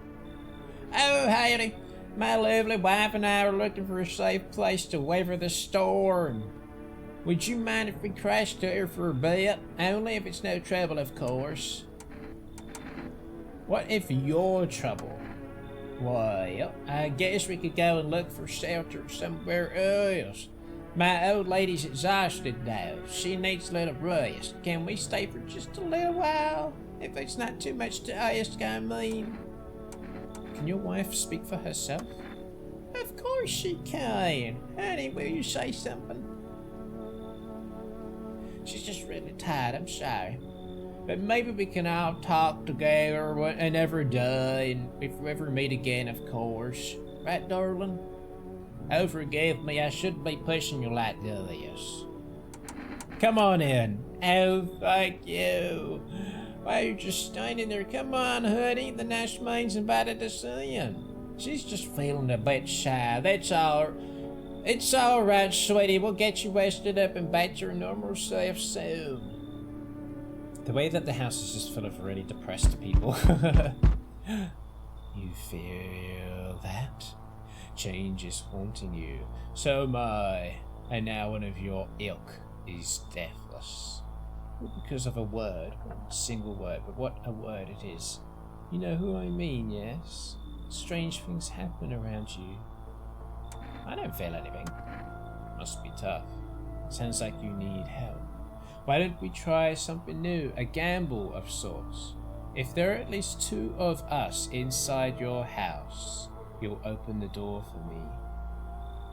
Oh, howdy! My lovely wife and I are looking for a safe place to weather the storm. Would you mind if we crashed here for a bit? Only if it's no trouble, of course. What if you're trouble? Well, I guess we could go and look for shelter somewhere else. My old lady's exhausted now. She needs a little rest. Can we stay for just a little while? If it's not too much to ask, I mean. Can your wife speak for herself? Of course she can. Honey, will you say something? She's just really tired, I'm sorry. But maybe we can all talk together another day, and if we ever meet again, of course. Right, darling? Oh, forgive me, I shouldn't be pushing you like this. Come on in. Oh, thank you. Why are you just standing there? Come on, honey. The nice man's invited us in. She's just feeling a bit shy. That's all. It's all right, sweetie. We'll get you rested up and back to your normal self soon. The way that the house is just full of really depressed people. You feel that? Change is haunting you. So am I. And now one of your ilk is deathless. Because of a word, one single word, but what a word it is. You know who I mean, yes? Strange things happen around you. I don't feel anything. Must be tough. Sounds like you need help. Why don't we try something new? A gamble of sorts. If there are at least 2 of us inside your house, you'll open the door for me.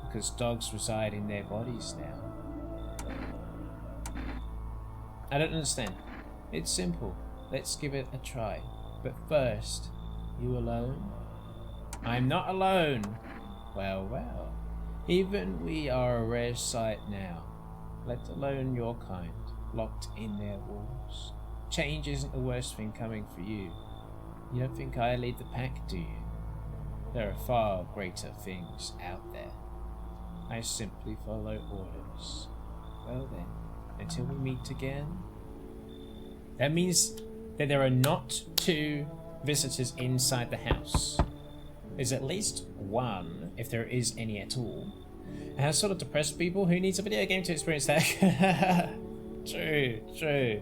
Because dogs reside in their bodies now. I don't understand. It's simple. Let's give it a try. But first, you alone? I'm not alone. Well, well. Even we are a rare sight now, let alone your kind. locked in their walls. Change isn't the worst thing coming for you. You don't think I lead the pack, do you? There are far greater things out there. I simply follow orders. Well then, until we meet again. That means that there are not 2 visitors inside the house. There's at least 1, if there is any at all. And how sort of depressed people who needs a video game to experience that. True.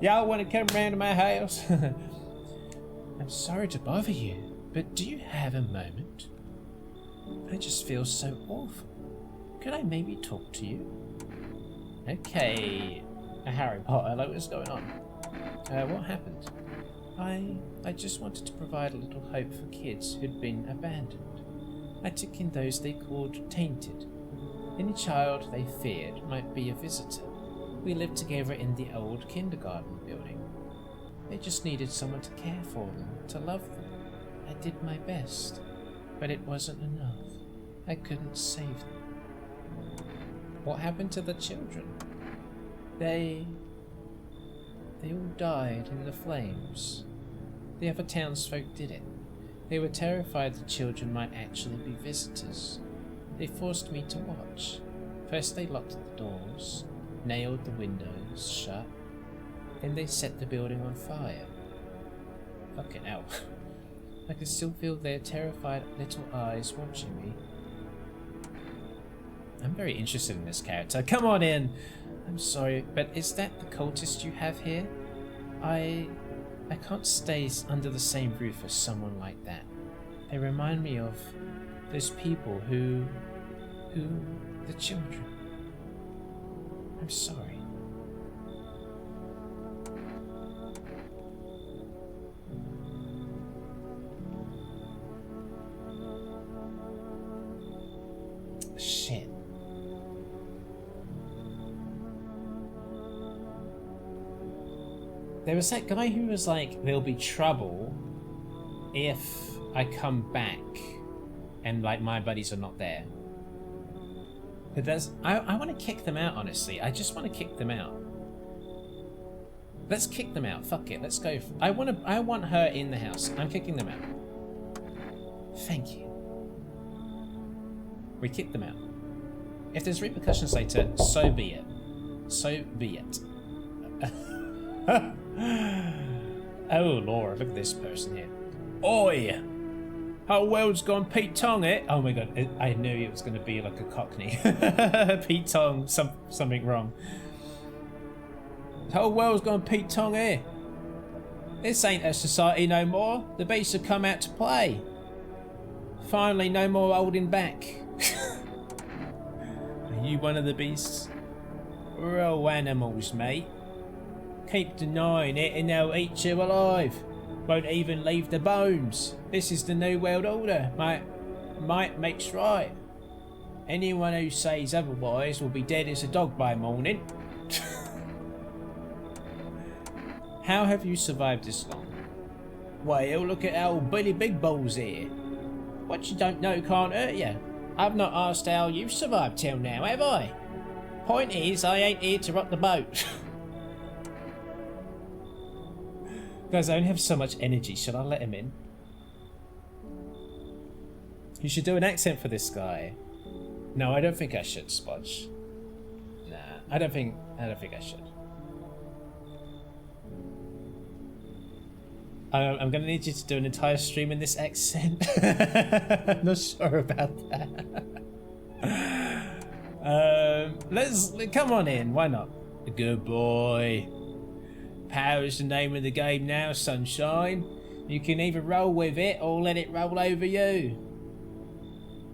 Y'all want to come round to my house? I'm sorry to bother you, but do you have a moment? I just feel so awful. Could I maybe talk to you? Okay, Harry Potter, like what's going on? What happened? I just wanted to provide a little hope for kids who'd been abandoned. I took in those they called tainted. Any child they feared might be a visitor. We lived together in the old kindergarten building. They just needed someone to care for them, to love them. I did my best, but it wasn't enough. I couldn't save them. What happened to the children? They all died in the flames. The other townsfolk did it. They were terrified the children might actually be visitors. They forced me to watch. First they locked the doors, nailed the windows shut, then they set the building on fire. Fucking hell. I can still feel their terrified little eyes watching me. I'm very interested in this character. Come on in! I'm sorry, but is that the cultist you have here? I can't stay under the same roof as someone like that. They remind me of those people who the children. I'm sorry. Shit. There was that guy who was like, there'll be trouble if I come back and like my buddies are not there. But there's, I want to kick them out, honestly. I just want to kick them out. Let's kick them out. Fuck it. Let's go. I want her in the house. I'm kicking them out. Thank you. We kick them out. If there's repercussions later, so be it. So be it. Oh Lord, look at this person here. Oi! Whole world's gone Pete Tong, eh? Oh my god, I knew it was going to be like a Cockney. Pete Tong, something wrong. Whole world's gone Pete Tong, eh? This ain't a society no more. The beasts have come out to play. Finally, no more holding back. Are you one of the beasts? We're all animals, mate. Keep denying it and they'll eat you alive. Won't even leave the bones. This is the new world order. Might makes right. Anyone who says otherwise will be dead as a dog by morning. How have you survived this long? Well, look at old Billy Big Balls here. What you don't know can't hurt you. I've not asked how you've survived till now, have I? Point is, I ain't here to rock the boat. Guys, I only have so much energy. Should I let him in? You should do an accent for this guy. No, I don't think I should, Spudge. Nah, I don't think I should. I'm gonna need you to do an entire stream in this accent. I'm not sure about that. Let's come on in. Why not? Good boy. Power's the name of the game now, sunshine. You can either roll with it or let it roll over you.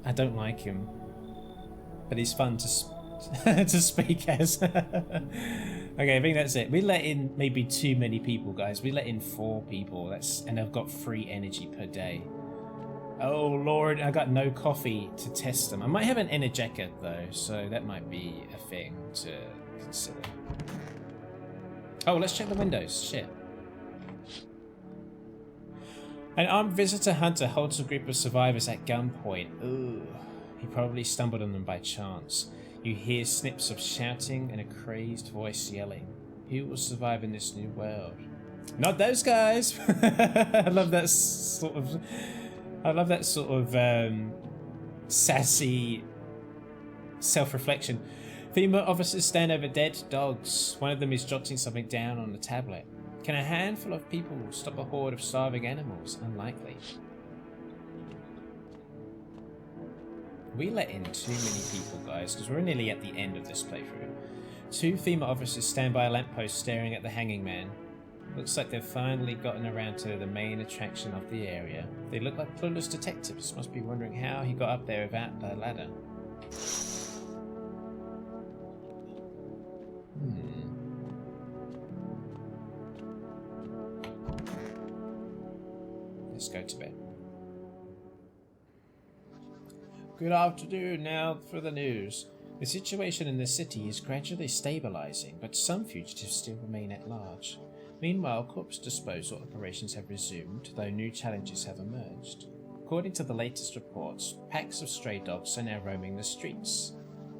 I don't like him, but he's fun to to speak as. Okay, I think that's it. We let in maybe too many people, guys. We let in 4 people. And I've got free energy per day. Oh Lord, I got no coffee to test them. I might have an energetic though, so that might be a thing to consider. Oh, let's check the windows. Shit. An armed visitor hunter holds a group of survivors at gunpoint. Ooh, he probably stumbled on them by chance. You hear snips of shouting and a crazed voice yelling. Who will survive in this new world? Not those guys! I love that sort of sassy self-reflection. Female officers stand over dead dogs. One of them is jotting something down on a tablet. Can a handful of people stop a horde of starving animals? Unlikely. We let in too many people, guys, because we're nearly at the end of this playthrough. 2 female officers stand by a lamppost staring at the hanging man. Looks like they've finally gotten around to the main attraction of the area. They look like clueless detectives. Must be wondering how he got up there without a ladder. Let's go to bed. Good afternoon, now for the news. The situation in the city is gradually stabilizing, but some fugitives still remain at large. Meanwhile, corpse disposal operations have resumed, though new challenges have emerged. According to the latest reports, packs of stray dogs are now roaming the streets.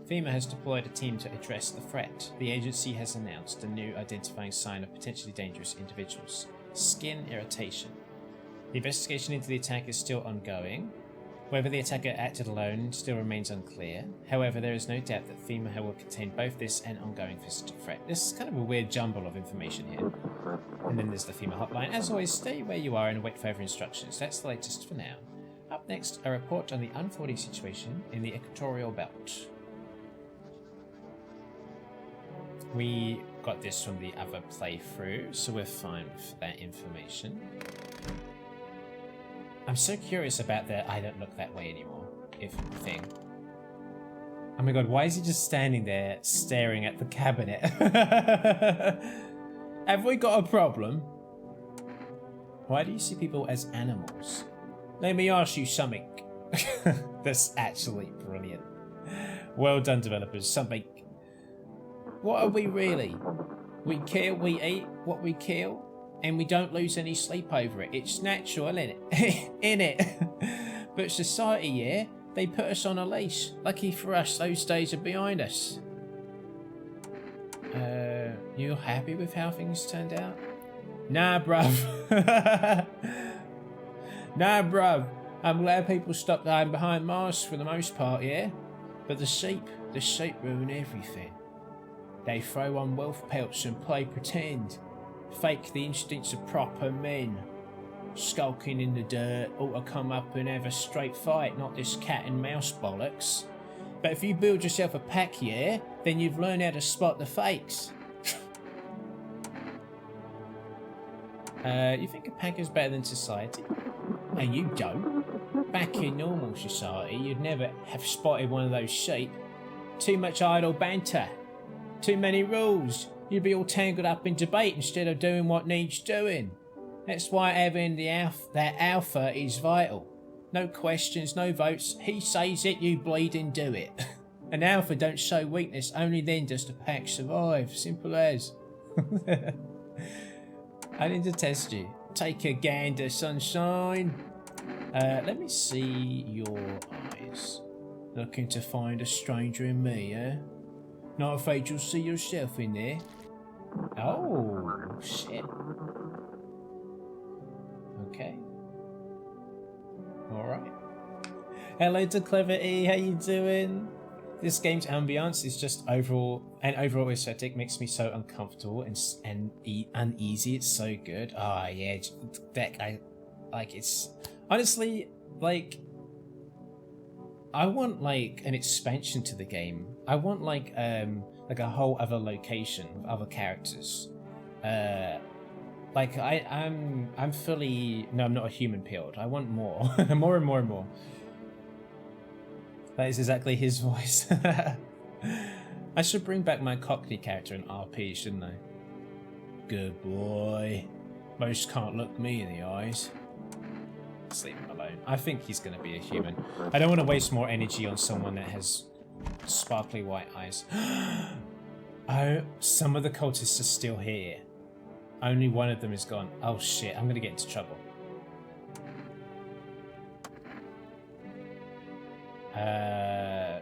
FEMA has deployed a team to address the threat. The agency has announced a new identifying sign of potentially dangerous individuals: skin irritation. The investigation into the attack is still ongoing. Whether the attacker acted alone still remains unclear. However, there is no doubt that FEMA will contain both this and ongoing physical threat. This is kind of a weird jumble of information here. And then there's the FEMA hotline. As always, stay where you are and wait for further instructions. That's the latest for now. Up next, a report on the unfolding situation in the equatorial belt. We got this from the other playthrough, so we're fine with that information. I'm so curious about the I don't look that way anymore thing. Oh my god, why is he just standing there staring at the cabinet? Have we got a problem? Why do you see people as animals? Let me ask you something. That's actually brilliant. Well done, developers. Something. What are we really? We kill, we eat what we kill, and we don't lose any sleep over it. It's natural, isn't it? Innit? But society, yeah, they put us on a leash. Lucky for us, those days are behind us. You happy with how things turned out? Nah, bruv. Nah, bruv. I'm glad people stopped hiding behind masks for the most part, yeah? But the sheep ruin everything. They throw on wolf pelts and play pretend. Fake the instincts of proper men. Skulking in the dirt, ought to come up and have a straight fight, not this cat and mouse bollocks. But if you build yourself a pack, yeah, then you've learned how to spot the fakes. You think a pack is better than society? No, you don't. Back in normal society, you'd never have spotted one of those sheep. Too much idle banter. Too many rules. You'd be all tangled up in debate instead of doing what needs doing. That's why having that alpha is vital. No questions, no votes. He says it, you bleeding do it. An alpha don't show weakness, only then does the pack survive. Simple as. I need to test you. Take a gander, sunshine. Let me see your eyes. Looking to find a stranger in me, eh? Not afraid you'll see yourself in there. Oh, shit. Okay. Alright. Hello to Clever E, how you doing? This game's ambience is just overall aesthetic makes me so uncomfortable and uneasy. It's so good. Ah, yeah, it's honestly like I want like an expansion to the game. I want like a whole other location with other characters. Like I'm fully no, I'm not a human pilled. I want more, more and more and more. That is exactly his voice. I should bring back my Cockney character in RP, shouldn't I? Good boy. Most can't look me in the eyes. Just leave him alone. I think he's going to be a human. I don't want to waste more energy on someone that has sparkly white eyes. Oh, some of the cultists are still here. Only one of them is gone. Oh shit, I'm going to get into trouble.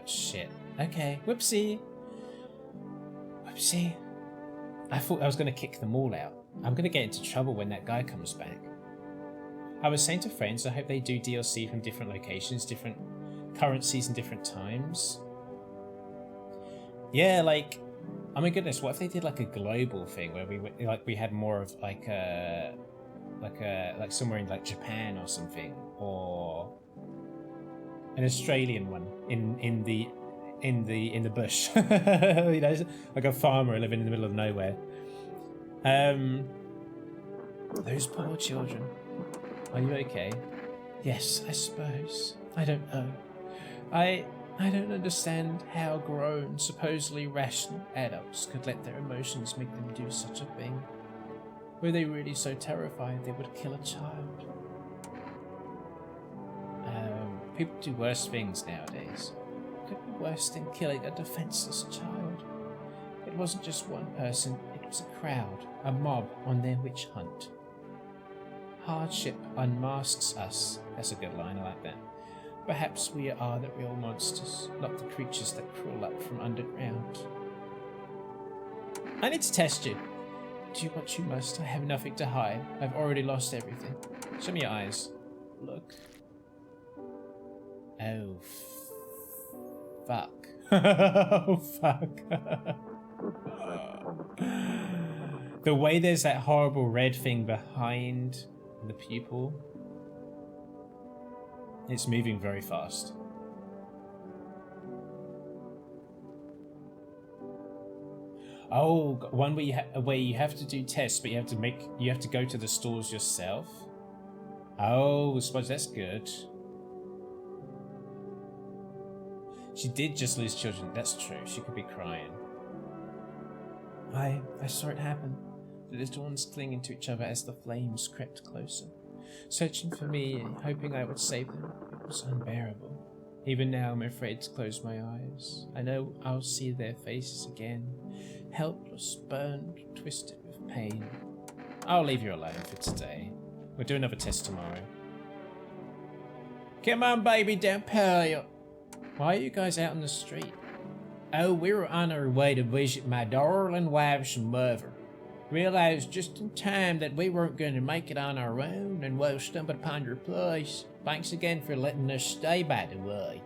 Shit. Okay. Whoopsie. Whoopsie. I thought I was going to kick them all out. I'm going to get into trouble when that guy comes back. I was saying to friends, I hope they do DLC from different locations, different currencies and different times. Yeah, like, oh my goodness, what if they did like a global thing where we had more of like somewhere in like Japan or something, or an Australian one in the bush, you know, like a farmer living in the middle of nowhere. Those poor children. Are you okay? Yes, I suppose. I don't know. I don't understand how grown, supposedly rational adults could let their emotions make them do such a thing. Were they really so terrified they would kill a child? People do worse things nowadays. Could be worse than killing a defenseless child. It wasn't just one person, it was a crowd, a mob on their witch hunt. Hardship unmasks us. That's a good line, I like that. Perhaps we are the real monsters, not the creatures that crawl up from underground. I need to test you. Do what you must. I have nothing to hide. I've already lost everything. Show me your eyes. Look. Oh, fuck. Oh, fuck. The way there's that horrible red thing behind the pupil. It's moving very fast. Oh, one where you have to do tests, but you have to go to the stores yourself. Oh, I suppose that's good. She did just lose children. That's true. She could be crying. I saw it happen. The little ones clinging to each other as the flames crept closer, searching for me, hoping I would save them. It was unbearable. Even now, I'm afraid to close my eyes. I know I'll see their faces again, helpless, burned, twisted with pain. I'll leave you alone for today. We'll do another test tomorrow. Come on, baby, don't pay. Why are you guys out on the street? Oh, we were on our way to visit my darling wife's mother. Realized just in time that we weren't going to make it on our own, and well, stumbled upon your place. Thanks again for letting us stay, by the way.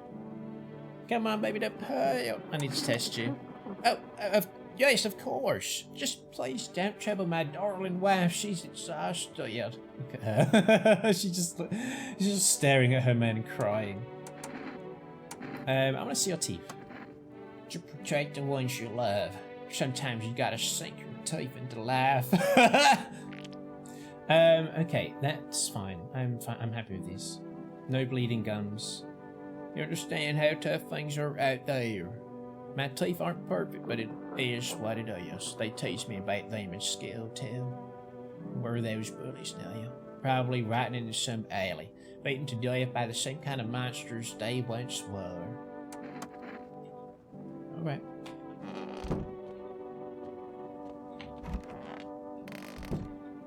Come on, baby, don't pay. I need to test you. Oh, yes, of course. Just please don't trouble my darling wife. She's exhausted. Look at her. She's just staring at her man, crying. I want to see your teeth. To protect the ones you love, sometimes you gotta sink your teeth into life. Okay, that's fine. I'm happy with these. No bleeding gums. You understand how tough things are out there. My teeth aren't perfect, but it is what it is. They teach me about them in school too. Where are those bullies now? Probably right into some alley, beaten to death by the same kind of monsters they once were. Alright.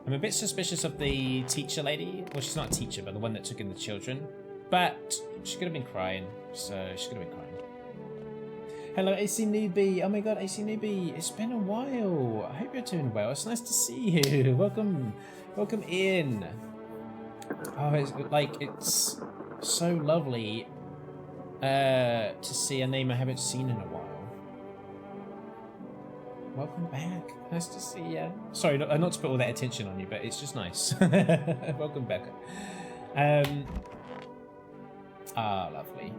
I'm a bit suspicious of the teacher lady. Well, she's not a teacher, but the one that took in the children. But she could have been crying, so she could have been crying. Hello, AC Newbie. Oh my god, AC Newbie. It's been a while. I hope you're doing well. It's nice to see you. Welcome in. Oh, it's so lovely to see a name I haven't seen in a while. Welcome back. Nice to see you. Sorry, not to put all that attention on you, but it's just nice. Welcome back. Lovely.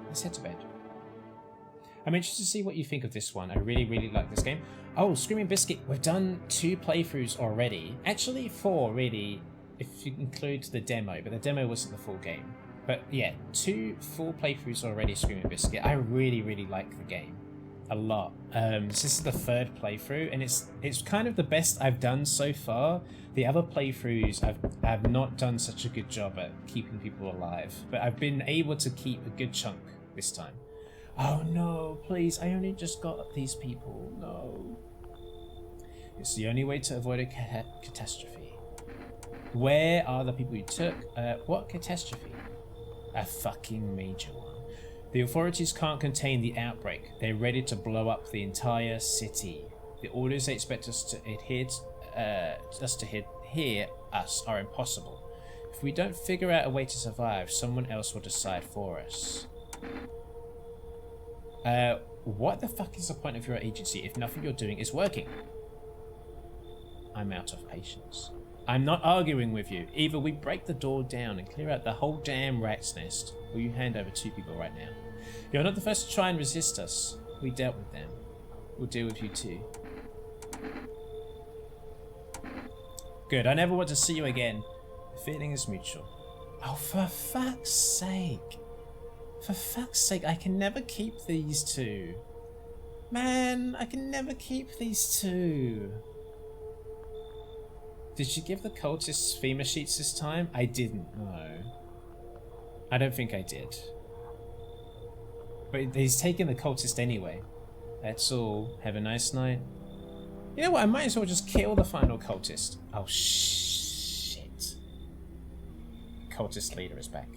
Let's head to bed. I'm interested to see what you think of this one. I really, really like this game. Oh, Screaming Biscuit. We've done 2 playthroughs already. Actually, 4, really, if you include the demo, but the demo wasn't the full game. But yeah, 2 full playthroughs already, Screaming Biscuit. I really, really like the game. A lot. This is the 3rd playthrough, and it's kind of the best I've done so far. The other playthroughs, I've not done such a good job at keeping people alive, but I've been able to keep a good chunk this time. Oh no, please, I only just got these people. No. It's the only way to avoid a catastrophe. Where are the people you took? What catastrophe? A fucking major one. The authorities can't contain the outbreak. They're ready to blow up the entire city. The orders they expect us to adhere us are impossible. If we don't figure out a way to survive, someone else will decide for us. What the fuck is the point of your agency if nothing you're doing is working? I'm out of patience. I'm not arguing with you. Either we break the door down and clear out the whole damn rat's nest, or you hand over 2 people right now. You're not the first to try and resist us. We dealt with them. We'll deal with you too. Good, I never want to see you again. The feeling is mutual. Oh, for fuck's sake. For fuck's sake, I can never keep these 2. Man, I can never keep these 2. Did you give the cultists FEMA sheets this time? I didn't, no. I don't think I did. But he's taking the cultist anyway. That's all. Have a nice night. You know what? I might as well just kill the final cultist. Oh, shit. Cultist leader is back.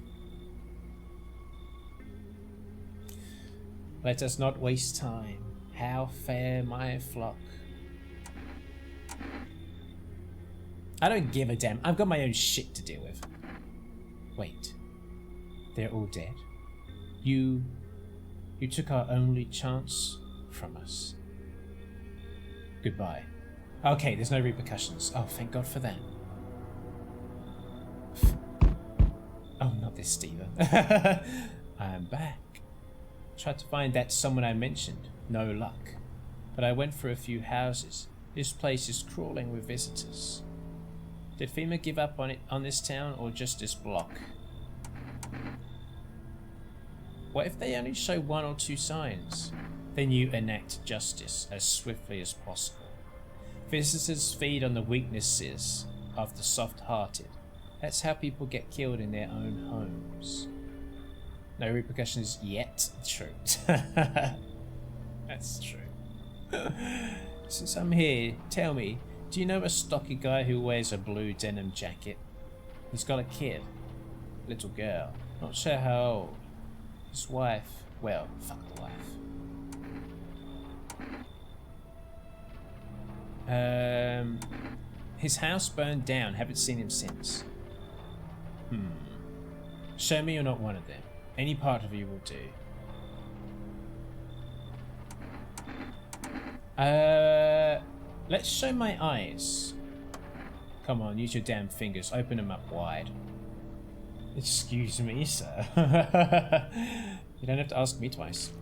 Let us not waste time. How fare my flock? I don't give a damn. I've got my own shit to deal with. Wait. They're all dead? You took our only chance from us. Goodbye. Okay, there's no repercussions. Oh, thank God for that. Oh, not this Steve. I'm back. Tried to find that someone I mentioned. No luck. But I went through a few houses. This place is crawling with visitors. Did FEMA give up on this town or just this block? What if they only show 1 or 2 signs? Then you enact justice as swiftly as possible. Visitors feed on the weaknesses of the soft-hearted. That's how people get killed in their own homes. No repercussions yet. True. That's true. Since I'm here, tell me, do you know a stocky guy who wears a blue denim jacket? He's got a kid. Little girl. Not sure how old. His wife. Well, fuck the wife. His house burned down. Haven't seen him since. Show me you're not one of them. Any part of you will do. Let's show my eyes. Come on, use your damn fingers. Open them up wide. Excuse me, sir. You don't have to ask me twice.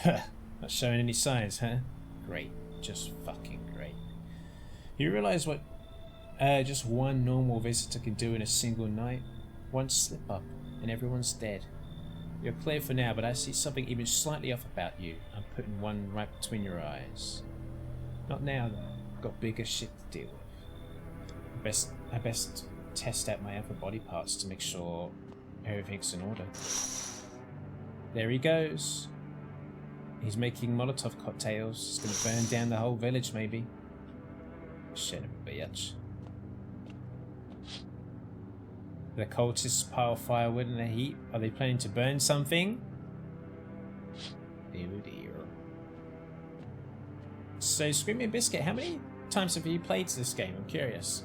Not showing any signs, huh? Great. Just fucking great. You realize what just one normal visitor can do in a single night? One slip up and everyone's dead. You're clear for now, but I see something even slightly off about you. I'm putting one right between your eyes. Not now though. Got bigger shit to deal with. I best test out my other body parts to make sure everything's in order. There he goes. He's making Molotov cocktails. He's gonna burn down the whole village, maybe. Shit, a bitch. The cultists pile firewood in a heap. Are they planning to burn something? Oh dear. So, Screaming Biscuit, how many times have you played this game? I'm curious.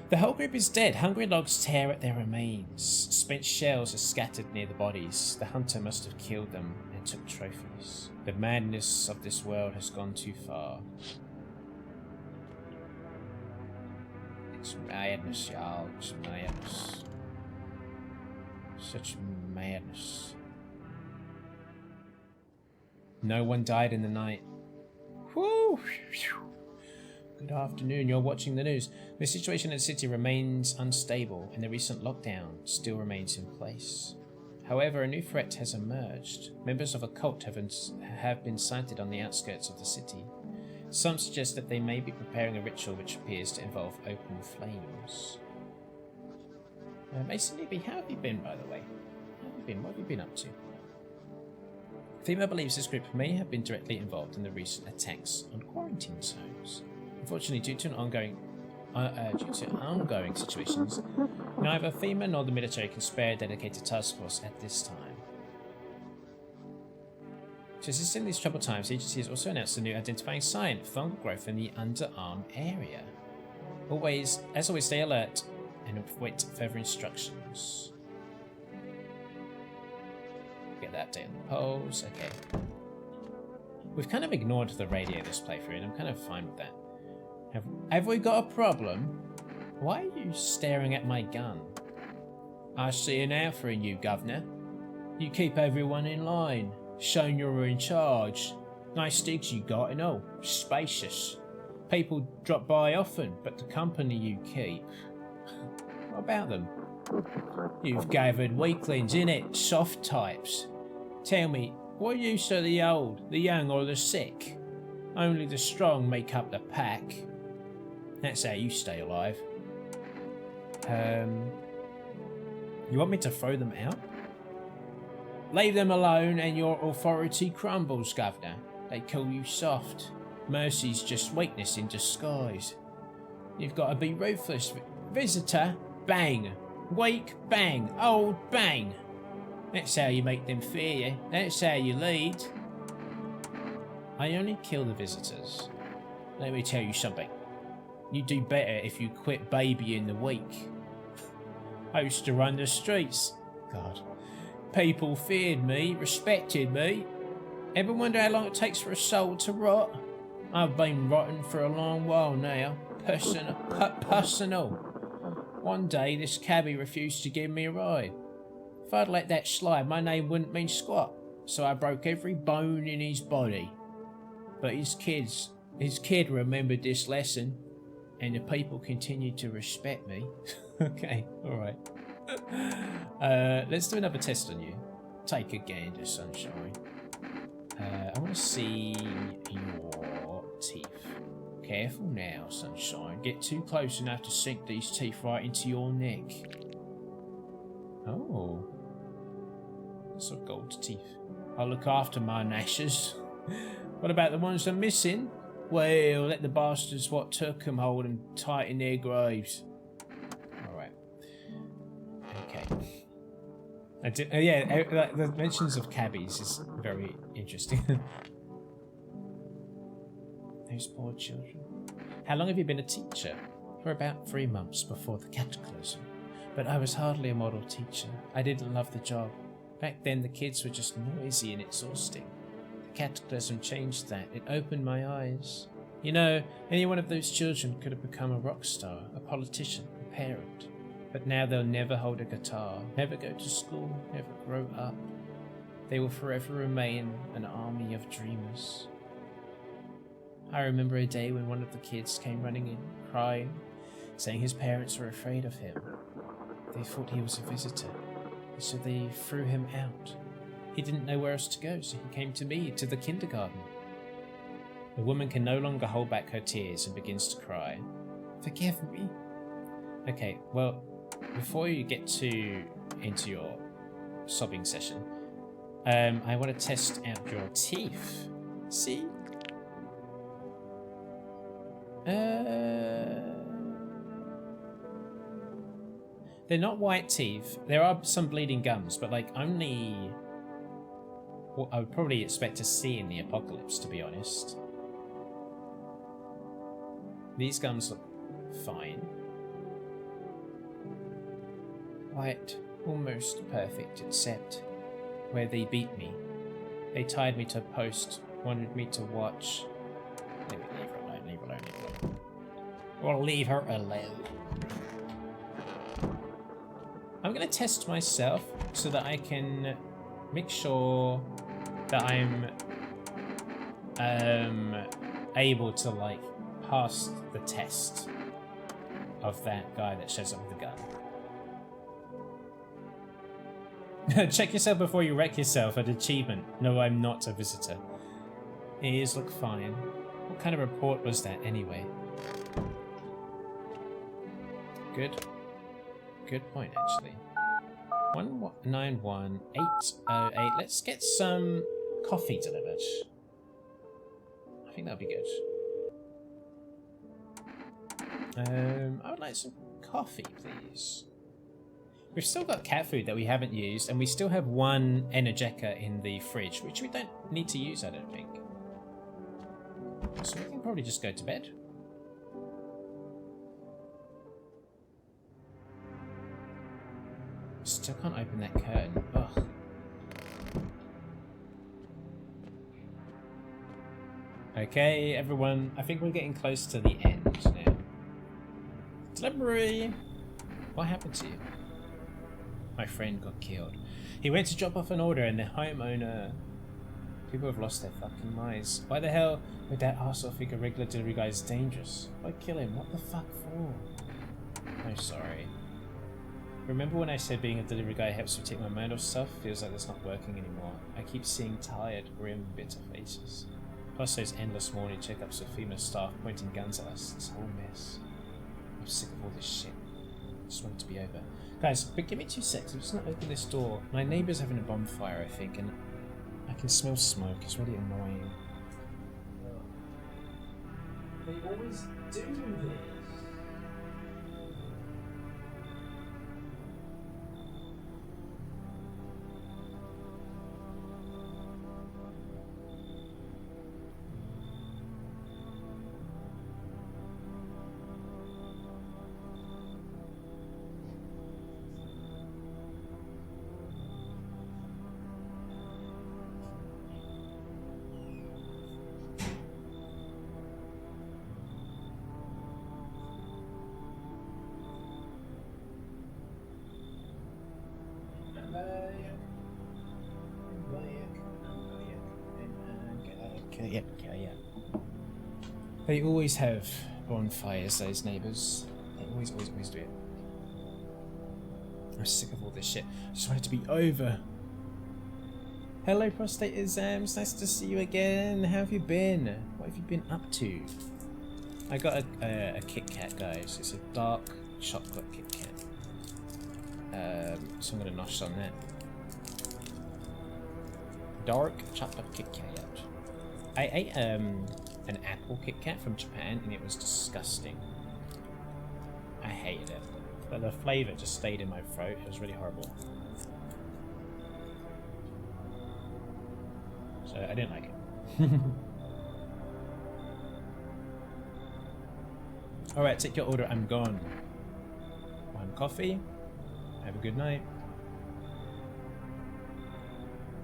The whole group is dead. Hungry logs tear at their remains. Spent shells are scattered near the bodies. The hunter must have killed them and took trophies. The madness of this world has gone too far. It's madness, y'all. It's madness. Such madness. No one died in the night. Whew. Good afternoon. You're watching the news. The situation in the city remains unstable, and the recent lockdown still remains in place. However, a new threat has emerged. Members of a cult have been sighted on the outskirts of the city. Some suggest that they may be preparing a ritual which appears to involve open flames. Mason Newby, how have you been, by the way? How have you been? What have you been up to? FEMA believes this group may have been directly involved in the recent attacks on quarantine zones. Unfortunately, due to an ongoing due to ongoing situations, neither FEMA nor the military can spare a dedicated task force at this time. To assist in these troubled times, the agency has also announced a new identifying sign of fungal growth in the underarm area. As always, stay alert and await further instructions. Get that update on the polls. Okay. We've kind of ignored the radio this playthrough, and I'm kind of fine with that. Have we got a problem? Why are you staring at my gun? I see an out for you, Governor. You keep everyone in line, showing you're in charge. Nice digs you got and all, spacious. People drop by often, but the company you keep. What about them? You've gathered weaklings, innit? Soft types. Tell me, what use are the old, the young or the sick? Only the strong make up the pack. That's how you stay alive. You want me to throw them out? Leave them alone and your authority crumbles, Governor. They call you soft. Mercy's just weakness in disguise. You've got to be ruthless. Visitor, bang. Weak, bang. Old, bang. That's how you make them fear you. That's how you lead. I only kill the visitors. Let me tell you something. You do better if you quit babying the weak. I used to run the streets. God. People feared me, respected me. Ever wonder how long it takes for a soul to rot? I've been rotten for a long while now. Personal. One day this cabbie refused to give me a ride. If I'd let that slide, my name wouldn't mean squat. So I broke every bone in his body. But his kid remembered this lesson, and the people continued to respect me. Okay, alright. Let's do another test on you. Take a gander, Sunshine. I want to see your teeth. Careful now, Sunshine. Get too close enough to sink these teeth right into your neck. Oh. Some gold teeth. I'll look after my gnashes. What about the ones I'm missing? Well, let the bastards what took them hold them tight in their graves. Alright. Okay. The mentions of cabbies is very interesting. Those poor children. How long have you been a teacher? For about 3 months before the cataclysm. But I was hardly a model teacher. I didn't love the job. Back then the kids were just noisy and exhausting. The cataclysm changed that. It opened my eyes. You know, any one of those children could have become a rock star, a politician, a parent. But now they'll never hold a guitar, never go to school, never grow up. They will forever remain an army of dreamers. I remember a day when one of the kids came running in, crying, saying his parents were afraid of him. They thought he was a visitor, so they threw him out. He didn't know where else to go, so he came to me, to the kindergarten. The woman can no longer hold back her tears and begins to cry. Forgive me. Okay, well, before you get into your sobbing session, I want to test out your teeth. See? They're not white teeth. There are some bleeding gums, but like only what I would probably expect to see in the apocalypse, to be honest. These gums look fine. White, almost perfect, except where they beat me. They tied me to a post, wanted me to watch. Leave her alone, leave her alone, leave her alone. We'll leave her alone. I'm going to test myself so that I can make sure that I'm able to like pass the test of that guy that shows up with the gun. Check yourself before you wreck yourself. An achievement. No, I'm not a visitor. Ears look fine. What kind of report was that anyway? Good. Good point, actually. 191808. Let's get some coffee delivered. I think that'll be good. I would like some coffee, please. We've still got cat food that we haven't used, and we still have one Energeca in the fridge, which we don't need to use, I don't think. So we can probably just go to bed. Still can't open that curtain. Ugh. Okay, everyone, I think we're getting close to the end now. Delivery! What happened to you? My friend got killed. He went to drop off an order and the homeowner... People have lost their fucking minds. Why the hell would that arsehole think a regular delivery guy is dangerous? Why kill him? What the fuck for? I'm sorry. Remember when I said being a delivery guy helps me take my mind off stuff? Feels like that's not working anymore. I keep seeing tired, grim, bitter faces. Plus those endless morning checkups of female staff pointing guns at us. This whole mess. I'm sick of all this shit. I just want it to be over. Guys, but give me 2 seconds. I'm just gonna open this door. My neighbour's having a bonfire, I think, and I can smell smoke. It's really annoying. They always do this. Yeah. They always have bonfires, those neighbours. They always do it. I'm sick of all this shit. I just want it to be over. Hello, prostate exams. Nice to see you again. How have you been? What have you been up to? I got a Kit Kat, guys. It's a dark chocolate Kit Kat. So I'm gonna nosh on that. Dark chocolate Kit Kat. I ate an apple Kit Kat from Japan and it was disgusting. I hated it. But the flavour just stayed in my throat. It was really horrible. So I didn't like it. Alright, take your order. I'm gone. 1 coffee. Have a good night.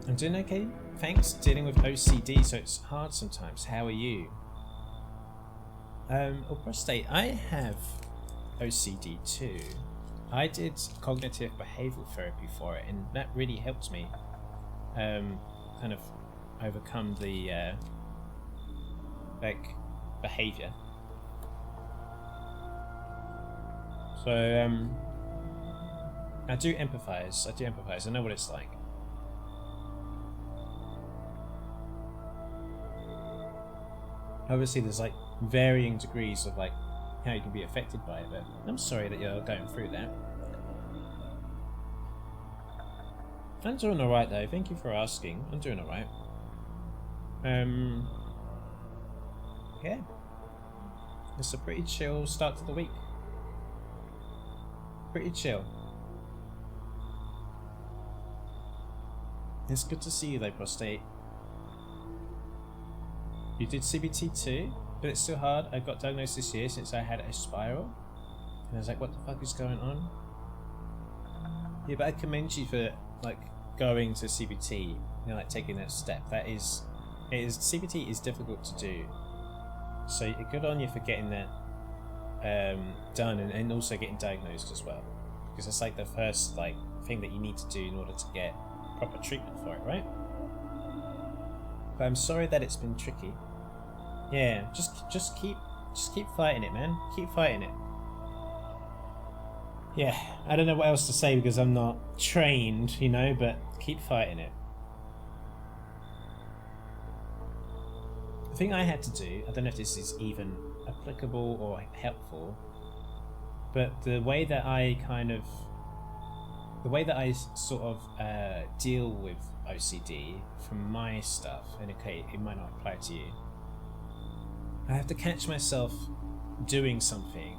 I'm doing okay. Thanks. Dealing with OCD, so it's hard sometimes. How are you? Or prostate. I have OCD too. I did cognitive behavioural therapy for it, and that really helped me kind of overcome the like behaviour. So I do empathise. I know what it's like. Obviously there's like varying degrees of like how you can be affected by it, but I'm sorry that you're going through that. I'm doing alright though, thank you for asking. I'm doing alright. Yeah. It's a pretty chill start to the week. Pretty chill. It's good to see you though, prostate. You did CBT too, but it's still hard. I got diagnosed this year since I had a spiral. And I was like, what the fuck is going on? Yeah, but I commend you for like going to CBT, you know, like taking that step. CBT is difficult to do. So good on you for getting that done and also getting diagnosed as well. Because it's like the first like thing that you need to do in order to get proper treatment for it, right? But I'm sorry that it's been tricky. Yeah, just keep fighting it, man. Keep fighting it. Yeah, I don't know what else to say because I'm not trained, you know, but keep fighting it. The thing I had to do, I don't know if this is even applicable or helpful, but the way that I sort of deal with OCD from my stuff, and okay, it might not apply to you, I have to catch myself doing something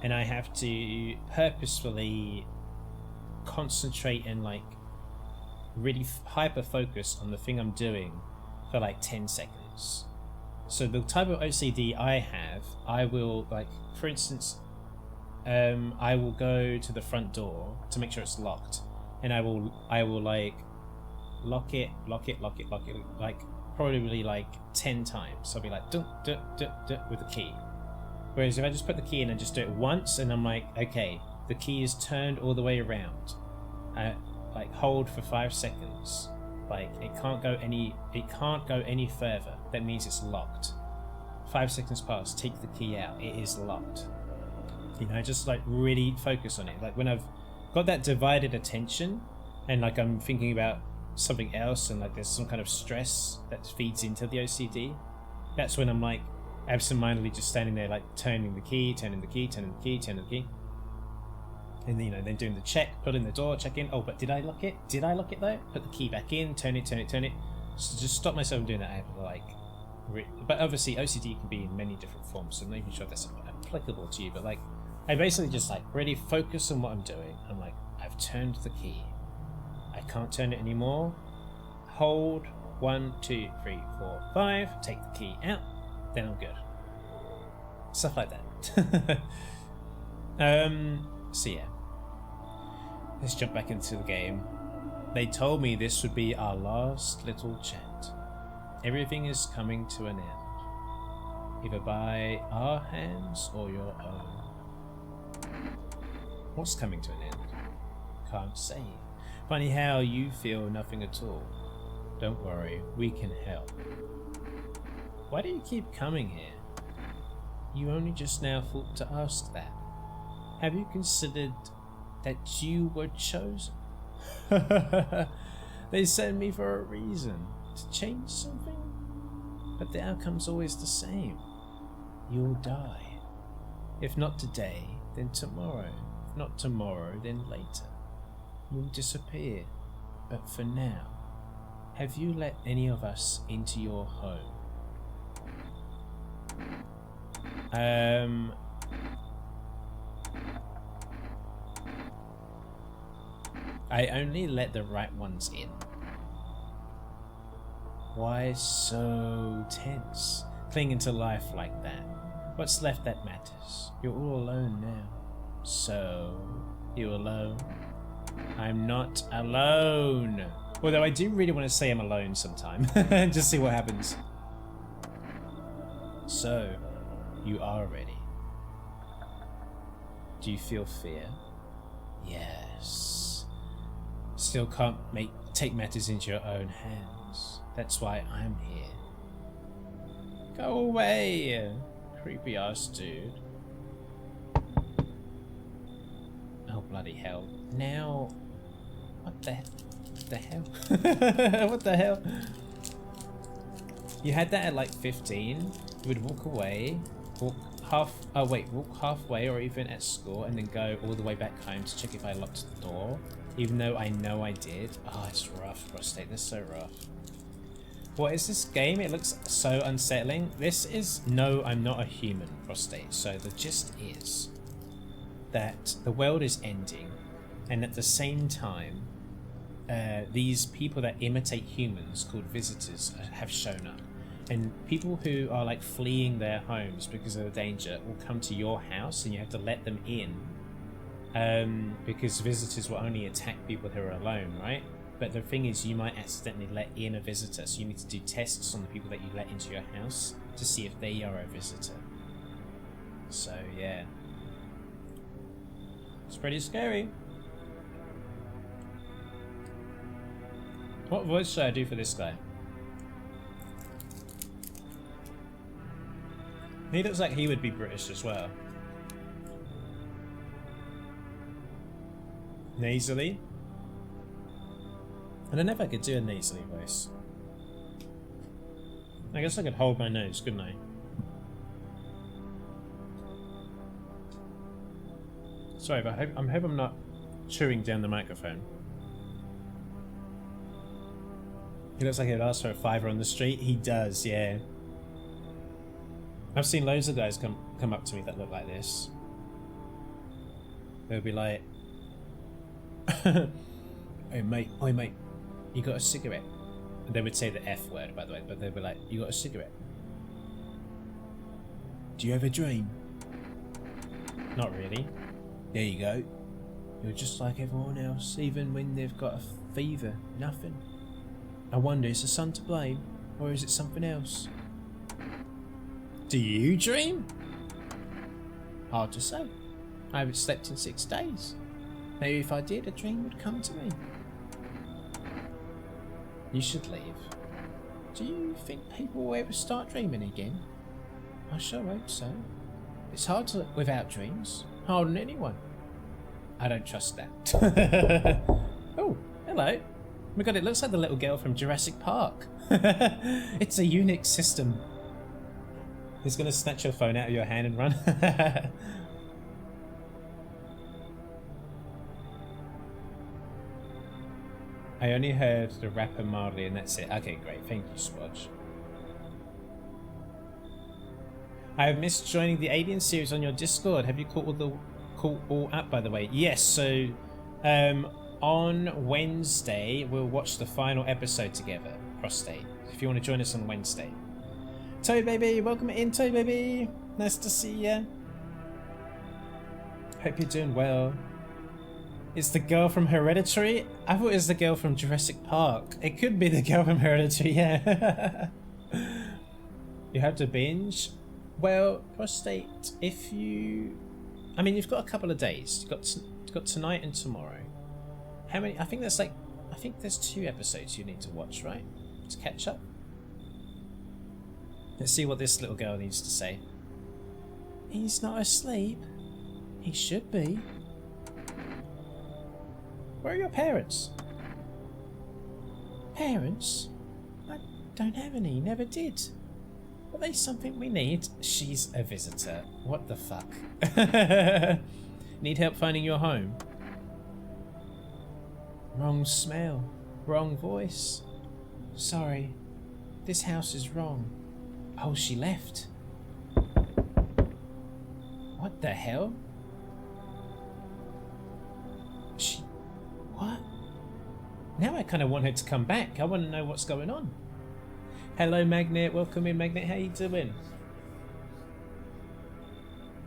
and I have to purposefully concentrate and like really hyper focus on the thing I'm doing for like 10 seconds. So the type of OCD I have, I will like, for instance, I will go to the front door to make sure it's locked, and I will like lock it, like probably like 10 times. I'll be like dun, dun, dun, dun, with the key. Whereas if I just put the key in and just do it once, and I'm like, okay, the key is turned all the way around, like hold for 5 seconds, like it can't go any further. That means it's locked. 5 seconds pass, take the key out, it is locked. You know, just like really focus on it. Like when I've got that divided attention and like I'm thinking about something else and like there's some kind of stress that feeds into the OCD, that's when I'm like absentmindedly just standing there like turning the key, turning the key, turning the key, turning the key. And you know, then doing the check, put in the door, check in. Oh, but did I lock it? Did I lock it though? Put the key back in, turn it. So just stop myself from doing that. I have to like, but obviously OCD can be in many different forms, so I'm not even sure that's applicable to you. But like, I basically just like really focus on what I'm doing. I'm like, I've turned the key. I can't turn it anymore. Hold 1, 2, 3, 4, 5. Take the key out. Then I'm good. Stuff like that. So yeah. Let's jump back into the game. They told me this would be our last little chat. Everything is coming to an end, either by our hands or your own. What's coming to an end? Can't say. Funny how you feel nothing at all. Don't worry, we can help. Why do you keep coming here? You only just now thought to ask that. Have you considered that you were chosen? They sent me for a reason, to change something, but the outcome's always the same. You'll die. If not today, then tomorrow. If not tomorrow, then later. You'll disappear. But for now, have you let any of us into your home? I only let the right ones in. Why so tense, clinging to life like that? What's left that matters? You're all alone now. So, you alone? I'm not alone. Although I do really want to say I'm alone sometime. Just see what happens. So, you are ready. Do you feel fear? Yes. Still can't take matters into your own hands. That's why I'm here. Go away, creepy ass dude. Oh bloody hell. Now, what the hell? What the hell? You had that at like 15, you would walk away, walk halfway or even at school and then go all the way back home to check if I locked the door, even though I know I did. Oh, it's rough, prostate, this is so rough. What is this game? It looks so unsettling. This is no, I'm not a human, prostate. So the gist is that the world is ending, and at the same time, these people that imitate humans called visitors have shown up. And people who are like fleeing their homes because of the danger will come to your house and you have to let them in. Because visitors will only attack people who are alone, right? But the thing is, you might accidentally let in a visitor, so you need to do tests on the people that you let into your house to see if they are a visitor. So yeah, it's pretty scary. What voice should I do for this guy? He looks like he would be British as well. Nasally? I don't know if I could do a nasally voice. I guess I could hold my nose, couldn't I? Sorry, but I hope I'm not chewing down the microphone. He looks like he'd ask for a fiver on the street. He does, yeah. I've seen loads of guys come up to me that look like this. They'll be like, hey mate, you got a cigarette? And they would say the F word, by the way, but they'd be like, you got a cigarette? Do you have a dream? Not really. There you go. You're just like everyone else, even when they've got a fever. Nothing. I wonder, is the sun to blame, or is it something else? Do you dream? Hard to say. I haven't slept in 6 days. Maybe if I did, a dream would come to me. You should leave. Do you think people will ever start dreaming again? I sure hope so. It's hard to live without dreams. Harder than anyone. I don't trust that. Oh, hello. Oh my god, it looks like the little girl from Jurassic Park. It's a Unix system. It's gonna snatch your phone out of your hand and run. I only heard the rapper mildly and that's it. Okay, great. Thank you, Swatch. I have missed joining the Alien series on your Discord. Have you caught all up, by the way? Yes, so on Wednesday we'll watch the final episode together, Prostate. If you want to join us on Wednesday. Toe Baby, welcome in, Toe Baby. Nice to see ya. Hope you're doing well. It's the girl from Hereditary? I thought it was the girl from Jurassic Park. It could be the girl from Hereditary, yeah. You have to binge? Well, Prostate, if you... I mean, you've got a couple of days. You've got tonight and tomorrow. How many? I think there's 2 episodes you need to watch, right? To catch up. Let's see what this little girl needs to say. He's not asleep. He should be. Where are your parents? Parents? I don't have any, never did. Are they something we need? She's a visitor. What the fuck? Need help finding your home? Wrong smell. Wrong voice. Sorry. This house is wrong. Oh, she left. What the hell? What? Now I kind of want her to come back. I want to know what's going on. Hello, Magnet. Welcome in, Magnet. How you doing?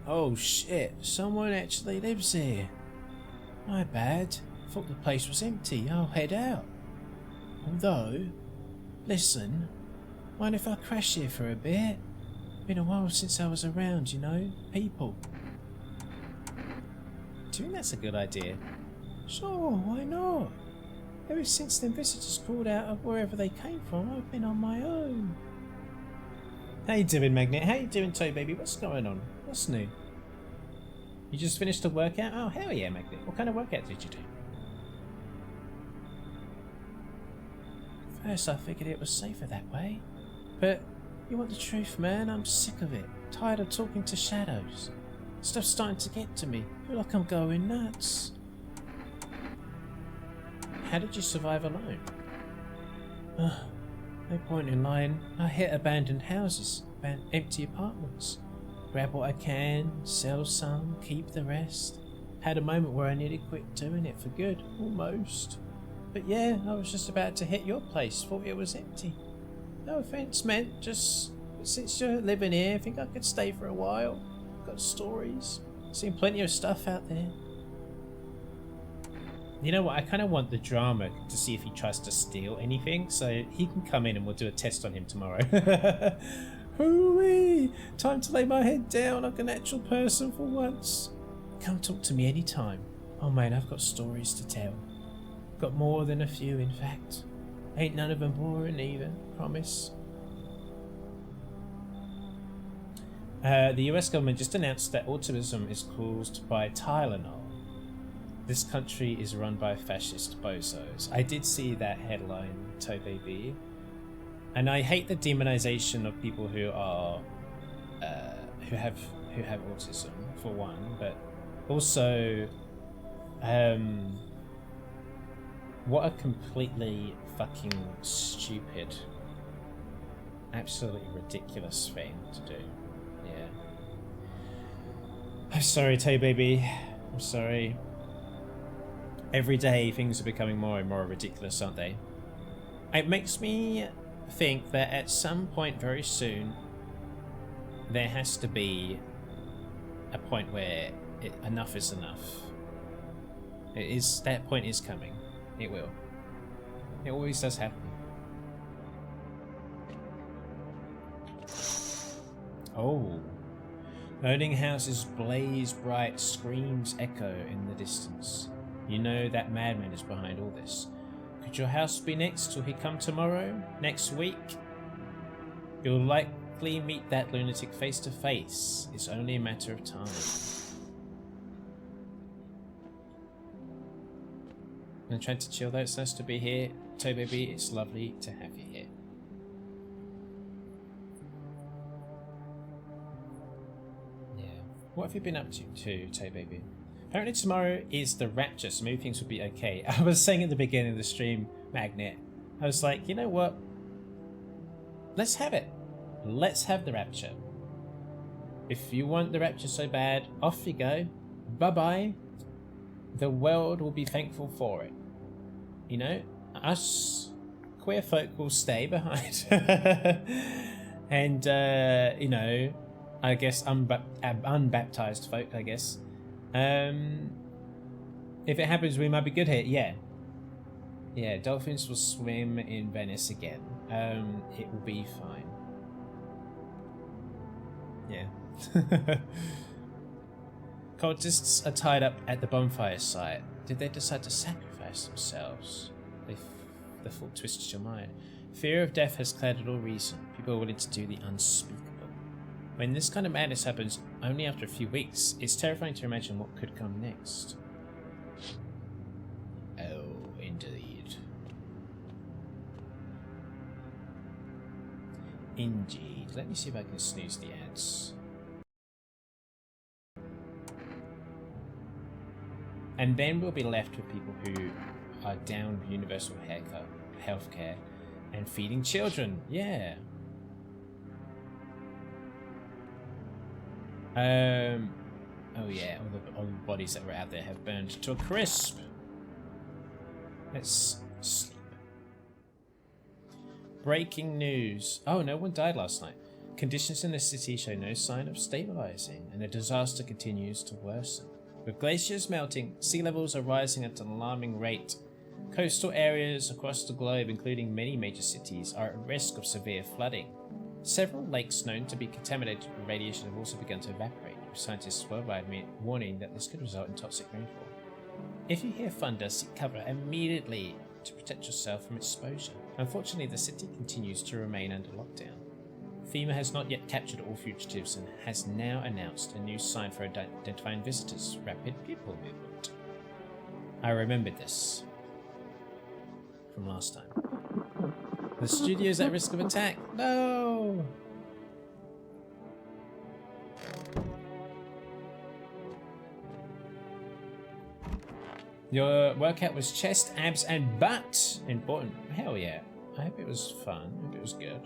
Oh, shit. Someone actually lives here. My bad. Thought the place was empty. I'll head out. Although, listen, mind if I crash here for a bit? Been a while since I was around, you know? People. Do you think that's a good idea? Sure, why not? Ever since them visitors crawled out of wherever they came from, I've been on my own. How you doing, Magnet? How you doing, Toe Baby? What's going on? What's new? You just finished a workout? Oh, hell yeah, Magnet. What kind of workout did you do? First I figured it was safer that way. But, you want the truth, man? I'm sick of it. Tired of talking to shadows. Stuff's starting to get to me. Feel like I'm going nuts. How did you survive alone? No point in lying. I hit abandoned houses, empty apartments. Grab what I can, sell some, keep the rest. Had a moment where I nearly quit doing it for good, almost. But yeah, I was just about to hit your place, thought it was empty. No offence meant, just since you're living here, I think I could stay for a while. Got stories, seen plenty of stuff out there. You know what, I kind of want the drama to see if he tries to steal anything, so he can come in and we'll do a test on him tomorrow. Hooey! Time to lay my head down like an actual person for once. Come talk to me anytime. Oh man, I've got stories to tell. Got more than a few, in fact. Ain't none of them boring either, promise. The US government just announced that autism is caused by Tylenol. This country is run by fascist bozos. I did see that headline, Toe Baby. And I hate the demonization of people who are who have autism, for one, but also what a completely fucking stupid, absolutely ridiculous thing to do. Yeah. I'm sorry, Toe Baby. I'm sorry. Every day things are becoming more and more ridiculous, aren't they? It makes me think that at some point very soon there has to be a point where enough is enough. That point is coming. It will. It always does happen. Oh. Burning houses blaze bright, screams echo in the distance. You know that madman is behind all this. Could your house be next till he come tomorrow? Next week? You'll likely meet that lunatic face to face. It's only a matter of time. I'm trying to chill though, it's nice to be here. Toe baby, it's lovely to have you here. Yeah. What have you been up to Toe baby? Apparently tomorrow is the rapture, so maybe things will be okay. I was saying at the beginning of the stream, Magnet, I was like, you know what? Let's have it. Let's have the rapture. If you want the rapture so bad, off you go. Bye-bye. The world will be thankful for it. You know, us queer folk will stay behind. And, you know, I guess unbaptized folk, I guess. If it happens, we might be good here. Yeah. Yeah, dolphins will swim in Venice again. It will be fine. Yeah. Cultists are tied up at the bonfire site. Did they decide to sacrifice themselves? The thought twisted your mind. Fear of death has clouded all reason. People are willing to do the unspeakable. When this kind of madness happens only after a few weeks, it's terrifying to imagine what could come next. Oh, indeed. Indeed. Let me see if I can snooze the ads. And then we'll be left with people who are down with universal healthcare and feeding children. Yeah. Oh yeah, all the bodies that were out there have burned to a crisp. Let's sleep. Breaking news. Oh, no one died last night. Conditions in the city show no sign of stabilizing, and the disaster continues to worsen. With glaciers melting, sea levels are rising at an alarming rate. Coastal areas across the globe, including many major cities, are at risk of severe flooding. Several lakes known to be contaminated with radiation have also begun to evaporate, with scientists worldwide warning that this could result in toxic rainfall. If you hear thunder, seek cover immediately to protect yourself from exposure. Unfortunately, the city continues to remain under lockdown. FEMA has not yet captured all fugitives and has now announced a new sign for identifying visitors: rapid pupil movement. I remembered this from last time. The studio's at risk of attack. No! Your workout was chest, abs, and butt. Important. Hell yeah. I hope it was fun. I hope it was good.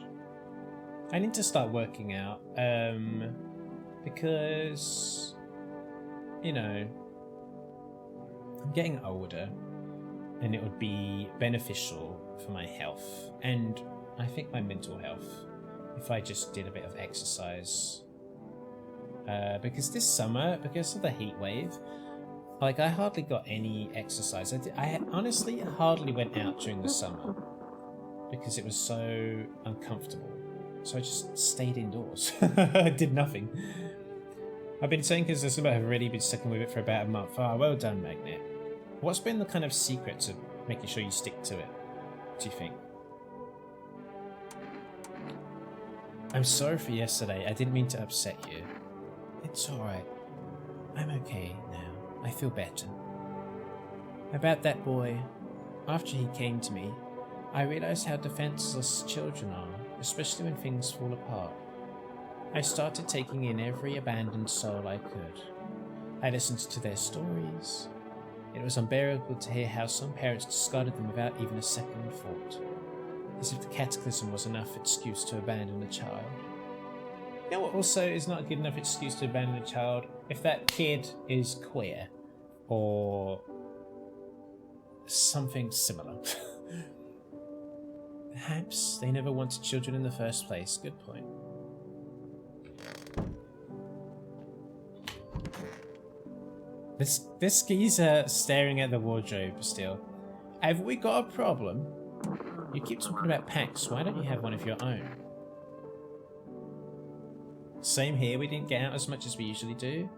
I need to start working out, because, you know, I'm getting older, and it would be beneficial for my health, and I think my mental health, if I just did a bit of exercise. Because this summer, because of the heat wave, like, I hardly got any exercise. I honestly hardly went out during the summer, because it was so uncomfortable. So I just stayed indoors. I did nothing. I've been saying because I've already been sticking with it for about a month. Oh, well done, Magnet. What's been the kind of secret to making sure you stick to it, do you think? I'm sorry for yesterday. I didn't mean to upset you. It's alright. I'm okay now. I feel better. About that boy, after he came to me, I realized how defenseless children are, especially when things fall apart. I started taking in every abandoned soul I could. I listened to their stories. It was unbearable to hear how some parents discarded them without even a second thought, as if the cataclysm was enough excuse to abandon a child. You know what also is not a good enough excuse to abandon a child? If that kid is queer. or something similar. Perhaps they never wanted children in the first place. Good point. This geezer staring at the wardrobe still. Have we got a problem? You keep talking about packs. Why don't you have one of your own? Same here. We didn't get out as much as we usually do.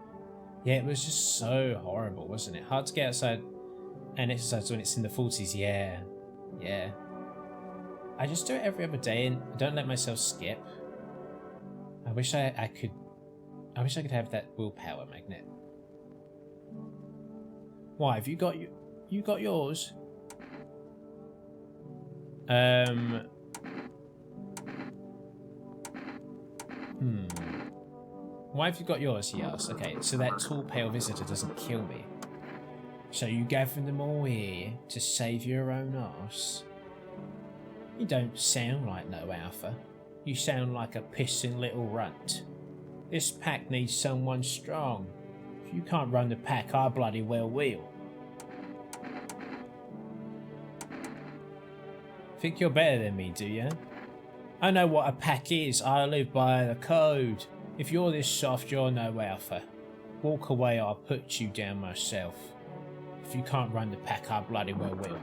Yeah, it was just so horrible, wasn't it? Hard to get outside and exercise when it's in the 40s. Yeah. Yeah. I just do it every other day and don't let myself skip. I wish I could have that willpower magnet. Why, have you got yours? Why have you got yours, he asked. Okay, so that tall pale visitor doesn't kill me. So you gathered them all here to save your own arse? You don't sound like no alpha. You sound like a pissing little runt. This pack needs someone strong. If you can't run the pack, I bloody well will. Think you're better than me, do you? I know what a pack is. I live by the code. If you're this soft, you're no alpha. Walk away, I'll put you down myself. If you can't run the pack, I bloody well will.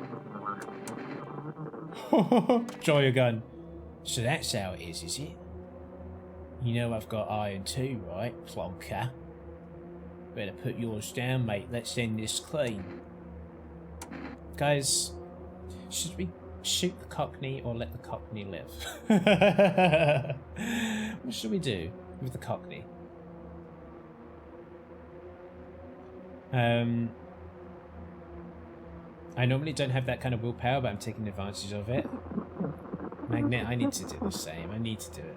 Draw your gun. So that's how it is it? You know I've got iron too, right, plonker? Better put yours down, mate. Let's end this clean. Guys, should we shoot the Cockney or let the Cockney live? What should we do with the Cockney? I normally don't have that kind of willpower, but I'm taking advantage of it. Magnet, I need to do the same. I need to do it.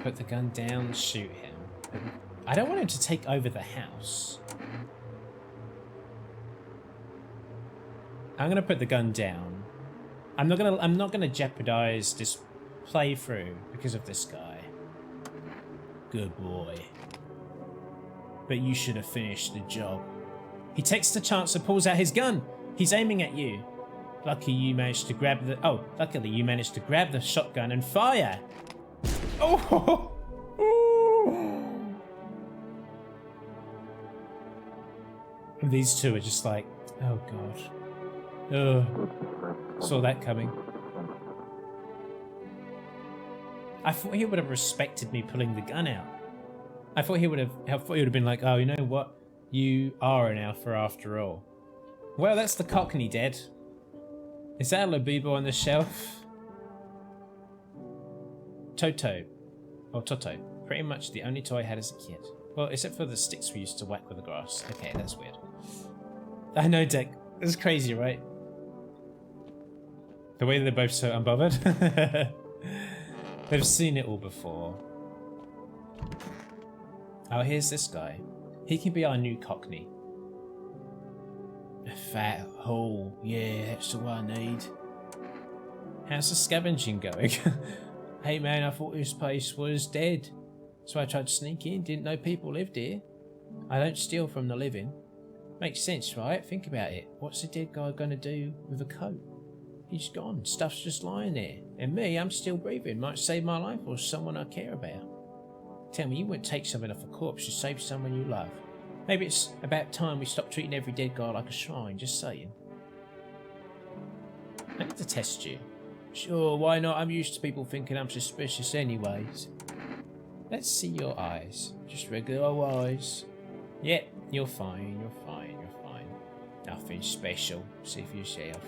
Put the gun down, shoot him. I don't want him to take over the house. I'm gonna put the gun down. I'm not gonna jeopardize this playthrough because of this guy. Good boy. But you should have finished the job. He takes the chance and pulls out his gun. He's aiming at you. Luckily you managed to grab the shotgun and fire. Oh! And these two are just like, oh god. Ugh. Saw that coming. I thought he would have respected me pulling the gun out. I thought he would have been like, oh, you know what? You are an alpha after all. Well, that's the Cockney dead. Is that a Labubu on the shelf? Toto. Or Toto. Pretty much the only toy I had as a kid. Well, except for the sticks we used to whack with the grass. Okay, that's weird. I know, Dick. It's crazy, right? The way they're both so unbothered. They've seen it all before. Oh, here's this guy. He can be our new Cockney. A fat hole. Yeah, that's the one I need. How's the scavenging going? Hey man, I thought this place was dead. So I tried to sneak in, didn't know people lived here. I don't steal from the living. Makes sense, right? Think about it. What's the dead guy gonna do with a coat? He's gone. Stuff's just lying there. And me, I'm still breathing. Might save my life or someone I care about. Tell me, you wouldn't take something off a corpse to save someone you love. Maybe it's about time we stop treating every dead guy like a shrine, just saying. I need to test you. Sure, why not? I'm used to people thinking I'm suspicious anyways. Let's see your eyes. Just regular eyes. Yep, you're fine, you're fine, you're fine. Nothing special. See for yourself.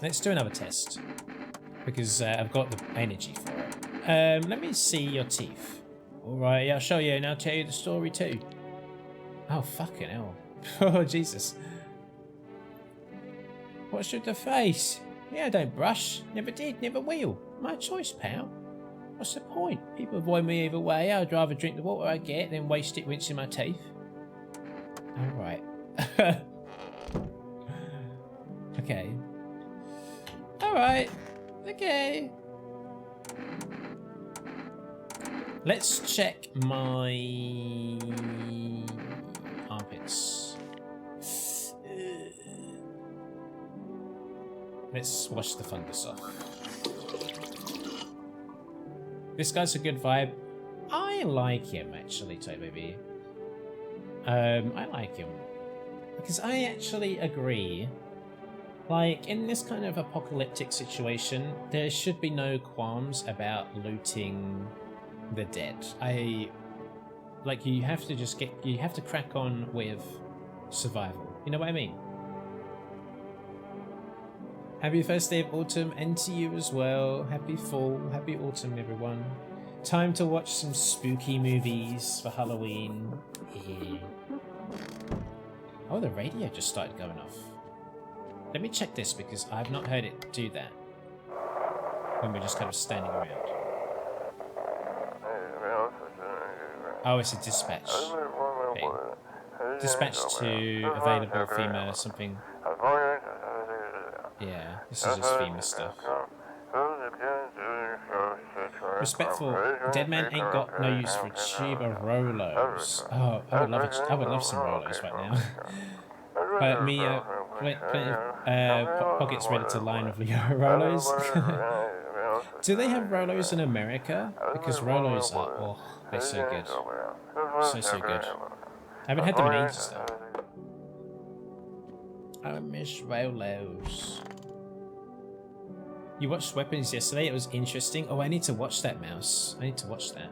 Let's do another test. Because I've got the energy for it. Let me see your teeth. Alright, I'll show you and I'll tell you the story too. Oh, fucking hell. Oh, Jesus. What's with the face? Yeah, I don't brush. Never did, never will. My choice, pal. What's the point? People avoid me either way. I'd rather drink the water I get than waste it rinsing my teeth. Alright. Okay. Alright. Okay. Let's check my armpits. Let's wash the fungus off. This guy's a good vibe. I like him, actually, Toby. I like him. Because I actually agree. Like, in this kind of apocalyptic situation, there should be no qualms about looting the dead. Like, you have to crack on with survival. You know what I mean? Happy first day of autumn, and to you as well. Happy fall, happy autumn, everyone. Time to watch some spooky movies for Halloween. Yeah. Oh, the radio just started going off. Let me check this because I've not heard it do that when we're just kind of standing around. Oh, it's a dispatch thing. Dispatch to available FEMA something. Yeah, this is just FEMA stuff. Respectful. Dead man ain't got no use for Chiba Rolos. Oh, I would love some Rolos right now. But me, plenty of pockets ready to line with Rolos. Do they have Rolos in America? Because Rolos are, they're so good. So good. I haven't had them in ages though. I miss Rolos. You watched Weapons yesterday? It was interesting. Oh, I need to watch that, Mouse. I need to watch that.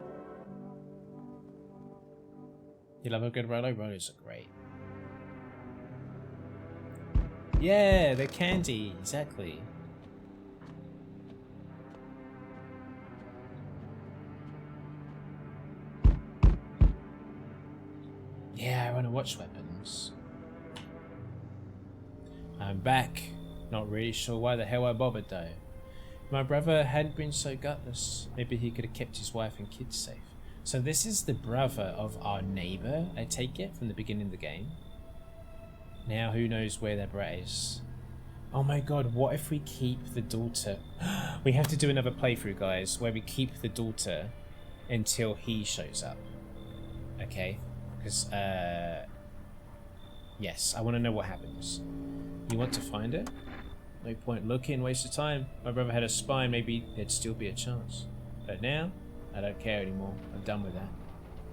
You love a good Rolo? Rolos are great. Yeah, they're candy. Exactly. Yeah, I want to watch Weapons. I'm back. Not really sure why the hell I bothered though. My brother hadn't been so gutless. Maybe he could have kept his wife and kids safe. So this is the brother of our neighbour, I take it, from the beginning of the game. Now who knows where their brat is. Oh my god, what if we keep the daughter? We have to do another playthrough, guys, where we keep the daughter until he shows up. Okay? Because, yes, I want to know what happens. You want to find it? No point looking, waste of time. My brother had a spine, maybe there'd still be a chance. But now, I don't care anymore. I'm done with that.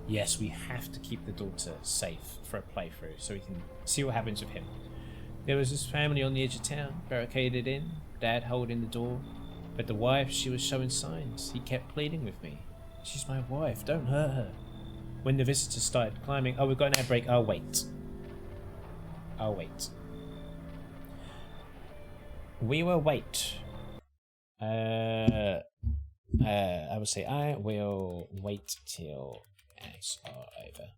Yes, we have to keep the daughter safe for a playthrough so we can see what happens with him. There was this family on the edge of town, barricaded in, dad holding the door. But the wife, she was showing signs. He kept pleading with me. She's my wife, don't hurt her. When the visitors started climbing, oh, we've got an ad break. I'll wait. I'll wait. We will wait. I would say I will wait till ads are over.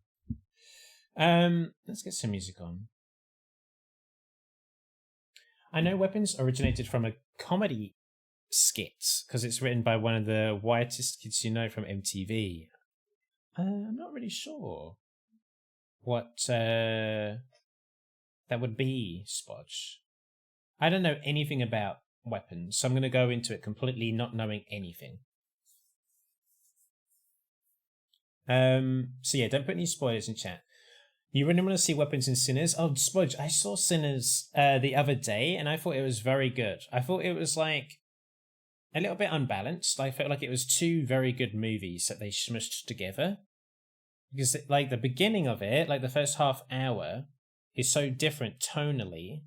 Let's get some music on. I know Weapons originated from a comedy skit because it's written by one of the whitest kids you know from MTV. I'm not really sure what that would be, Spodge. I don't know anything about Weapons, so I'm going to go into it completely not knowing anything. So yeah, don't put any spoilers in chat. You really want to see Weapons and Sinners? Oh, Spodge, I saw Sinners the other day, and I thought it was very good. I thought it was like a little bit unbalanced. I felt like it was two very good movies that they smushed together. Because like the beginning of it, like the first half hour, is so different tonally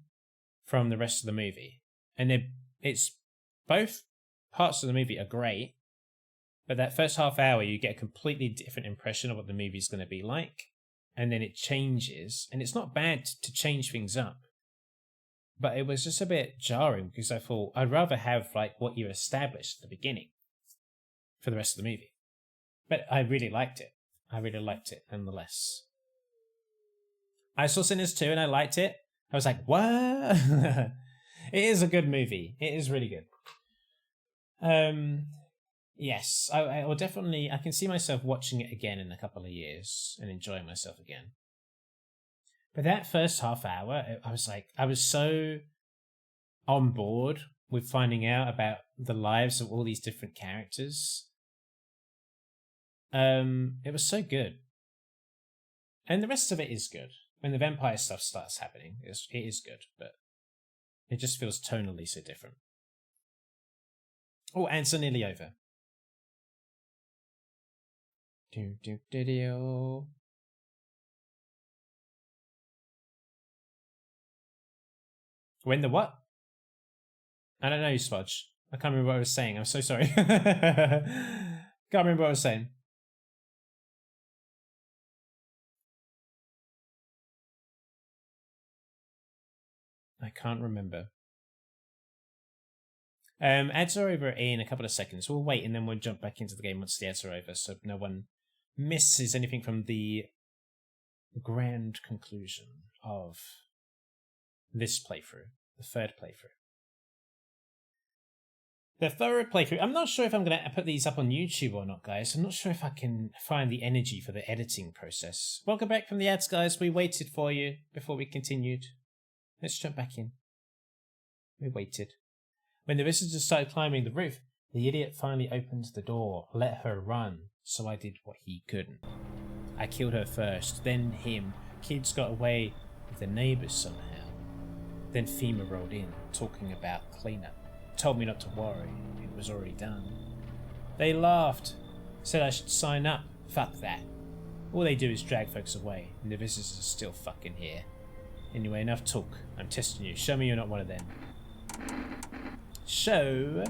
from the rest of the movie. And it's both parts of the movie are great, but that first half hour you get a completely different impression of what the movie's going to be like, and then it changes, and it's not bad to change things up. But it was just a bit jarring because I thought I'd rather have like what you established at the beginning for the rest of the movie. But I really liked it. I really liked it nonetheless. I saw Sinners 2 and I liked it. I was like, what? It is a good movie. It is really good. Yes, I will definitely, I can see myself watching it again in a couple of years and enjoying myself again. But that first half hour, I was so on board with finding out about the lives of all these different characters. It was so good. And the rest of it is good. When the vampire stuff starts happening, it is good, but it just feels tonally so different. Oh, and it's nearly over. When the what? I don't know, Spudge. I can't remember what I was saying. I'm so sorry. Can't remember what I was saying. I can't remember. Ads are over in a couple of seconds. We'll wait and then we'll jump back into the game once the ads are over, so no one misses anything from the grand conclusion of this playthrough, the third playthrough. The third playthrough. I'm not sure if I'm going to put these up on YouTube or not, guys. I'm not sure if I can find the energy for the editing process. Welcome back from the ads, guys. We waited for you before we continued. Let's jump back in. We waited. When the visitors started climbing the roof, the idiot finally opened the door, let her run, so I did what he couldn't. I killed her first, then him. Kids got away with the neighbours somehow. Then FEMA rolled in, talking about cleanup. Told me not to worry, it was already done. They laughed, said I should sign up. Fuck that. All they do is drag folks away, and the visitors are still fucking here. Anyway, enough talk. I'm testing you. Show me you're not one of them. Show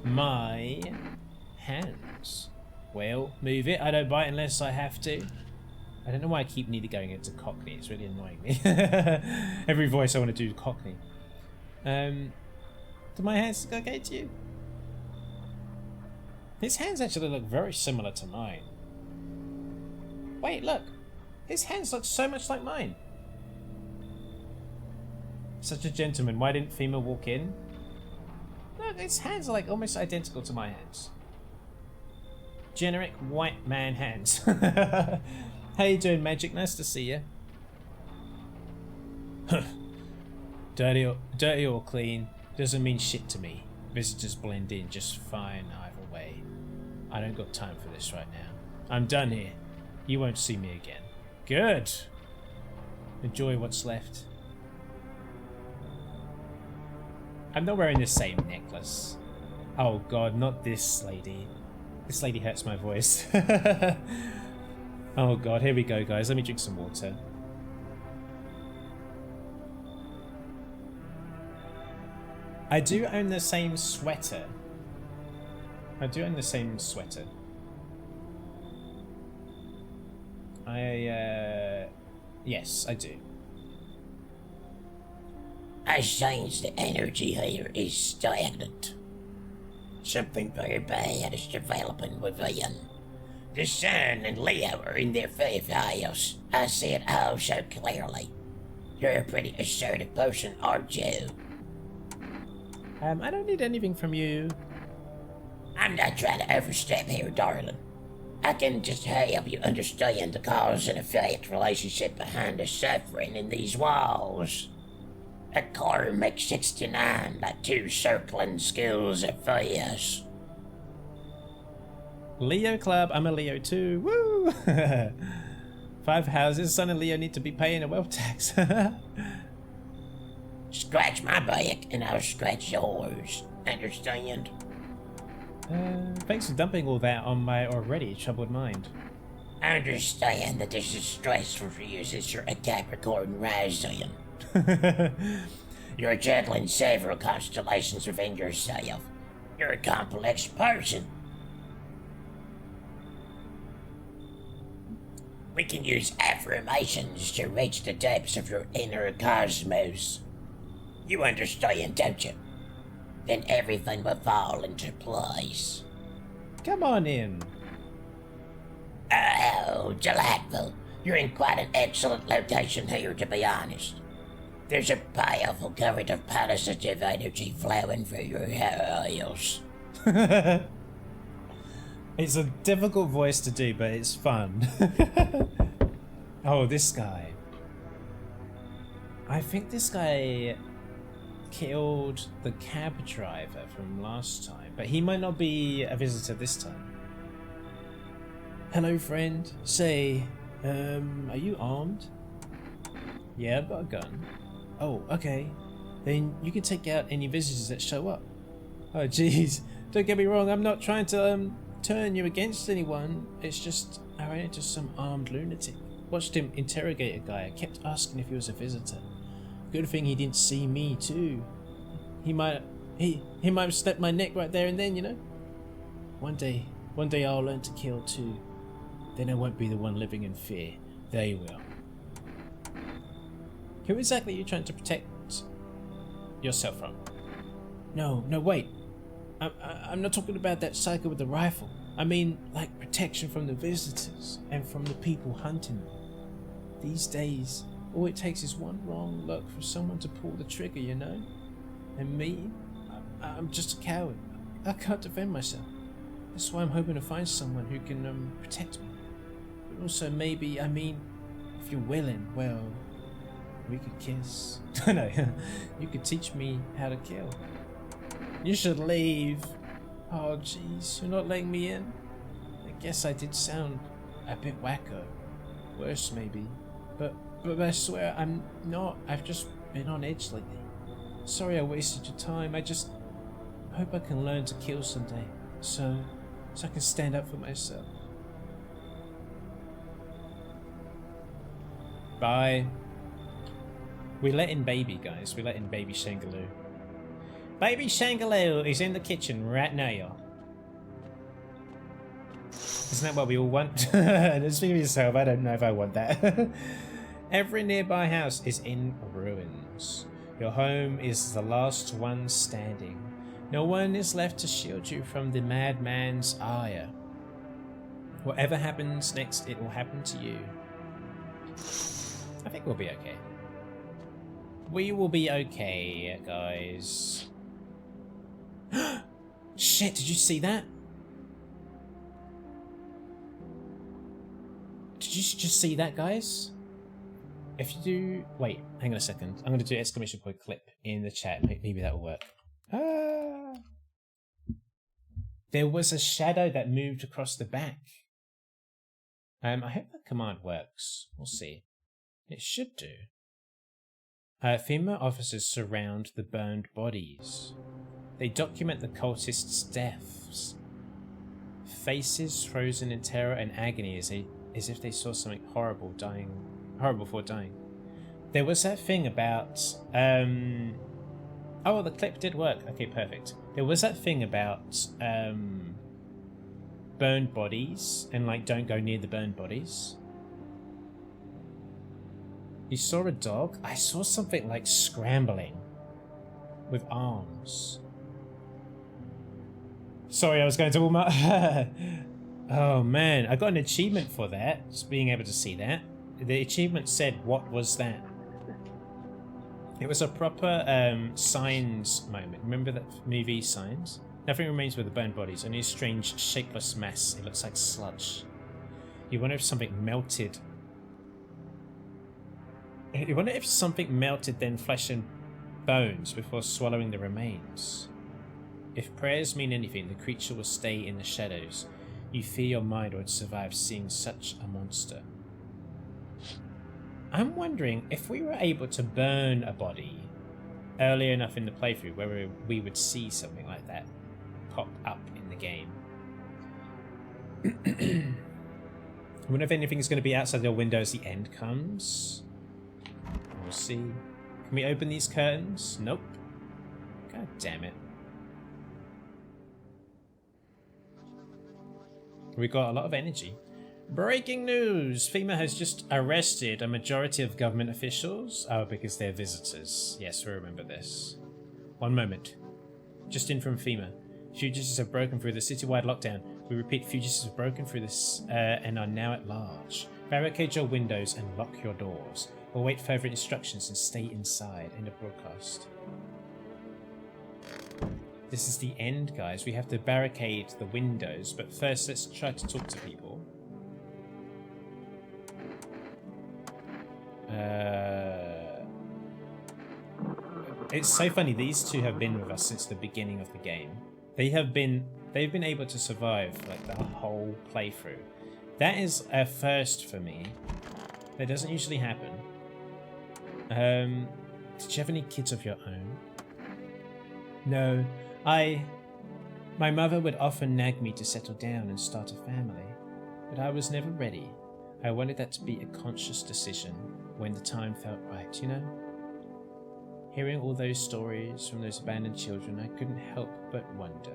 my hands. Well, move it. I don't bite unless I have to. I don't know why I keep nearly going into Cockney. It's really annoying me. Every voice I want to do Cockney. Do my hands look okay to you? His hands actually look very similar to mine. Wait, look. His hands look so much like mine. Such a gentleman. Why didn't FEMA walk in? No, his hands are like almost identical to my hands. Generic white man hands. How you doing, Magic? Nice to see you. Dirty or clean doesn't mean shit to me. Visitors blend in just fine either way. I don't got time for this right now. I'm done here. You won't see me again. Good. Enjoy what's left. I'm not wearing the same necklace. Oh god, not this lady. This lady hurts my voice. Oh god, here we go, guys. Let me drink some water. I do own the same sweater. Yes, I do. I sense the energy here is stagnant. Something very bad is developing within. The sun and Leo are in their fifth house. I see it all so clearly. You're a pretty assertive person, aren't you? I don't need anything from you. I'm not trying to overstep here, darling. I can just help you understand the cause and effect relationship behind the suffering in these walls. A karmic 69, like two circling skills of fires. Leo club, I'm a Leo too. Woo! 5 houses, Sun and Leo need to be paying a wealth tax. Scratch my back and I'll scratch yours. Understand? Thanks for dumping all that on my already troubled mind. I understand that this is stressful for you since you're a Capricorn rising. You're juggling several constellations within yourself. You're a complex person. We can use affirmations to reach the depths of your inner cosmos. You understand, don't you? Then everything will fall into place. Come on in. Oh, delightful. You're in quite an excellent location here, to be honest. There's a powerful current of positive energy flowing through your house. It's a difficult voice to do, but it's fun. Oh, this guy. I think this guy killed the cab driver from last time, but he might not be a visitor this time. Hello, friend. Say, are you armed? Yeah, I've got a gun. Oh, okay. Then you can take out any visitors that show up. Oh, jeez. Don't get me wrong, I'm not trying to, turn you against anyone. It's just, I ran into some armed lunatic. Watched him interrogate a guy. I kept asking if he was a visitor. Good thing he didn't see me, too. He might have snapped my neck right there and then, you know? One day I'll learn to kill, too. Then I won't be the one living in fear. They will. Who exactly are you trying to protect yourself from? No, wait. I'm not talking about that psycho with the rifle. I mean, like, protection from the visitors and from the people hunting them. These days, all it takes is one wrong look for someone to pull the trigger, you know? And me, I'm just a coward. I can't defend myself. That's why I'm hoping to find someone who can protect me. But also maybe, if you're willing, well, we could kiss. No, you could teach me how to kill. You should leave. Oh jeez, you're not letting me in? I guess I did sound a bit wacko. Worse maybe. But I swear I'm not. I've just been on edge lately. Sorry I wasted your time. I just hope I can learn to kill someday. So I can stand up for myself. Bye. We let in baby, guys. We let in baby Shangaloo. Baby Shangaloo is in the kitchen right now. Isn't that what we all want? Speaking of yourself, I don't know if I want that. Every nearby house is in ruins. Your home is the last one standing. No one is left to shield you from the madman's ire. Whatever happens next, it will happen to you. I think we'll be okay. We will be okay, guys. Shit, did you see that? Did you just see that, guys? If you do... Wait, hang on a second. I'm going to do an exclamation point clip in the chat. Maybe that will work. There was a shadow that moved across the back. I hope that command works. We'll see. It should do. FEMA officers surround the burned bodies. They document the cultists' deaths. Faces frozen in terror and agony as if they saw something horrible before dying. There was that thing about... Oh, the clip did work. Okay, perfect. There was that thing about burned bodies and, like, don't go near the burned bodies. You saw a dog? I saw something like scrambling with arms. Sorry, I was going to Walmart. Oh man, I got an achievement for that, just being able to see that. The achievement said, what was that? It was a proper Signs moment. Remember that movie Signs? Nothing remains but the burned bodies, only a strange shapeless mass. It looks like sludge. You wonder if something melted. You wonder if something melted then flesh and bones before swallowing the remains. If prayers mean anything, the creature will stay in the shadows. You fear your mind would survive seeing such a monster. I'm wondering if we were able to burn a body early enough in the playthrough where we would see something like that pop up in the game. I wonder if anything's going to be outside your window as the end comes. We'll see. Can we open these curtains? Nope. God damn it. We got a lot of energy. Breaking news! FEMA has just arrested a majority of government officials. Oh, because they're visitors. Yes, we remember this. One moment. Just in from FEMA. Fugitives have broken through the citywide lockdown. We repeat, fugitives have broken through this and are now at large. Barricade your windows and lock your doors. We'll wait further instructions and stay inside. End of broadcast. This is the end, guys. We have to barricade the windows, but first let's try to talk to people. It's so funny, these two have been with us since the beginning of the game. They've been able to survive like the whole playthrough. That is a first for me. That doesn't usually happen. Did you have any kids of your own? No, my mother would often nag me to settle down and start a family, but I was never ready. I wanted that to be a conscious decision when the time felt right, you know? Hearing all those stories from those abandoned children, I couldn't help but wonder.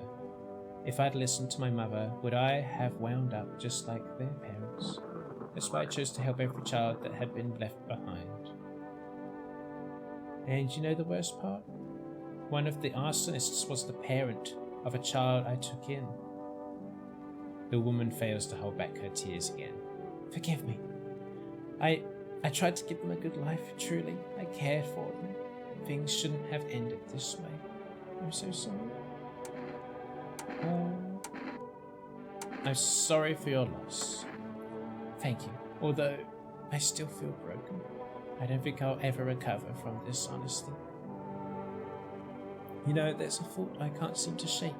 If I'd listened to my mother, would I have wound up just like their parents? That's why I chose to help every child that had been left behind. And you know the worst part? One of the arsonists was the parent of a child I took in. The woman fails to hold back her tears again. Forgive me. I tried to give them a good life, truly. I cared for them. Things shouldn't have ended this way. I'm so sorry. I'm sorry for your loss. Thank you. Although, I still feel broken. I don't think I'll ever recover from this, honestly. You know, there's a thought I can't seem to shake.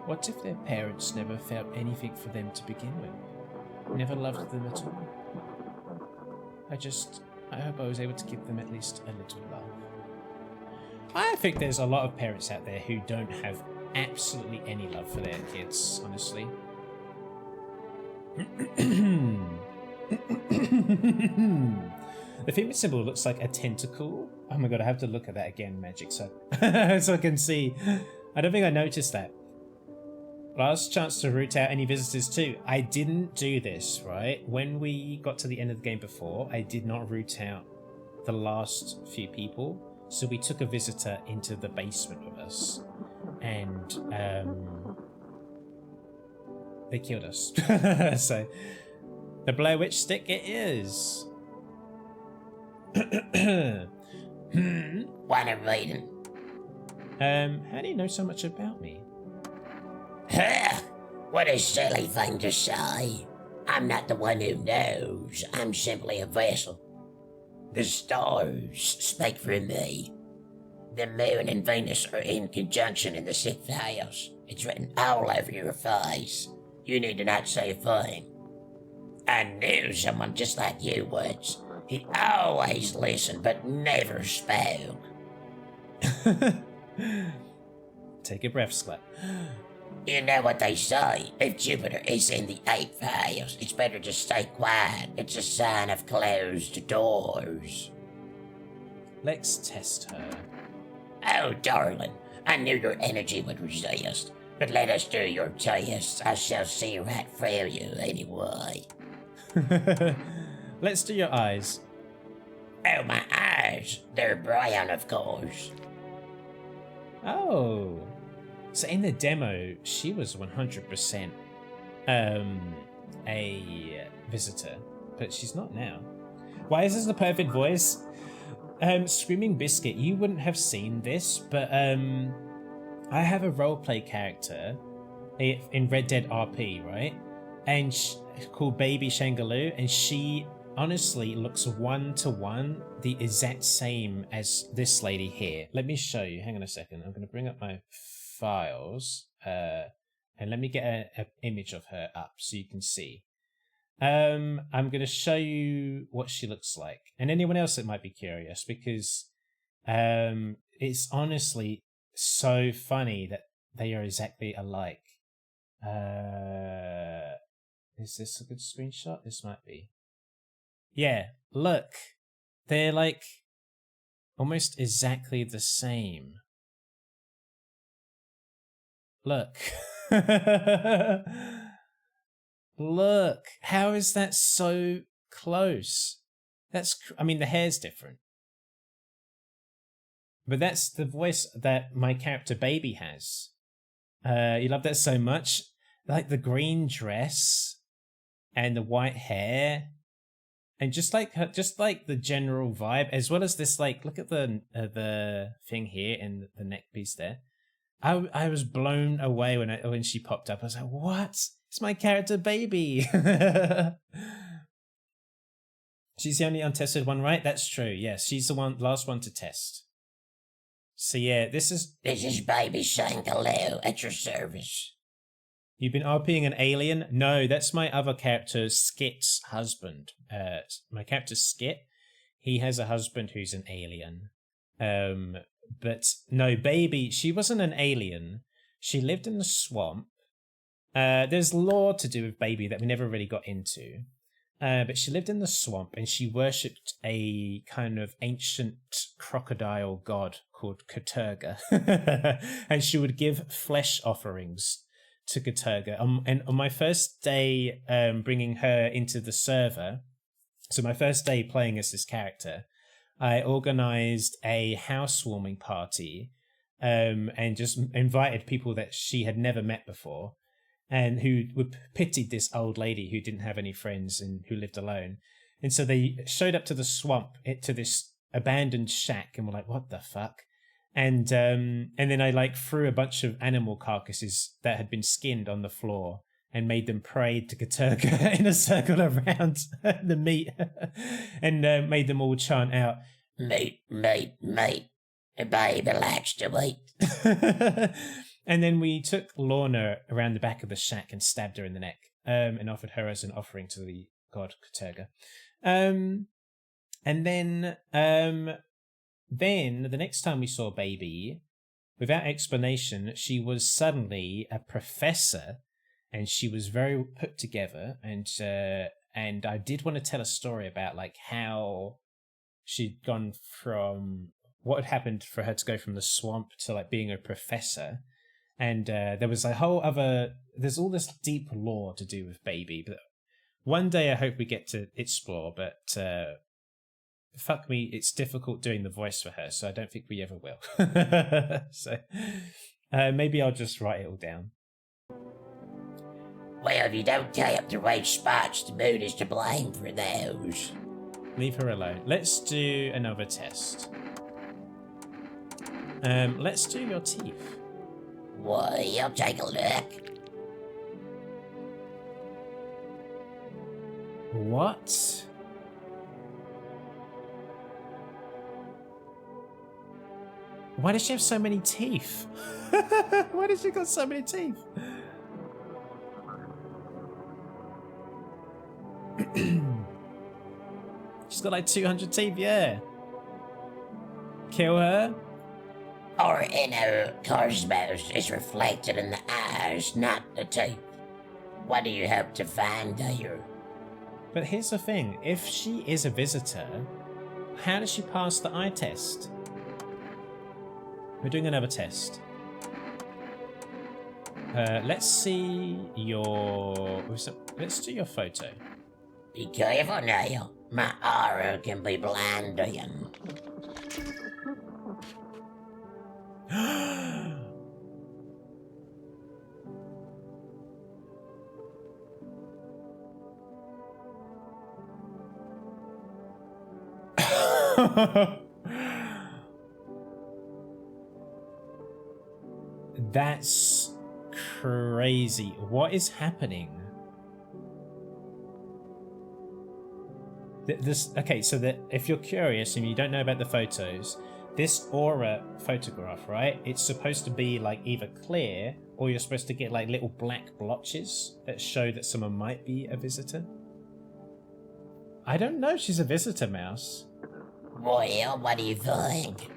What if their parents never felt anything for them to begin with? Never loved them at all? I hope I was able to give them at least a little love. I think there's a lot of parents out there who don't have absolutely any love for their kids, honestly. The female symbol looks like a tentacle. Oh my god, I have to look at that again, Magic, so I can see. I don't think I noticed that. Last chance to root out any visitors too. I didn't do this, right? When we got to the end of the game before, I did not root out the last few people. So we took a visitor into the basement with us. And they killed us. So the Blair Witch stick it is. Wanna read it? How do you know so much about me? What a silly thing to say. I'm not the one who knows. I'm simply a vessel. The stars speak for me. The moon and Venus are in conjunction in the 6th house. It's written all over your face. You need to not say a thing. I knew someone just like you once. He always listened but never spoke. Take a breath, Slut. You know what they say, if Jupiter is in the 8th house, it's better to stay quiet. It's a sign of closed doors. Let's test her. Oh, darling, I knew your energy would resist, but let us do your test. I shall see right through you anyway. Let's do your eyes. Oh, my eyes. They're brown, of course. Oh. So in the demo, she was 100% a visitor, but she's not now. Why is this the perfect voice? Screaming Biscuit, you wouldn't have seen this, but I have a roleplay character in Red Dead RP, right? And called Baby Shangaloo, and she honestly looks 1-to-1 the exact same as this lady here. Let me show you. Hang on a second. I'm going to bring up my files and let me get an image of her up so you can see. I'm going to show you what she looks like, and anyone else that might be curious, because it's honestly so funny that they are exactly alike. Is this a good screenshot? This might be. Yeah, look. They're like almost exactly the same. Look. Look. How is that so close? I mean, the hair's different. But that's the voice that my character Baby has. You love that so much? Like the green dress and the white hair. And just like the general vibe, as well as this, like, look at the thing here and the neck piece there. I was blown away when she popped up. I was like, what? It's my character Baby. She's the only untested one, right? That's true. Yes, she's the last one to test. So yeah, this is Baby Shangaloo at your service. You've been RPing an alien? No, that's my other character, Skit's husband. My character Skit, he has a husband who's an alien. But no, Baby, she wasn't an alien. She lived in the swamp. There's lore to do with Baby that we never really got into. But she lived in the swamp and she worshipped a kind of ancient crocodile god called Katurga. And she would give flesh offerings to Katurga. And on my first day bringing her into the server, so my first day playing as this character, I organized a housewarming party and just invited people that she had never met before, and who pitied this old lady who didn't have any friends and who lived alone. And so they showed up to the swamp, to this abandoned shack, and were like, what the fuck? And then I like threw a bunch of animal carcasses that had been skinned on the floor and made them pray to Katurga in a circle around the meat and made them all chant out, Meat, meat, meat. A baby likes to eat. And then we took Lorna around the back of the shack and stabbed her in the neck and offered her as an offering to the god Katurga. And then the next time we saw Baby, without explanation, she was suddenly a professor, and she was very put together. And I did want to tell a story about like how she'd gone from what had happened for her to go from the swamp to like being a professor. And there was a whole other, there's all this deep lore to do with Baby, but one day I hope we get to explore, but fuck me, it's difficult doing the voice for her, so I don't think we ever will. So maybe I'll just write it all down. Well, if you don't tie up the right spots, the moon is to blame for those. Leave her alone. Let's do another test. Let's do your teeth. Why, I'll take a look. What? Why does she have so many teeth? Why does she got so many teeth? She's got like 200 teeth, yeah. Kill her? Our inner cosmos is reflected in the eyes, not the teeth. What do you hope to find here? But here's the thing, if she is a visitor, how does she pass the eye test? We're doing another test. Let's see your... Let's do your photo. Be careful now. My aura can be blinding. That's crazy. What is happening? Okay, so that if you're curious and you don't know about the photos, this aura photograph, right? It's supposed to be like either clear or you're supposed to get like little black blotches that show that someone might be a visitor. I don't know if she's a visitor, Mouse. Well, what do you think?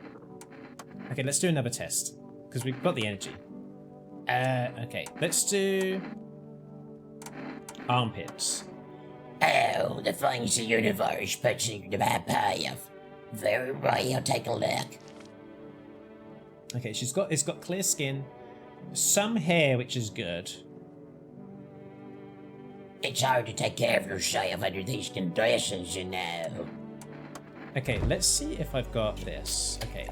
Okay, let's do another test because we've got the energy. Okay, let's do armpits. Oh, the things the universe puts into my path. Very well, I'll take a look. Okay, it's got clear skin, some hair, which is good. It's hard to take care of yourself under these conditions, you know. Okay, let's see if I've got this. Okay,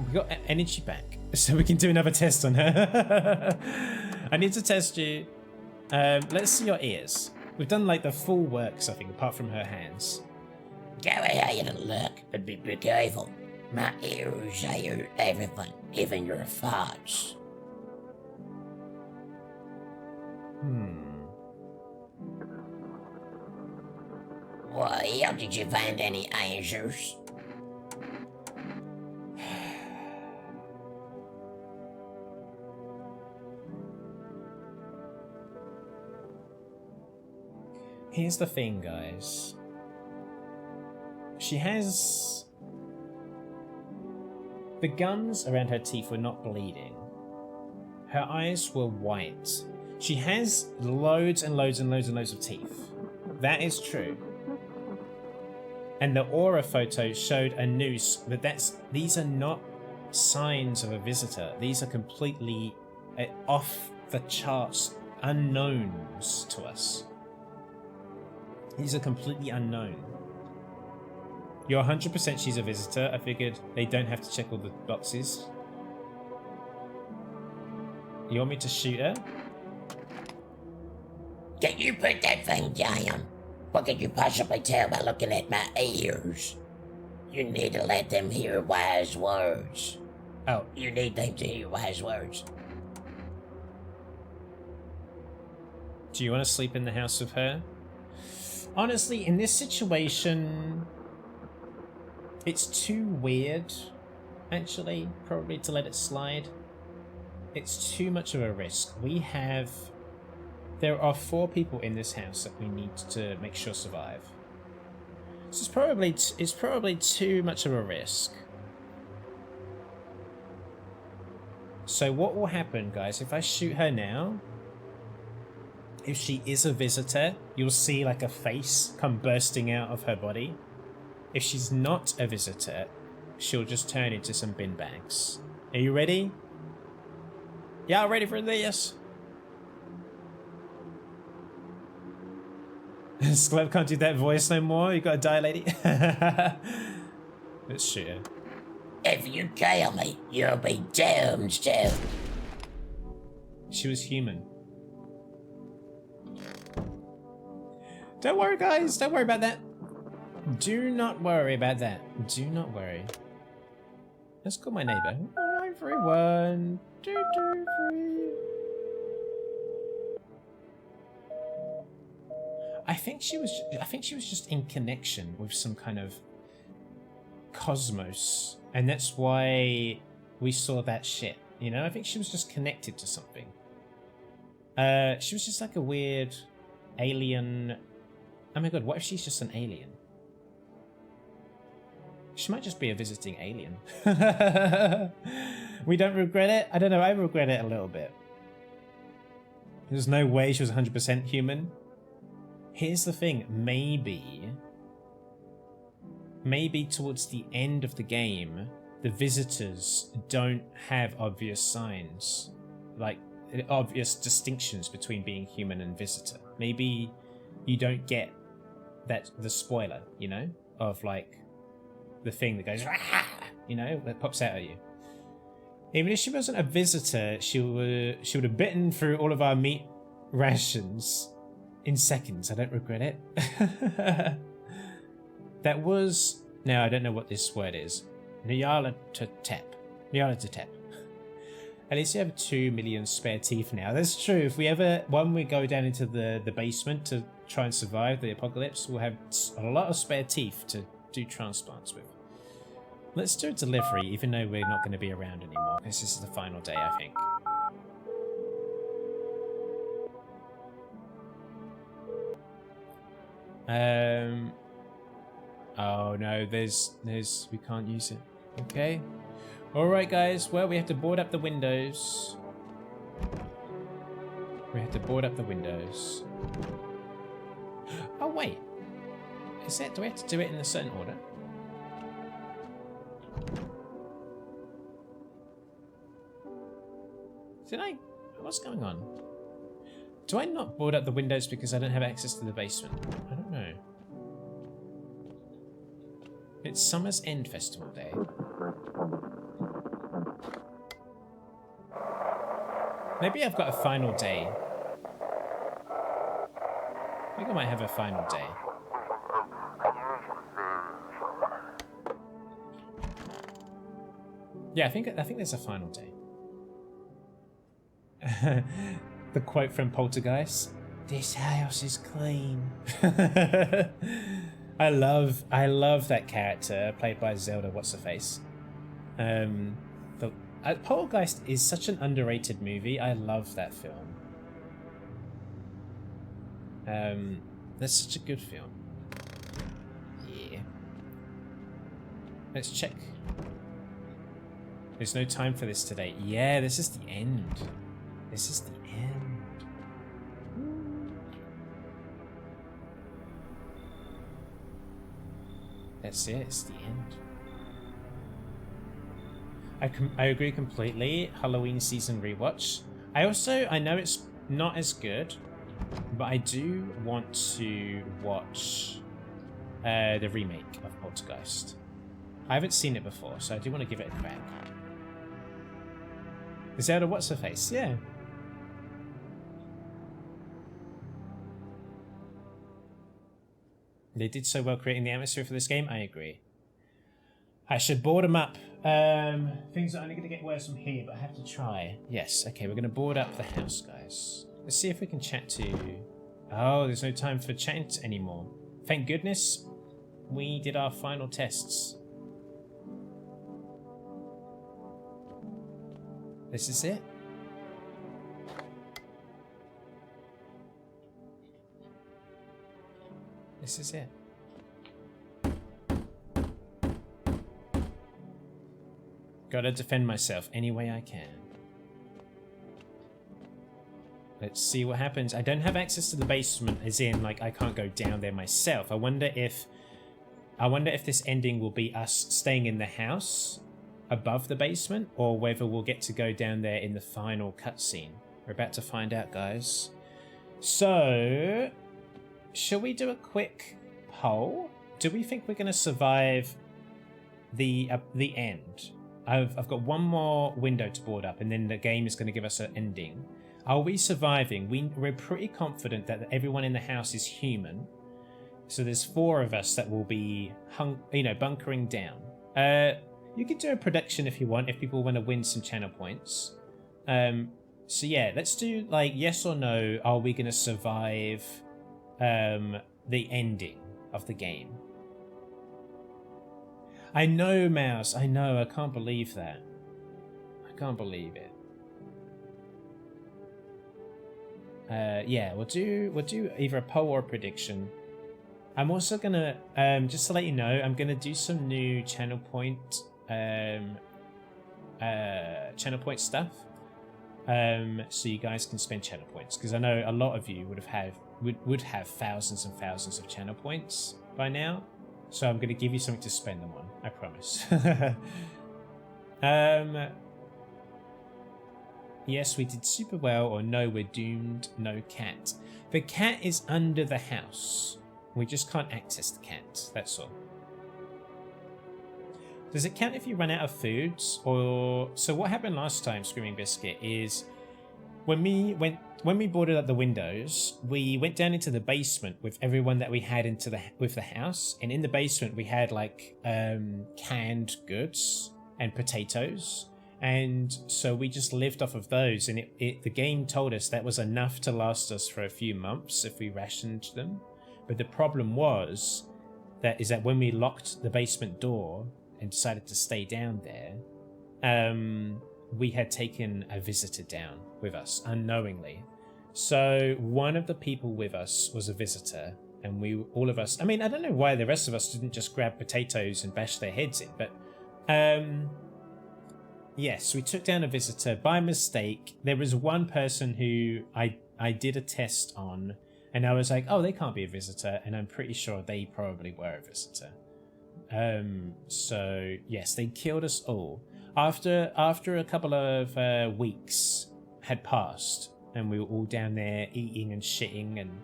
we got energy back, so we can do another test on her. I need to test you. Let's see your ears. We've done like the full works, I think, apart from her hands. Go ahead and look, but be careful. My ears hear everything, even your thoughts. Well, did you find any answers? Here's the thing, guys. She has... The gums around her teeth were not bleeding. Her eyes were white. She has loads and loads and loads and loads of teeth. That is true. And the aura photo showed a noose, but these are not signs of a visitor. These are completely off the charts unknowns to us. These are completely unknown. You're 100% she's a visitor. I figured they don't have to check all the boxes. You want me to shoot her? Can you put that thing down? What could you possibly tell by looking at my ears? You need to let them hear wise words. Oh. You need them to hear wise words. Do you want to sleep in the house with her? Honestly, in this situation, it's too weird, actually, probably to let it slide. It's too much of a risk. There are 4 people in this house that we need to make sure survive. This is probably too much of a risk. So what will happen, guys, if I shoot her now? If she is a visitor, you'll see like a face come bursting out of her body. If she's not a visitor, she'll just turn into some bin bags. Are you ready? Y'all ready for this? Scleb can't do that voice no more. You gotta die, lady. Let's shoot her. If you kill me, you'll be doomed too. She was human. Don't worry, guys. Don't worry about that. Do not worry about that. Do not worry. Let's call my neighbor. 931 223. I think she was just in connection with some kind of cosmos, and that's why we saw that shit. You know, I think she was just connected to something. She was just like a weird alien. Oh my god, what if she's just an alien? She might just be a visiting alien. We don't regret it? I don't know, I regret it a little bit. There's no way she was 100% human. Here's the thing, maybe towards the end of the game, the visitors don't have obvious signs, like obvious distinctions between being human and visitor. Maybe you don't get the spoiler, you know, of like the thing that goes, you know, that pops out at you. Even if she wasn't a visitor, she would have bitten through all of our meat rations in seconds. I don't regret it. That was... Now, I don't know what this word is. Nyarlathotep. Nyarlathotep. At least you have 2 million spare teeth now. That's true. If we ever... When we go down into the basement to try and survive the apocalypse, we'll have a lot of spare teeth to do transplants with. Let's do a delivery, even though we're not going to be around anymore. This is the final day, I think. Oh no, there's we can't use it. Okay. Alright guys, well we have to board up the windows. We have to board up the windows. Oh wait. Do we have to do it in a certain order? What's going on? Do I not board up the windows because I don't have access to the basement? I don't know. It's Summer's End Festival Day. Maybe I've got a final day. I think I might have a final day. Yeah, I think there's a final day. The quote from Poltergeist: "This house is clean." I love that character played by Zelda. What's her face? Poltergeist is such an underrated movie. I love that film. That's such a good film. Yeah. Let's check. There's no time for this today. Yeah, this is the end. This is the end. That's it, it's the end. I agree completely. Halloween season rewatch. I know it's not as good, but I do want to watch the remake of Poltergeist. I haven't seen it before, so I do want to give it a crack. Zelda, what's her face? Yeah. They did so well creating the atmosphere for this game. I agree. I should board them up. Things are only going to get worse from here, but I have to try. Yes, okay, we're going to board up the house, guys. Let's see if we can chat to... Oh, there's no time for chatting anymore. Thank goodness we did our final tests. This is it. This is it. Gotta defend myself any way I can. Let's see what happens. I don't have access to the basement, as in, like, I can't go down there myself. I wonder if this ending will be us staying in the house above the basement, or whether we'll get to go down there in the final cutscene. We're about to find out, guys. So, shall we do a quick poll? Do we think we're going to survive the end? I've got one more window to board up, and then the game is going to give us an ending. Are we surviving? We're pretty confident that everyone in the house is human. So there's 4 of us that will be bunkering down. You can do a prediction if you want, if people want to win some channel points. So yeah, let's do like yes or no. Are we going to survive the ending of the game? I know, Mouse. I know. I can't believe that. I can't believe it. Yeah, we'll do either a poll or a prediction. I'm also gonna just to let you know, I'm gonna do some new channel point stuff. So you guys can spend channel points, because I know a lot of you would have thousands and thousands of channel points by now. So I'm gonna give you something to spend them on. I promise. Yes, we did super well, or no, we're doomed. No cat. The cat is under the house. We just can't access the cat. That's all. Does it count if you run out of foods? Or so what happened last time, Screaming Biscuit, is when we boarded up the windows, we went down into the basement with everyone that we had with the house, and in the basement we had like canned goods and potatoes, and so we just lived off of those, and the game told us that was enough to last us for a few months if we rationed them. But the problem was that when we locked the basement door and decided to stay down there, we had taken a visitor down with us unknowingly. So one of the people with us was a visitor, and all of us, I mean, I don't know why the rest of us didn't just grab potatoes and bash their heads in, but yes, we took down a visitor by mistake. There was one person who I did a test on, and I was like, oh, they can't be a visitor, and I'm pretty sure they probably were a visitor. So yes, they killed us all. After a couple of weeks had passed, and we were all down there eating and shitting and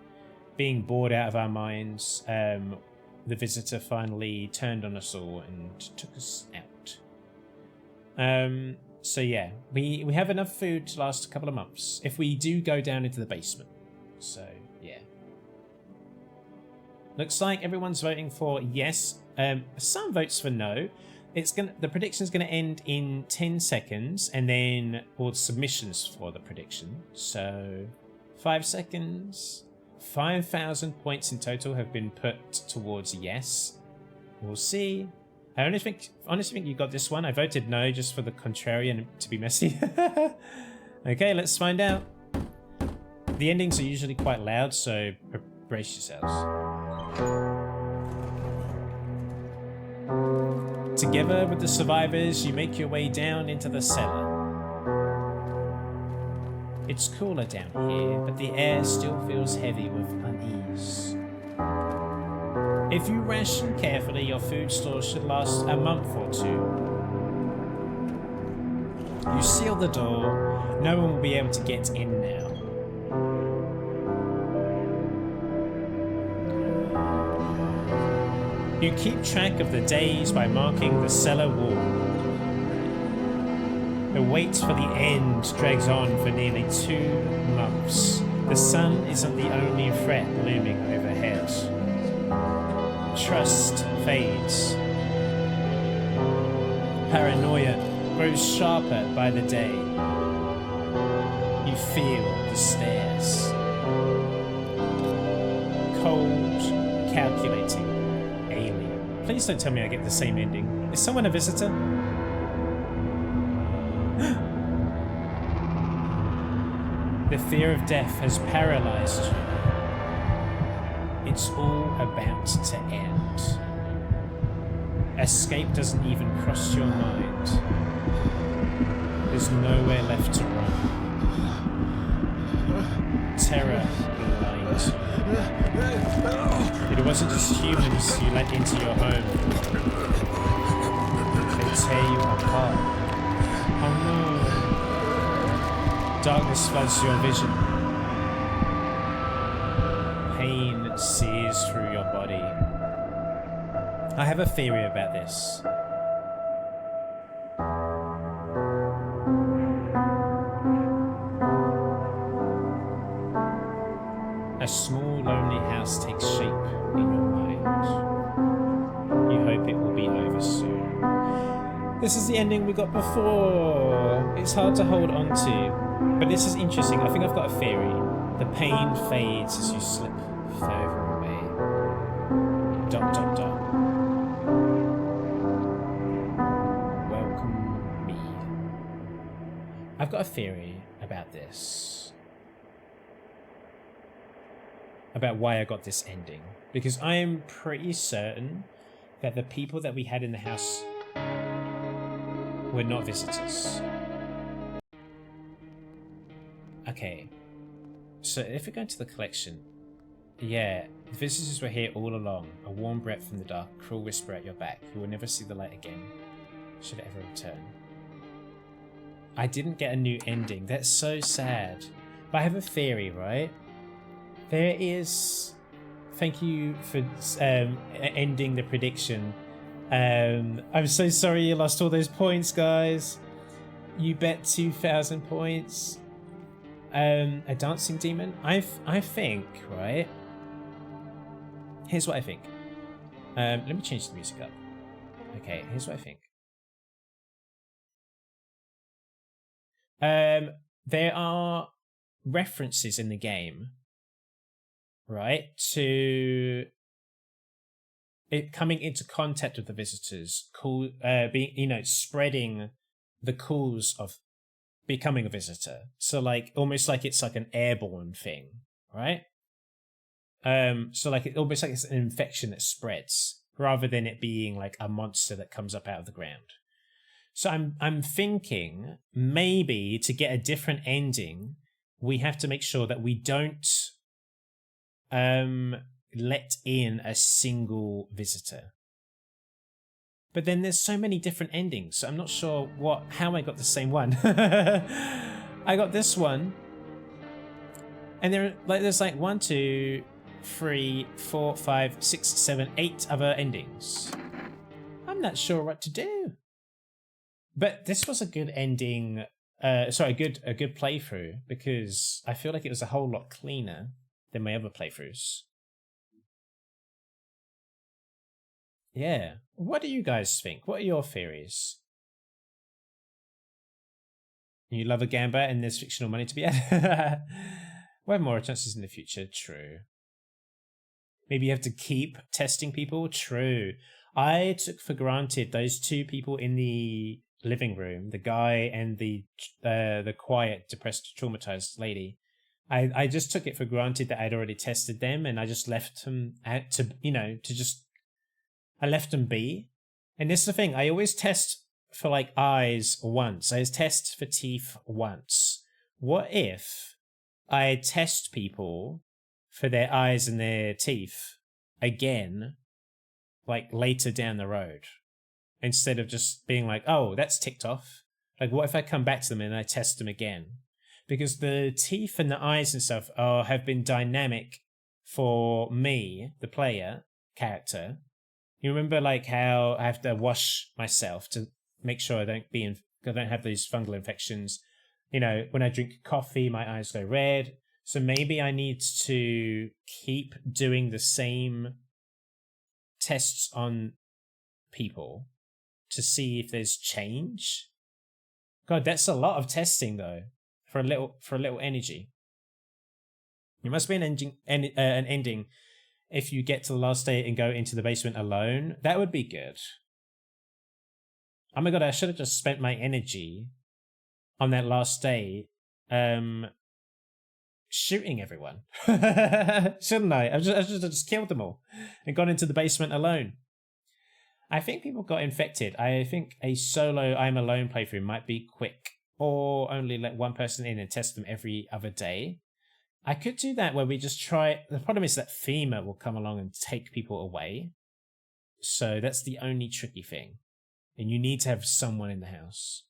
being bored out of our minds, the visitor finally turned on us all and took us out. So yeah, we have enough food to last a couple of months if we do go down into the basement. So yeah. Looks like everyone's voting for yes. Some votes for no. The prediction's gonna end in 10 seconds, and then all the submissions for the prediction. So 5 seconds. 5,000 points in total have been put towards yes. We'll see. I honestly think you got this one. I voted no just for the contrarian to be messy. Okay, let's find out. The endings are usually quite loud, so Brace yourselves. Together with the survivors, you make your way down into the cellar. It's cooler down here, but the air still feels heavy with unease. If you ration carefully, your food store should last a month or two. You seal the door. No one will be able to get in now. You keep track of the days by marking the cellar wall. The wait for the end drags on for nearly 2 months. The sun isn't the only threat looming overhead. Trust fades. Paranoia grows sharper by the day. You feel the stares. Cold, calculating, alien. Please don't tell me I get the same ending. Is someone a visitor? The fear of death has paralyzed you. It's all about to end. Escape doesn't even cross your mind. There's nowhere left to run. Terror blinds you. It wasn't just humans you let into your home. They tear you apart. Oh no. Darkness floods your vision. Pain sears through your body. I have a theory about this. A small, lonely house takes shape in your mind. You hope it will be over soon. This is the ending we got before. It's hard to hold on to, but this is interesting. I think I've got a theory. The pain fades as you slip further away. ... Welcome me. I've got a theory about this. About why I got this ending. Because I am pretty certain that the people that we had in the house were not visitors. Okay. So if we go into the collection, yeah, the visitors were here all along. A warm breath from the dark, cruel whisper at your back. You will never see the light again, should it ever return. I didn't get a new ending. That's so sad. But I have a theory, right? There is... Thank you for ending the prediction. I'm so sorry you lost all those points, guys. You bet 2,000 points. A dancing demon? I think, right? Here's what I think. Let me change the music up. Okay, here's what I think. There are references in the game, right, to it coming into contact with the visitors, being, spreading the cause of becoming a visitor. So like almost like it's like an airborne thing, right? So like almost like it's an infection that spreads rather than it being like a monster that comes up out of the ground. So I'm thinking maybe to get a different ending, we have to make sure that we don't let in a single visitor. But then there's so many different endings, so I'm not sure how I got the same one. I got this one, and there's like 1, 2, 3, 4, 5, 6, 7, 8 other endings. I'm not sure what to do. But this was a good ending. A good playthrough, because I feel like it was a whole lot cleaner than my other playthroughs. Yeah. What do you guys think? What are your theories? You love a gamba and there's fictional money to be had? We'll have more chances in the future. True. Maybe you have to keep testing people. True. I took for granted those 2 people in the living room, the guy and the quiet, depressed, traumatized lady. I just took it for granted that I'd already tested them, and I just left them I left them be. And this is the thing, I always test for like eyes once. I always test for teeth once. What if I test people for their eyes and their teeth again, like later down the road, instead of just being like, oh, that's ticked off? Like, what if I come back to them and I test them again? Because the teeth and the eyes and stuff have been dynamic for me, the player character. You remember like how I have to wash myself to make sure I don't have these fungal infections. You know, when I drink coffee, my eyes go red. So maybe I need to keep doing the same tests on people to see if there's change. God, that's a lot of testing though for a little energy. There must be an ending if you get to the last day and go into the basement alone. That would be good. Oh my god, I should have just spent my energy on that last day shooting everyone. Shouldn't I? I should have just killed them all and gone into the basement alone. I think people got infected. I think a solo I'm alone playthrough might be quick, or only let one person in and test them every other day. I could do that where we just try. The problem is that FEMA will come along and take people away. So that's the only tricky thing. And you need to have someone in the house.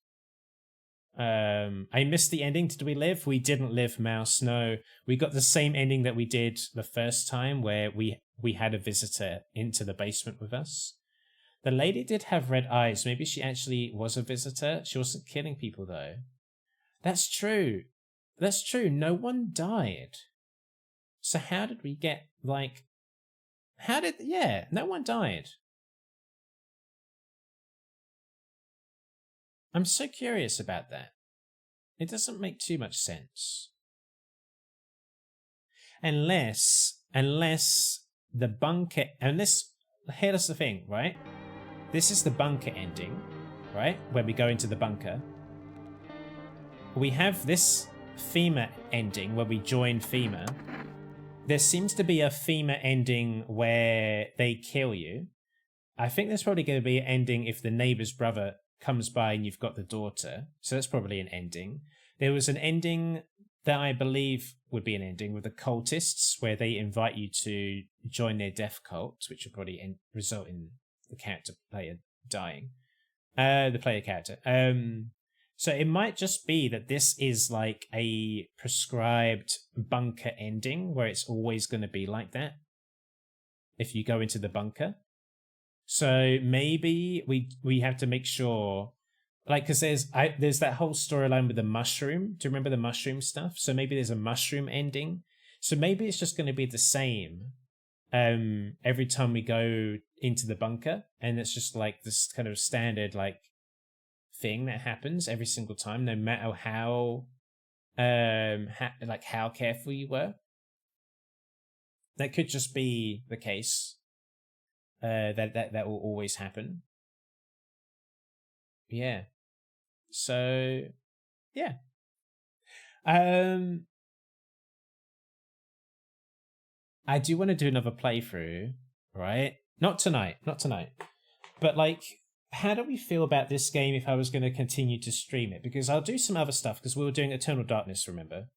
I missed the ending. Did we live? We didn't live, Mouse. No. We got the same ending that we did the first time, where we had a visitor into the basement with us. The lady did have red eyes. Maybe she actually was a visitor. She wasn't killing people, though. That's true. That's true. No one died. So how did we get, like... Yeah, no one died. I'm so curious about that. It doesn't make too much sense. Unless the bunker... Here's the thing, right? This is the bunker ending, right? Where we go into the bunker. We have this FEMA ending where we join FEMA. There seems to be a FEMA ending where they kill you. I think there's probably going to be an ending if the neighbor's brother comes by and you've got the daughter. So that's probably an ending. There was an ending that I believe would be an ending with the cultists, where they invite you to join their death cult, which will probably result in the character player dying. The player character. So it might just be that this is like a prescribed bunker ending where it's always going to be like that if you go into the bunker. So maybe we have to make sure, like, because there's that whole storyline with the mushroom. Do you remember the mushroom stuff? So maybe there's a mushroom ending. So maybe it's just going to be the same every time we go into the bunker, and it's just like this kind of standard like thing that happens every single time, no matter how how careful you were. That could just be the case. That will always happen. Yeah. So yeah. I do want to do another playthrough, right? Not tonight. But like, how do we feel about this game if I was going to continue to stream it? Because I'll do some other stuff, because we were doing Eternal Darkness, remember?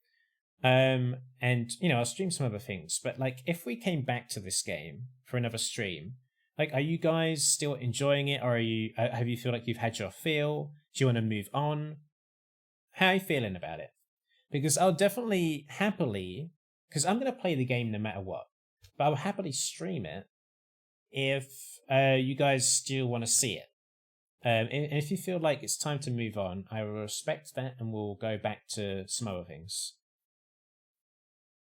And you know, I'll stream some other things. But like, if we came back to this game for another stream, like, are you guys still enjoying it, or have you feel like you've had your fill? Do you want to move on? How are you feeling about it? Because I'll definitely happily, because I'm going to play the game no matter what, but I'll happily stream it if you guys still want to see it. And if you feel like it's time to move on, I will respect that, and we'll go back to some other things.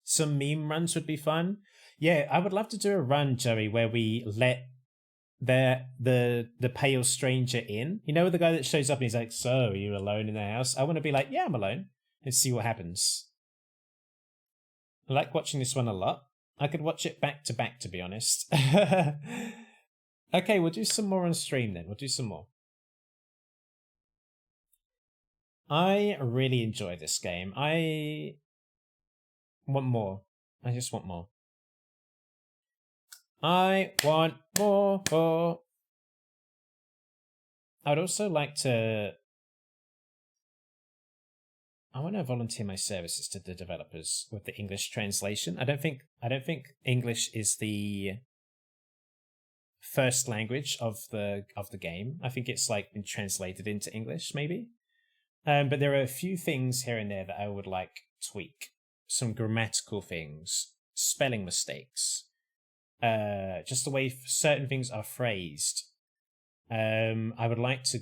Some meme runs would be fun. Yeah, I would love to do a run, Joey, where we let the pale stranger in. You know, the guy that shows up and he's like, "So, are you alone in the house?" I want to be like, "Yeah, I'm alone," and see what happens. I like watching this one a lot. I could watch it back to back, to be honest. Okay, we'll do some more on stream then. We'll do some more. I really enjoy this game. Want more. I just want more. I want more. I'd also like to... I want to volunteer my services to the developers with the English translation. I don't think English is the first language of the game. I think it's like been translated into English, maybe. But there are a few things here and there that I would like tweak. Some grammatical things, spelling mistakes, just the way certain things are phrased. I would like to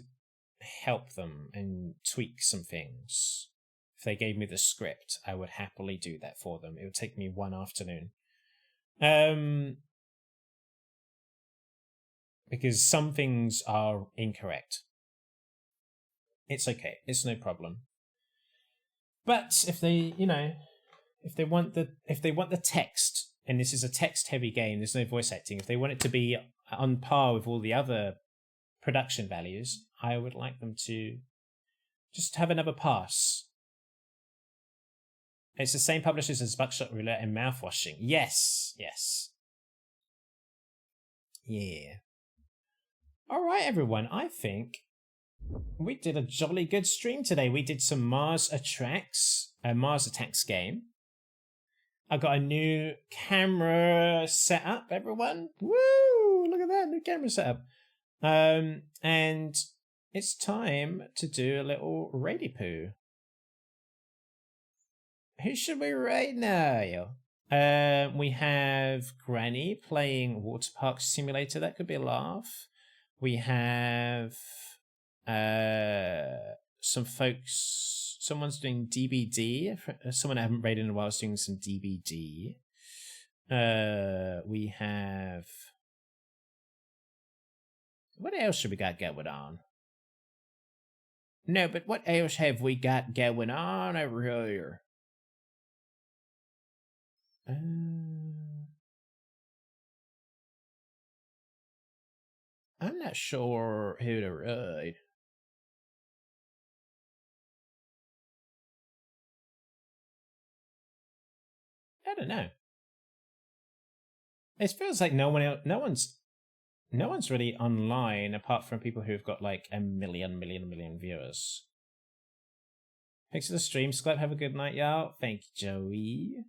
help them and tweak some things. If they gave me the script, I would happily do that for them. It would take me one afternoon. Because some things are incorrect. It's okay. It's no problem. But if they, if they want the text, and this is a text-heavy game, there's no voice acting. If they want it to be on par with all the other production values, I would like them to just have another pass. It's the same publishers as Buckshot Roulette and Mouthwashing. Yes. Yeah. All right, everyone. I think we did a jolly good stream today. We did some Mars Attacks game. I got a new camera setup, everyone. Woo! Look at that, new camera setup. And it's time to do a little raiddy poo. Who should we raid now? We have Granny playing Water Park Simulator. That could be a laugh. We have some folks. Someone's doing DBD. Someone I haven't raided in a while is doing some DBD. We have... What else should we got going on? No, but what else have we got going on over here? I'm not sure who to raid. I don't know. It feels like no one's really online apart from people who've got like a million viewers. Thanks for the stream, Sclap. Have a good night, y'all. Thank you, Joey.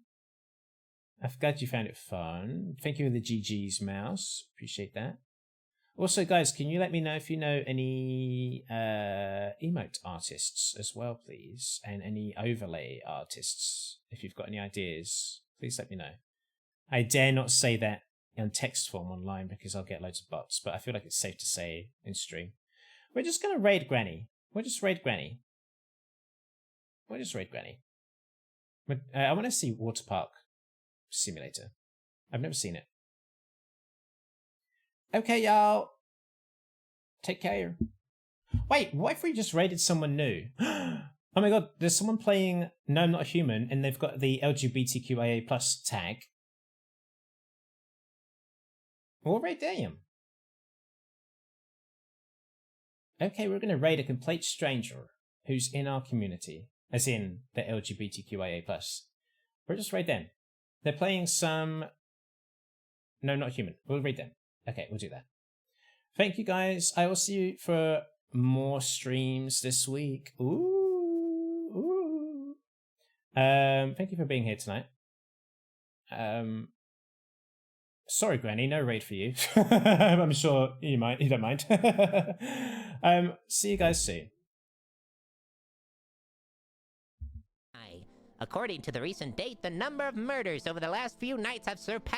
I'm glad you found it fun. Thank you for the GG's mouse. Appreciate that. Also, guys, can you let me know if you know any emote artists as well, please? And any overlay artists, if you've got any ideas, please let me know. I dare not say that in text form online because I'll get loads of bots, but I feel like it's safe to say in stream. We're just going to raid Granny. We'll just raid Granny. But, I want to see Water Park Simulator. I've never seen it. Okay, y'all. Take care. Wait, what if we just raided someone new? Oh my god, there's someone playing No, I'm Not a Human, and they've got the LGBTQIA+ tag. We'll raid them. Okay, we're going to raid a complete stranger who's in our community, as in the LGBTQIA+. We'll just raid them. They're playing some... No, Not Human. We'll raid them. Okay, we'll do that. Thank you, guys. I will see you for more streams this week. Ooh. Thank you for being here tonight. Sorry, Granny, no raid for you. I'm sure you don't mind. See you guys soon. According to the recent date, the number of murders over the last few nights have surpassed